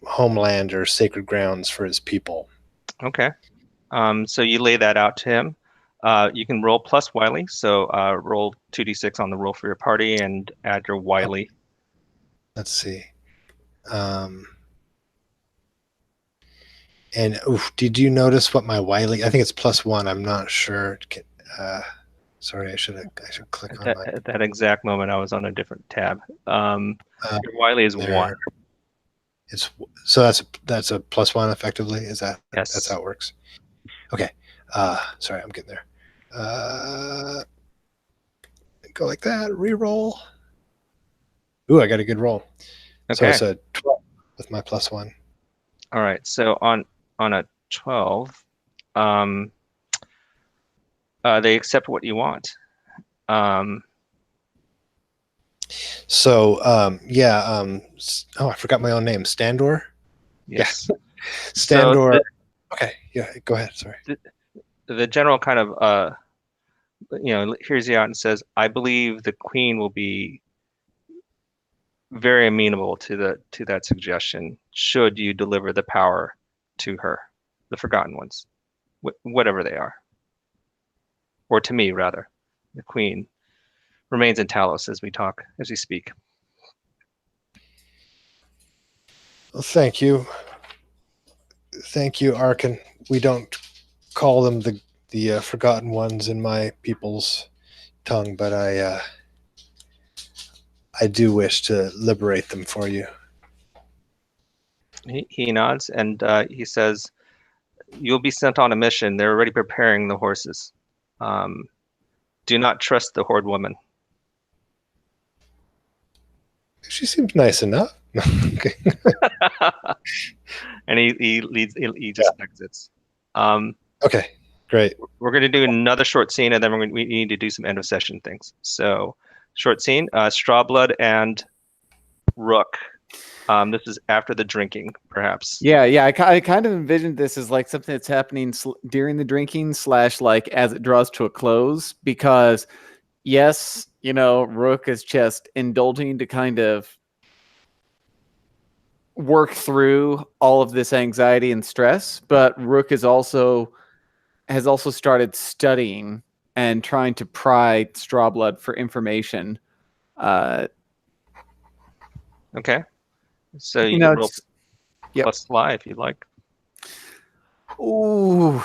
homeland or sacred grounds for his people. Okay. So you lay that out to him. You can roll plus Wiley. So roll 2d6 on the roll for your party and add your Wiley. Let's see. And did you notice what my Wiley? I think it's +1. I'm not sure. Sorry, I should click on my. At that exact moment, I was on a different tab. Your Wiley is there. 1. It's so that's a +1 effectively. Is that? Yes. That's how it works. Okay. Sorry, I'm getting there. Go like that. Reroll. Ooh, I got a good roll. Okay. So it's a 12 with my +1. All right. So on a 12, they accept what you want. So I forgot my own name. Standor. Yes. Standor. So okay. Yeah. Go ahead. Sorry. the general kind of hears you out and says, "I believe the queen will be very amenable to that suggestion. Should you deliver the power to her, the Forgotten Ones, whatever they are, or to me rather, the queen remains in Talos as we speak." Well, thank you, Arkin. We don't call them the Forgotten Ones in my people's tongue, but I do wish to liberate them for you. He nods and he says, "You'll be sent on a mission. They're already preparing the horses. Do not trust the Horde woman." She seems nice enough. Okay. And he just exits. Okay, great. We're going to do another short scene, and then we need to do some end of session things. So, short scene: Strawblood and Rook. This is after the drinking, perhaps. Yeah. I kind of envisioned this as like something that's happening during the drinking / like as it draws to a close, because yes, Rook is just indulging to kind of work through all of this anxiety and stress, but Rook has also started studying and trying to pry Strawblood for information. Okay. So you can roll yep. plus fly if you'd like. Ooh,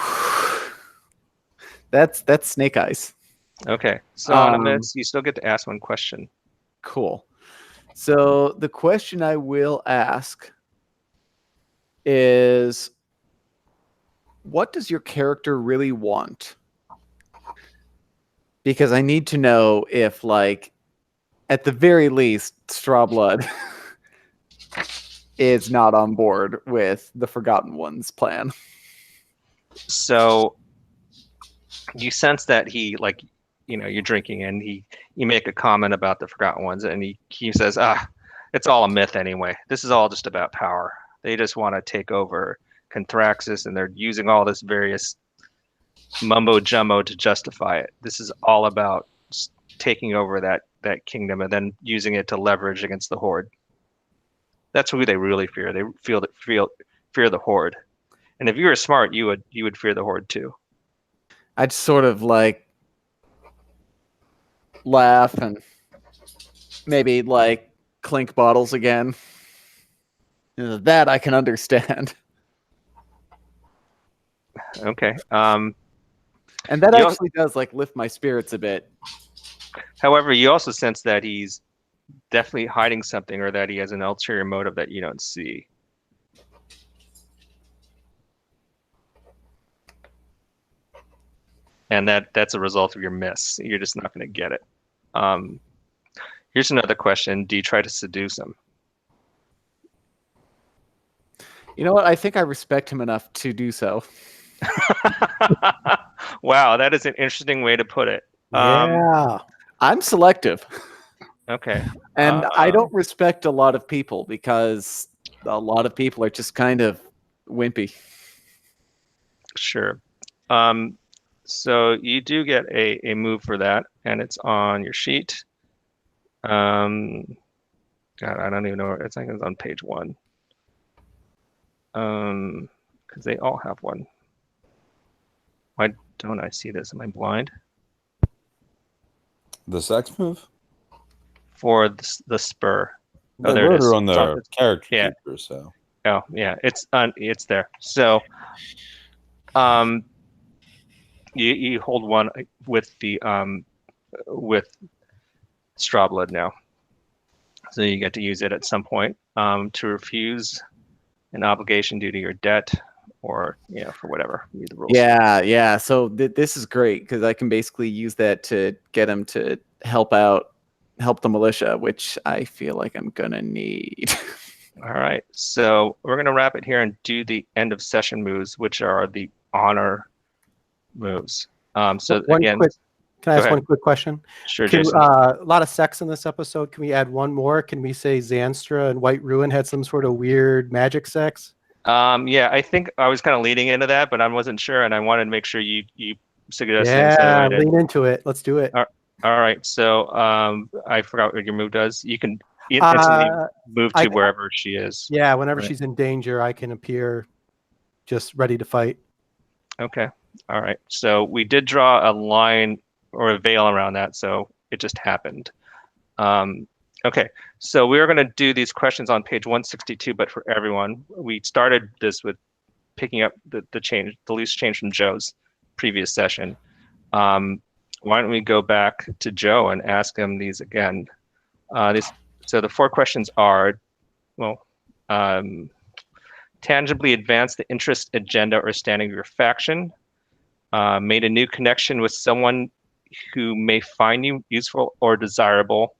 that's snake eyes. Okay. So on a miss, you still get to ask one question. Cool. So the question I will ask is, what does your character really want? Because I need to know if, like, at the very least, Strawblood is not on board with the Forgotten Ones plan. So you sense that he, like, you're drinking and you make a comment about the Forgotten Ones, and he says, it's all a myth anyway. This is all just about power. They just want to take over Conthraxis, and they're using all this various mumbo jumbo to justify it. This is all about taking over that kingdom and then using it to leverage against the Horde. That's who they really fear. They fear the Horde. And if you were smart, you would fear the Horde too. I'd sort of like laugh and maybe like clink bottles again. That I can understand. Okay. And that actually does like lift my spirits a bit. However, you also sense that he's definitely hiding something, or that he has an ulterior motive that you don't see. And that's a result of your miss. You're just not going to get it. Here's another question. Do you try to seduce him? You know what? I think I respect him enough to do so. Wow, that is an interesting way to put it. Yeah. I'm selective. Okay. And I don't respect a lot of people because a lot of people are just kind of wimpy. Sure. So you do get a move for that, and it's on your sheet. God, I don't even know. It's like it's on page 1. Because they all have one. Why don't I see this? Am I blind? The sex move? For the spur. They there it wrote is. her on It's on- their character yeah. keeper, so. Oh yeah, it's there. So, you hold one with the with straw blood now. So you get to use it at some point to refuse an obligation due to your debt, or for whatever. Read the rules. Yeah. So this is great because I can basically use that to get him to help the militia, which I feel like I'm gonna need. All right. So we're gonna wrap it here and do the end of session moves, which are the honor moves. So again, Can I go ask ahead. one quick question? Sure, Can, Jason. a lot of sex in this episode. Can we add one more? Can we say Zanstra and White Ruin had some sort of weird magic sex? Yeah, I think I was kind of leading into that, but I wasn't sure, and I wanted to make sure you suggested it instead of Yeah, I did. lean into it. Let's do it. All right. So I forgot what your move does. You can instantly move to wherever she is. Yeah, whenever Right. she's in danger, I can appear just ready to fight. Okay. All right. So we did draw a line or a veil around that, so it just happened. Okay. So we are going to do these questions on page 162, but for everyone. We started this with picking up the loose change from Joe's previous session. Why don't we go back to Joe and ask him these again? So the 4 questions are, tangibly advance the interest, agenda, or standing of your faction. Made a new connection with someone who may find you useful or desirable.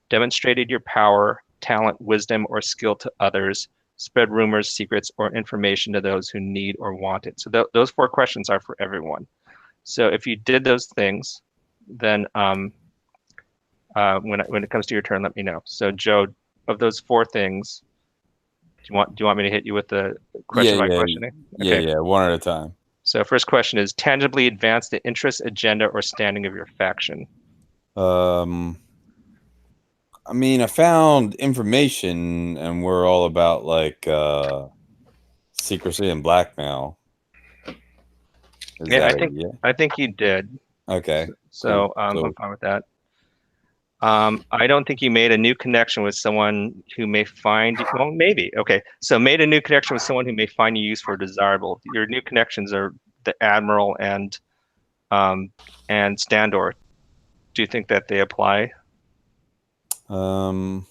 Demonstrated your power, talent, wisdom, or skill to others. Spread rumors, secrets, or information to those who need or want it. So those 4 questions are for everyone. So if you did those things, then when it comes to your turn, let me know. So Joe, of those 4 things, do you want me to hit you with the question by questioning? Okay. Yeah, one at a time. So first question is tangibly advance the interest, agenda, or standing of your faction. I mean, I found information, and we're all about like secrecy and blackmail. I think you did. Okay. So, cool. I'm fine with that. I don't think you made a new connection with someone who may find you. Well, maybe. Okay. So made a new connection with someone who may find you useful or desirable. Your new connections are the Admiral and Standor. Do you think that they apply? Um,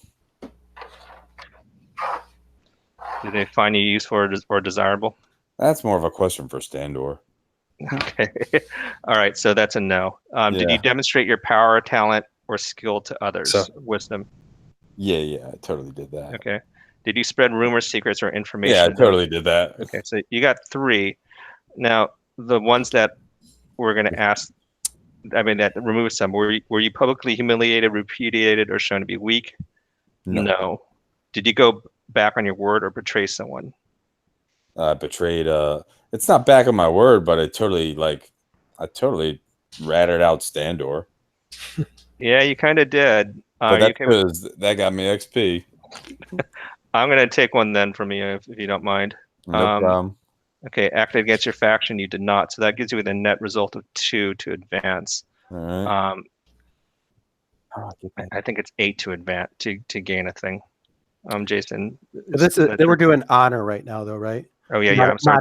Do they find you useful or desirable? That's more of a question for Standor. Okay. All right. So that's a no. Did you demonstrate your power, talent, or skill to others? So- Wisdom. Yeah, I totally did that. Okay. Did you spread rumors, secrets, or information? Yeah, I totally did that. Okay. So you got 3. Now, the ones that we're going to ask, that remove some, were you publicly humiliated, repudiated, or shown to be weak? No. Did you go back on your word or betray someone? Betrayed. It's not back on my word, but I totally ratted out Standor. Yeah, you kind of did. But that's because that got me XP. I'm going to take one then from you, if you don't mind. No problem. Okay, acted against your faction, you did not. So that gives you the net result of 2 to advance. All right. I think it's 8 to advance to gain a thing. Jason. They were doing honor right now, though, right? Oh yeah, I'm sorry.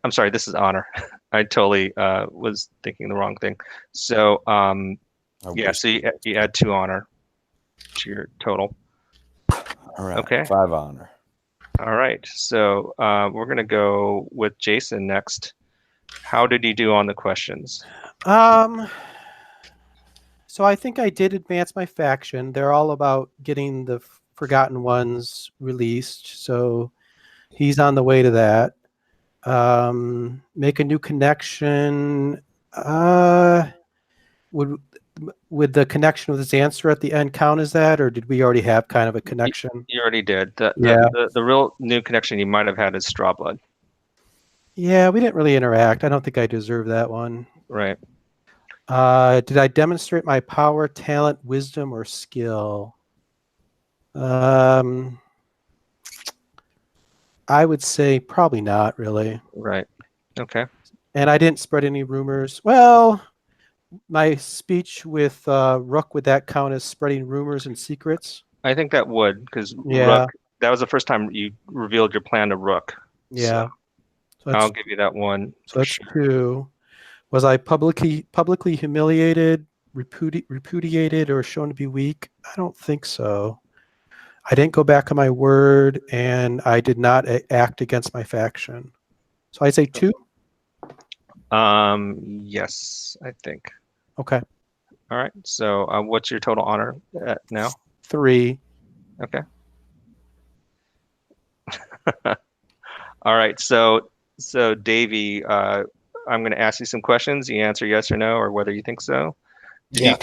I'm sorry. This is honor. I totally was thinking the wrong thing. So so you add 2 honor to your total. All right. Okay. 5 honor. All right. So we're gonna go with Jason next. How did you do on the questions? So I think I did advance my faction. They're all about getting the Forgotten Ones released. So he's on the way to that. Make a new connection. The would the connection with Xanster at the end count as that, or did we already have kind of a connection? You already did. The Yeah. the real new connection you might have had is Strawblood. Yeah, we didn't really interact. I don't think I deserve that one. Right. Did I demonstrate my power, talent, wisdom, or skill? I would say probably not really. Right. Okay. And I didn't spread any rumors. Well, my speech with Rook, would that count as spreading rumors and secrets? I think that would, because Yeah. Rook, that was the first time you revealed your plan to Rook. Yeah. So I'll give you that one. so that's 2. Was I publicly humiliated, repudiated, or shown to be weak? I don't think so. I didn't go back on my word, and I did not act against my faction. So I say 2. Yes, I think. Okay. All right. So, what's your total honor now? 3. Okay. All right. So Davey, I'm going to ask you some questions. You answer yes or no, or whether you think so. Yeah.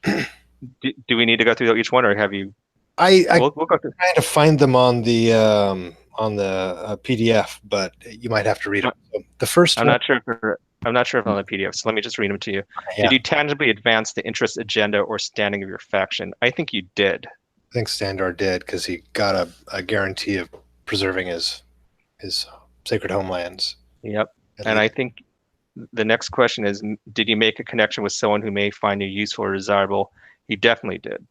Do we need to go through each one, or have you? I We'll go through. trying to find them on the PDF, but you might have to read them. So the first I'm one, not sure if on the PDF. So let me just read them to you. yeah, Did you tangibly advance the interest, agenda, or standing of your faction? I think you did. I think Standar did because he got a guarantee of preserving his sacred homelands. Yep. At And I least. think the next question is, did you make a connection with someone who may find you useful or desirable? He definitely did.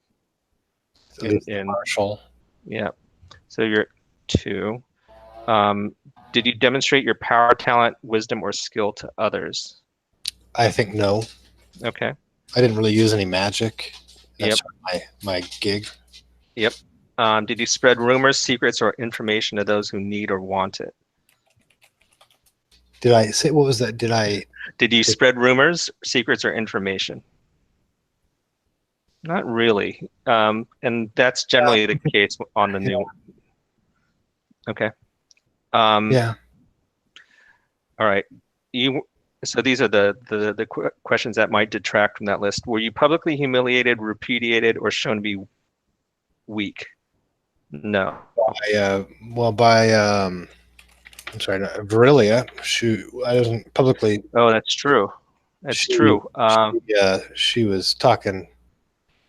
At least Marshall. Yeah. So you're 2. Did you demonstrate your power, talent, wisdom, or skill to others? I think no. Okay. I didn't really use any magic. Yep. That's my gig. Yep. Did you spread rumors, secrets, or information to those who need or want it? Did I say what was that? Did you spread rumors, secrets, or information? Not really. And that's generally the case on the new. Okay. Yeah. All right. So these are the questions that might detract from that list. Were you publicly humiliated, repudiated, or shown to be weak? No. By I'm sorry, Virilia. I wasn't publicly. Oh, that's true. That's true. She was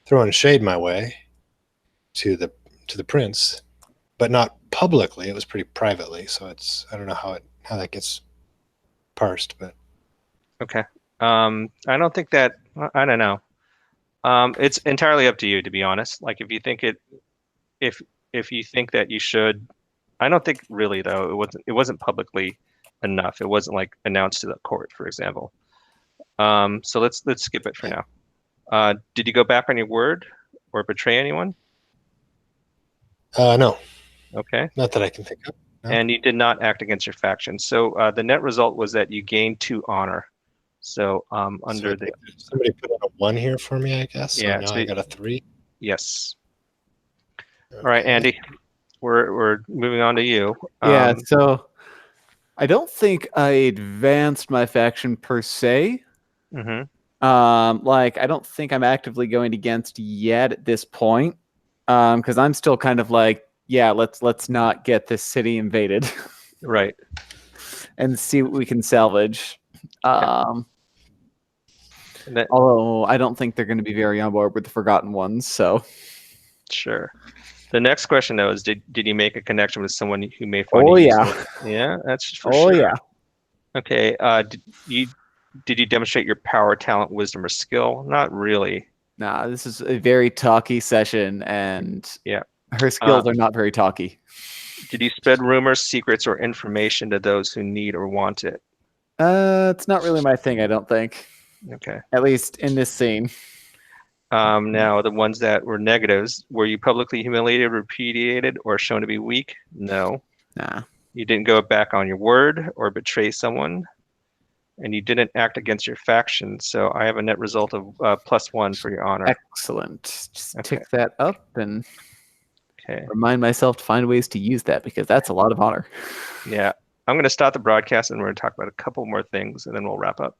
throwing shade my way to the prince, but not publicly. It was pretty privately. So I don't know how that gets parsed, but Okay. I don't think that. I don't know. It's entirely up to you, to be honest. Like if you think if you think that you should, I don't think really though. It wasn't publicly enough. It wasn't like announced to the court, for example. So let's skip it for now. Did you go back on your word or betray anyone? no, Okay. not that I can think of. No. And you did not act against your faction. So the net result was that you gained 2 honor. So under the somebody put in a 1 here for me, I guess. So Yeah, now so I got a 3. yes. All right, Andy, we're moving on to you. Yeah, so I don't think I advanced my faction per se. Mhm. Like I don't think I'm actively going against yet at this point. Because I'm still kind of like, yeah, let's not get this city invaded. Right. And see what we can salvage. That- Although I don't think they're going to be very on board with the Forgotten Ones, so Sure. The next question though is, did you make a connection with someone who may find Oh, you yeah. useful? Yeah, that's for oh sure. yeah. Okay. Did you demonstrate your power, talent, wisdom, or skill? Not really. Nah, this is a very talky session, and Yeah. her skills are not very talky. Did you spread rumors, secrets, or information to those who need or want it? It's not really my thing, I don't think. Okay. At least in this scene. Now the ones that were negatives, were you publicly humiliated, repudiated, or shown to be weak? No. Nah. You didn't go back on your word or betray someone, and you didn't act against your faction. So I have a net result of +1 for your honor. Excellent. Just Okay. tick that up and Okay. remind myself to find ways to use that, because that's a lot of honor. Yeah. I'm going to stop the broadcast and we're going to talk about a couple more things and then we'll wrap up.